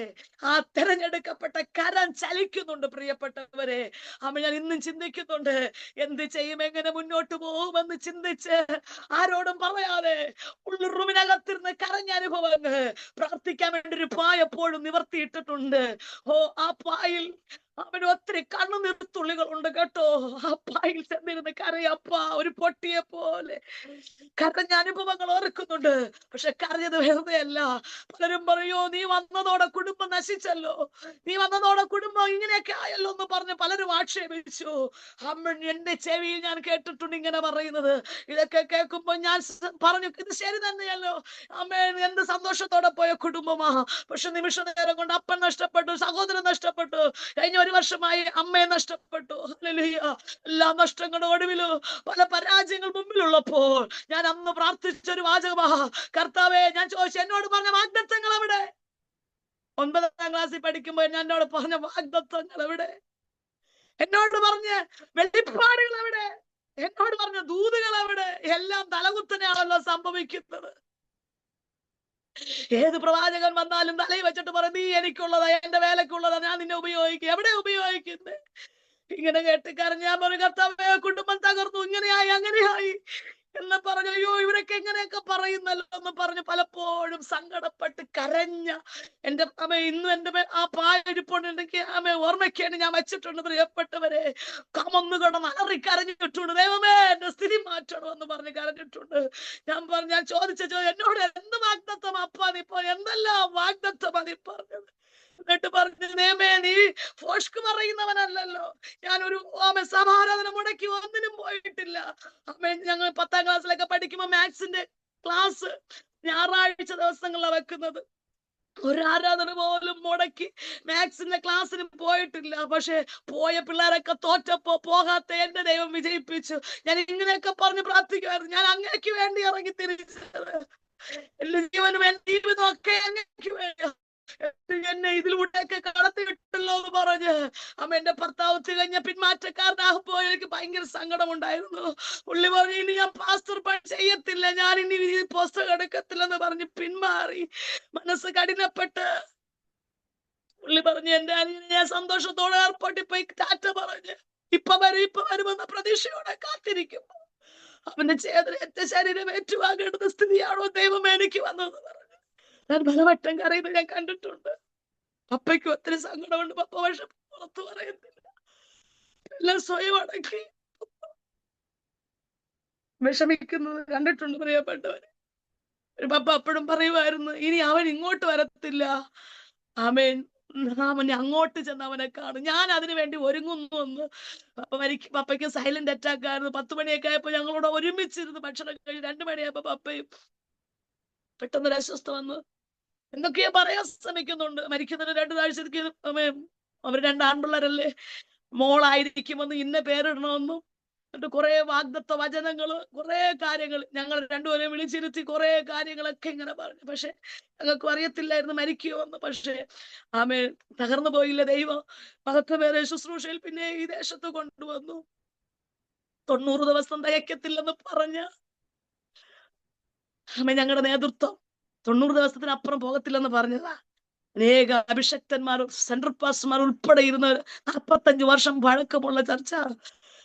ആ തെരഞ്ഞെടുക്കപ്പെട്ട കരം ചലിക്കുന്നുണ്ട്. പ്രിയപ്പെട്ടവരെ, ഞാൻ ഇന്നും ചിന്തിക്കുന്നുണ്ട്, എന്ത് ചെയ്യും, എങ്ങനെ മുന്നോട്ട് പോകുമെന്ന് ചിന്തിച്ച് ആരോടും പറയാതെ ഉള്ളുറുമിനകത്തിരുന്ന് കരഞ്ഞ അനുഭവങ്ങൾ. പ്രാർത്ഥിക്കാൻ വേണ്ടി ഒരു പായ എപ്പോഴും നിവർത്തിയിട്ടിട്ടുണ്ട്. ആ പായിൽ അവന് ഒത്തിരി കണ്ണുനീർത്തുള്ളികളുണ്ട് കേട്ടോ. ആ പായിൽ ചെന്നിരുന്ന് കരയപ്പ, ഒരു പൊട്ടിയെ പോലെ കരഞ്ഞ അനുഭവങ്ങൾ ഓർക്കുന്നുണ്ട്. പക്ഷെ കരഞ്ഞത് വെറുതെ അല്ല. പലരും പറയോ, നീ വന്നതോടെ കുടുംബം നശിച്ചല്ലോ, നീ വന്നതോടെ കുടുംബം ഇങ്ങനെയൊക്കെ ആയല്ലോ എന്ന് പറഞ്ഞ് പലരും ആക്ഷേപിച്ചു. എന്റെ ചെവിയിൽ ഞാൻ കേട്ടിട്ടുണ്ട് ഇങ്ങനെ പറയുന്നത്. ഇതൊക്കെ കേൾക്കുമ്പോ ഞാൻ പറഞ്ഞു, ഇത് ശരി തന്നെയല്ലോ, എന്ത് സന്തോഷത്തോടെ പോയ കുടുംബമാ. പക്ഷെ നിമിഷ നേരം കൊണ്ട് അപ്പൻ നഷ്ടപ്പെട്ടു, സഹോദരൻ നഷ്ടപ്പെട്ടു, കഴിഞ്ഞ 1 വർഷമായി അമ്മയെ നഷ്ടപ്പെട്ടു. എല്ലാ നഷ്ടങ്ങളുടെ ഒടുവിലും പല പരാജയങ്ങൾ മുമ്പിലുള്ളപ്പോൾ ഞാൻ അന്ന് പ്രാർത്ഥിച്ചൊരു വാചകമാ, കർത്താവേ, ഞാൻ ചോദിച്ചു, എന്നോട് പറഞ്ഞ വാഗ്ദത്തങ്ങൾ എവിടെ? 9ാം ക്ലാസ്സിൽ പഠിക്കുമ്പോൾ എന്നോട് പറഞ്ഞ വാഗ്ദത്തങ്ങൾ എവിടെ? എന്നോട് പറഞ്ഞ വെളിപ്പാടുകൾ എവിടെ? എന്നോട് പറഞ്ഞ ദൂതുകൾ എവിടെ? എല്ലാം തലകുത്തനെയാണല്ലോ സംഭവിക്കുന്നത്. ഏത് പ്രവാചകൻ വന്നാലും തലയിൽ വെച്ചിട്ട് പറയും, നീ എനിക്കുള്ളതാ, എന്റെ വേലക്കുള്ളതാ, ഞാൻ നിന്നെ ഉപയോഗിക്കും. എവിടെ ഉപയോഗിക്കുന്നത്? ഇങ്ങനെ കേട്ട് കരഞ്ഞാൻ പറയും, കർത്താവേ കുടുംബം തകർന്നു, ഇങ്ങനെയായി അങ്ങനെയായി എന്ന് പറഞ്ഞു. അയ്യോ, ഇവരൊക്കെ എങ്ങനെയൊക്കെ പറയുന്നല്ലോ എന്ന് പറഞ്ഞ് പലപ്പോഴും സങ്കടപ്പെട്ട് കരഞ്ഞ എന്റെ ഇന്നും എന്റെ ആ പായിരിപ്പുണ്ടെങ്കിൽ ഓർമ്മയ്ക്കാണ് ഞാൻ വെച്ചിട്ടുണ്ട്. പ്രിയപ്പെട്ടവരെ, കമന്നു കിടന്ന് അലറി കരഞ്ഞിട്ടുണ്ട്. ദൈവമേ, എന്റെ സ്ഥിതി മാറ്റണമെന്ന് പറഞ്ഞ് കരഞ്ഞിട്ടുണ്ട്. ഞാൻ ചോദിച്ച എന്നോട് എന്ത് വാഗ്ദത്തം അപ്പാ നീ എന്തെല്ലാം വാഗ്ദത്തമാ നീ പറഞ്ഞത്? എന്നിട്ട് പറഞ്ഞു, നേമേ, നീ ഫോഷ്ക്ക് പറയുന്നവനല്ലല്ലോ. ഞാനൊരു സമാരാധന മുടക്കി ഒന്നിനും പോയിട്ടില്ല. ഞങ്ങൾ 10ാം ക്ലാസ്സിലൊക്കെ പഠിക്കുമ്പോ മാത്സിന്റെ ക്ലാസ് ഞായറാഴ്ച ദിവസങ്ങളിലാണ് വെക്കുന്നത്. ഒരു ആരാധന പോലും മുടക്കി മാത്സിന്റെ ക്ലാസ്സിന് പോയിട്ടില്ല. പക്ഷെ പോയ പിള്ളേരൊക്കെ തോറ്റപ്പോ പോകാത്ത എന്റെ ദൈവം വിജയിപ്പിച്ചു. ഞാൻ ഇങ്ങനെയൊക്കെ പറഞ്ഞ് പ്രാർത്ഥിക്കുമായിരുന്നു. ഞാൻ അങ്ങേക്ക് വേണ്ടി ഇറങ്ങി തിരിച്ചത്. എന്റെ ജീവനും എന്റെ ജീവിതം ഒക്കെ അങ്ങേക്ക് വേണ്ടിയാ. എന്നെ ഇതിലൂടെയൊക്കെ കടത്തി വിട്ടല്ലോ എന്ന് പറഞ്ഞ് എന്റെ ഭർത്താവ് തികഞ്ഞ പിന്മാറ്റക്കാരനാകുമ്പോൾ എനിക്ക് ഭയങ്കര സങ്കടമുണ്ടായിരുന്നു. പുള്ളി പറഞ്ഞു, ഇനി ഞാൻ പാസ്റ്റർ പണി ചെയ്യത്തില്ല, ഞാൻ ഇനി ഈ പുസ്തകം എടുക്കത്തില്ലെന്ന് പറഞ്ഞ് പിന്മാറി. മനസ്സ് കഠിനപ്പെട്ട് പുള്ളി പറഞ്ഞു, എന്റെ അനിയനെ ഞാൻ സന്തോഷത്തോടെ എയർപോർട്ടിൽ പോയി ടാറ്റ പറഞ്ഞ് ഇപ്പൊ വരുമെന്ന പ്രതീക്ഷയോടെ കാത്തിരിക്കുമ്പോ അവന്റെ ചേതനത്തെ ശരീരം ഏറ്റുവാങ്ങേണ്ടുന്ന സ്ഥിതിയാണോ ദൈവം എനിക്ക് വന്നത് പറഞ്ഞു. ഞാൻ പലവട്ടം കരയുന്നത് ഞാൻ കണ്ടിട്ടുണ്ട്. പപ്പയ്ക്ക് ഒത്തിരി സങ്കടമുണ്ട്. പപ്പ പക്ഷെ പുറത്തു പറയുന്നില്ല. എല്ലാം സ്വയം അടക്കി വിഷമിക്കുന്നത് കണ്ടിട്ടുണ്ട് പ്രിയപ്പെട്ടവര്. ഒരു പപ്പ അപ്പോഴും പറയുമായിരുന്നു, ഇനി അവൻ ഇങ്ങോട്ട് വരത്തില്ല, ആമേൻ, അവൻ അങ്ങോട്ട് ചെന്ന് അവനെ കാണും, ഞാൻ അതിനു വേണ്ടി ഒരുങ്ങുന്നു എന്ന്. പപ്പയ്ക്ക് സൈലന്റ് അറ്റാക്ക് ആയിരുന്നു. 10 മണിയൊക്കെ ആയപ്പോ ഞങ്ങളോട് ഒരുമിച്ചിരുന്ന് ഭക്ഷണം കഴിഞ്ഞ് 2 മണിയായപ്പോ പപ്പയും പെട്ടെന്നൊരു അസ്വസ്ഥ വന്ന് എന്തൊക്കെയോ പറയാൻ ശ്രമിക്കുന്നുണ്ട്. മരിക്കുന്നതിന് 2 ആഴ്ചക്ക് അവര് 2 ആൺപിള്ളേരല്ലേ, മോളായിരിക്കുമെന്ന് ഇന്ന പേരിടണമെന്നും എന്നിട്ട് കുറെ വാഗ്ദത്ത വചനങ്ങള്, കുറെ കാര്യങ്ങൾ ഞങ്ങൾ രണ്ടുപേരെയും വിളിച്ചിരുത്തി കുറെ കാര്യങ്ങളൊക്കെ ഇങ്ങനെ പറഞ്ഞു. പക്ഷെ ഞങ്ങൾക്ക് അറിയത്തില്ലായിരുന്നു മരിക്കുമോ എന്ന്. പക്ഷെ തകർന്നു പോയില്ല ദൈവം. മഹത്വമേറിയ ശുശ്രൂഷയിൽ പിന്നെ ഈ ദേശത്ത് കൊണ്ടുവന്നു. 90 ദിവസം തികക്കത്തില്ലെന്ന് പറഞ്ഞ ഞങ്ങളുടെ നേതൃത്വം 90 ദിവസത്തിനപ്പുറം പോകത്തില്ലെന്ന് പറഞ്ഞതാ. അനേക അഭിഷക്തന്മാർ, സെൻട്രൽ പാസ്റ്റർമാർ ഉൾപ്പെടെ ഇരുന്ന് 45 വർഷം പഴക്കമുള്ള ചർച്ച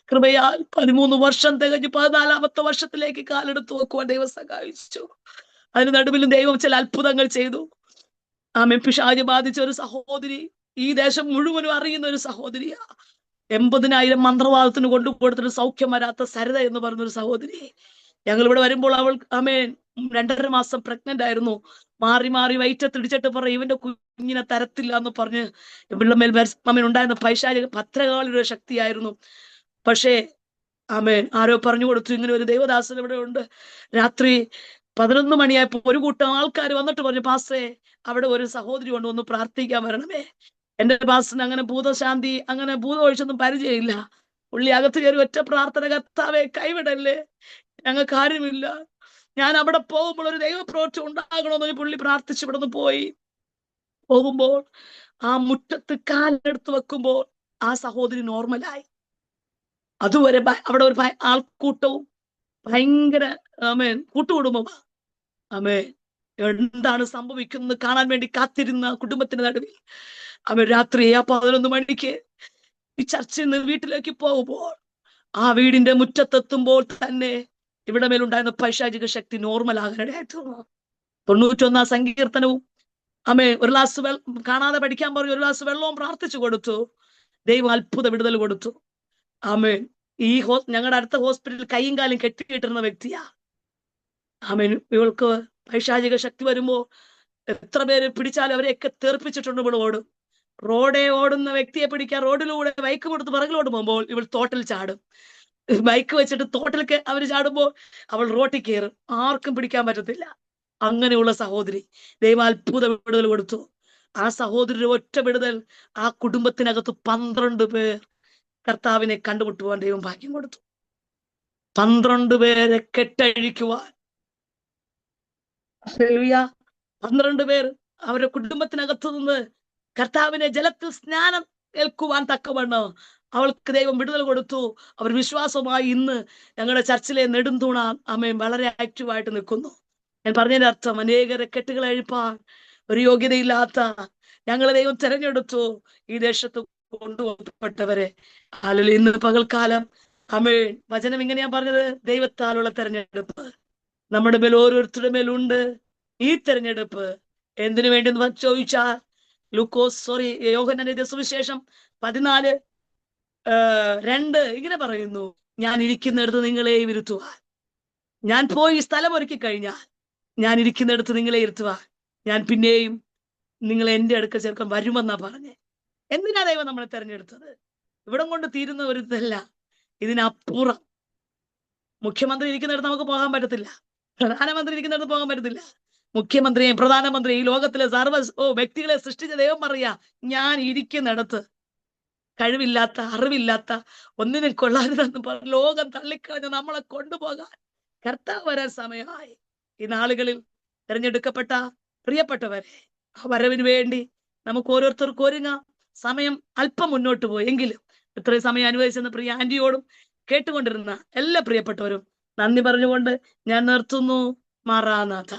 കൃപയാൽ 13 വർഷം തികഞ്ഞ് 14ാമത്തെ വർഷത്തിലേക്ക് കാലെടുത്ത് വെക്കുവാൻ ദൈവം സഹായിച്ചു. അതിന് നടുവിലും ദൈവം ചില അത്ഭുതങ്ങൾ ചെയ്തു. പിശാച് ബാധിച്ച ഒരു സഹോദരി, ഈ ദേശം മുഴുവനും അറിയുന്ന ഒരു സഹോദരിയാ. 80,000 മന്ത്രവാദത്തിന് കൊണ്ടുകൊടുത്തിട്ട് സൗഖ്യം വരാത്ത സരിത എന്ന് പറഞ്ഞൊരു സഹോദരി. ഞങ്ങൾ ഇവിടെ വരുമ്പോൾ അവൾ 2.5 മാസം പ്രഗ്നന്റ് ആയിരുന്നു. മാറി മാറി വയറ്റത്തിടിച്ചിട്ട് പറയും, ഇവന്റെ കുഞ്ഞിനെ തരത്തില്ല എന്ന് പറഞ്ഞ് ഇവളുടെ മേൽ ഉണ്ടായിരുന്ന പൈശാചിക ഭദ്രകാളിയുടെ ശക്തിയായിരുന്നു. പക്ഷേ ആരോ പറഞ്ഞു കൊടുത്തു, ഇങ്ങനെ ഒരു ദൈവദാസൻ ഇവിടെ ഉണ്ട്. രാത്രി 11 മണിയായപ്പോ ഒരു കൂട്ടം ആൾക്കാർ വന്നിട്ട് പറഞ്ഞു, പാസ്റ്റേ അവിടെ ഒരു സഹോദരി കൊണ്ട് ഒന്ന് പ്രാർത്ഥിക്കാൻ വരണമേ. എന്റെ പാസ്റ്ററിന് അങ്ങനെ ഭൂതശാന്തി, അങ്ങനെ ഭൂതം ഒഴിച്ചൊന്നും പരിചയമില്ല. പുള്ളി അകത്ത് കയറി ഒറ്റ പ്രാർത്ഥന, കർത്താവേ കൈവിടല്ലേ, ഞങ്ങൾക്ക് ആരുമില്ല. ഞാൻ അവിടെ പോകുമ്പോൾ ഒരു ദൈവപ്രവൃത്തി ഉണ്ടാകണമെന്ന് പുള്ളി പ്രാർത്ഥിച്ച് ഇവിടെ നിന്ന് പോയി. പോകുമ്പോൾ ആ മുറ്റത്ത് കാലെടുത്ത് വെക്കുമ്പോൾ ആ സഹോദരി നോർമലായി. അതുവരെ അവിടെ ഒരു ആൾക്കൂട്ടവും ഭയങ്കര കൂട്ടുകുടുംബമാ. എന്താണ് സംഭവിക്കുന്നത് കാണാൻ വേണ്ടി കാത്തിരുന്ന കുടുംബത്തിന് നടുവിൽ രാത്രി 11 മണിക്ക് ഈ ചർച്ചിൽ നിന്ന് വീട്ടിലേക്ക് പോകുമ്പോൾ ആ വീടിന്റെ മുറ്റത്തെത്തുമ്പോൾ തന്നെ ഇവിടെ മേലുണ്ടായിരുന്ന പൈശാചിക ശക്തി നോർമൽ ആകാനിടയായിത്തീർന്നു. 91 സങ്കീർത്തനവും ഒരു ഗ്ലാസ് കാണാതെ പഠിക്കാൻ പറഞ്ഞു, ഒരു ഗ്ലാസ് വെള്ളവും പ്രാർത്ഥിച്ചു കൊടുത്തു. ദൈവം അത്ഭുത വിടുതൽ കൊടുത്തു. ഈ ഞങ്ങളുടെ അടുത്ത ഹോസ്പിറ്റലിൽ കൈയും കാലും കെട്ടിയിട്ടിരുന്ന വ്യക്തിയാ. ഇവൾക്ക് പൈശാചിക ശക്തി വരുമ്പോ എത്ര പേര് പിടിച്ചാലും അവരെയൊക്കെ തെറിപ്പിച്ചിട്ടുണ്ട്. ഇവിടെ ഓടുന്ന വ്യക്തിയെ പിടിക്കാൻ റോഡിലൂടെ ബൈക്ക് കൊടുത്ത് പിറകിലോട്ട് പോകുമ്പോൾ ഇവൾ തോട്ടിൽ ചാടും. ബൈക്ക് വെച്ചിട്ട് തോട്ടിലേക്ക് അവര് ചാടുമ്പോൾ അവൾ റോട്ടിൽ കയറും, ആർക്കും പിടിക്കാൻ പറ്റത്തില്ല. അങ്ങനെയുള്ള സഹോദരി ദൈവം അത്ഭുത വിടുതൽ കൊടുത്തു. ആ സഹോദരി ഒറ്റ വിടുതൽ ആ കുടുംബത്തിനകത്ത് 12 പേർ കർത്താവിനെ കണ്ടുമുട്ടുവാൻ ദൈവം ഭാഗ്യം കൊടുത്തു. 12 പേരെ കെട്ടഴിക്കുവാൻ 12 പേർ അവരുടെ കുടുംബത്തിനകത്ത് നിന്ന് കർത്താവിനെ ജലത്തിൽ സ്നാനം ഏൽക്കുവാൻ തക്കവണ്ണം അവൾക്ക് ദൈവം വിടുതൽ കൊടുത്തു. അവർ വിശ്വാസമായി ഇന്ന് ഞങ്ങളുടെ ചർച്ചിലെ നെടുന്തൂണ വളരെ ആക്റ്റീവായിട്ട് നിൽക്കുന്നു. ഞാൻ പറഞ്ഞതിന്റെ അർത്ഥം, അനേകരെ കെട്ടുകൾ അഴിപ്പാൻ ഒരു യോഗ്യതയില്ലാത്ത ഞങ്ങളെ ദൈവം തെരഞ്ഞെടുത്തു. ഈ ദേശത്ത് കൊണ്ടുപോകപ്പെട്ടവരെ ഇന്ന് പകൽക്കാലം വചനം ഇങ്ങനെയാ പറഞ്ഞത്, ദൈവത്താലുള്ള തെരഞ്ഞെടുപ്പ് നമ്മുടെ മേൽ ഓരോരുത്തരുടെ മേലുണ്ട്. ഈ തെരഞ്ഞെടുപ്പ് എന്തിനു വേണ്ടി ചോദിച്ചാൽ യോഹന്നാന്റെ സുവിശേഷം 14:2 ഇങ്ങനെ പറയുന്നു, ഞാൻ ഇരിക്കുന്നിടത്ത് നിങ്ങളെ ഇരുത്തുവാൻ, ഞാൻ പോയി സ്ഥലം ഒരുക്കി കഴിഞ്ഞാൽ ഞാൻ ഇരിക്കുന്നിടത്ത് നിങ്ങളെ ഇരുത്തുവാൻ ഞാൻ പിന്നെയും നിങ്ങളെ എന്റെ അടുക്കൽ ചേർക്കാൻ വരുമെന്നാ പറഞ്ഞേ. എന്തിനാ ദൈവം നമ്മളെ തെരഞ്ഞെടുത്തത്? ഇവിടം കൊണ്ട് തീരുന്ന ഒരു ഇതല്ല, ഇതിനപ്പുറം. മുഖ്യമന്ത്രി ഇരിക്കുന്നിടത്ത് നമുക്ക് പോകാൻ പറ്റത്തില്ല, പ്രധാനമന്ത്രി ഇരിക്കുന്നിടത്ത് പോകാൻ പറ്റത്തില്ല. മുഖ്യമന്ത്രിയെയും പ്രധാനമന്ത്രിയും ഈ ലോകത്തിലെ വ്യക്തികളെ സൃഷ്ടിച്ച ദൈവം പറയാ, ഞാൻ ഇരിക്കുന്നിടത്ത് കഴിവില്ലാത്ത, അറിവില്ലാത്ത, ഒന്നിനും കൊള്ളാരുതെന്ന് പറഞ്ഞ് ലോകം തള്ളിക്കളഞ്ഞ് നമ്മളെ കൊണ്ടുപോകാൻ കർത്താവ് വരാൻ സമയമായി. ഈ നാളുകളിൽ തിരഞ്ഞെടുക്കപ്പെട്ട പ്രിയപ്പെട്ടവരെ, ആ വരവിന് വേണ്ടി നമുക്ക് ഓരോരുത്തർക്കും ഒരുങ്ങാം. സമയം അല്പം മുന്നോട്ട് പോയി എങ്കിലും ഇത്രയും സമയം അനുവദിച്ചെന്ന പ്രിയ ആന്റിയോടും കേട്ടുകൊണ്ടിരുന്ന എല്ലാ പ്രിയപ്പെട്ടവരും നന്ദി പറഞ്ഞുകൊണ്ട് ഞാൻ നിർത്തുന്നു. മാറാനാഥ.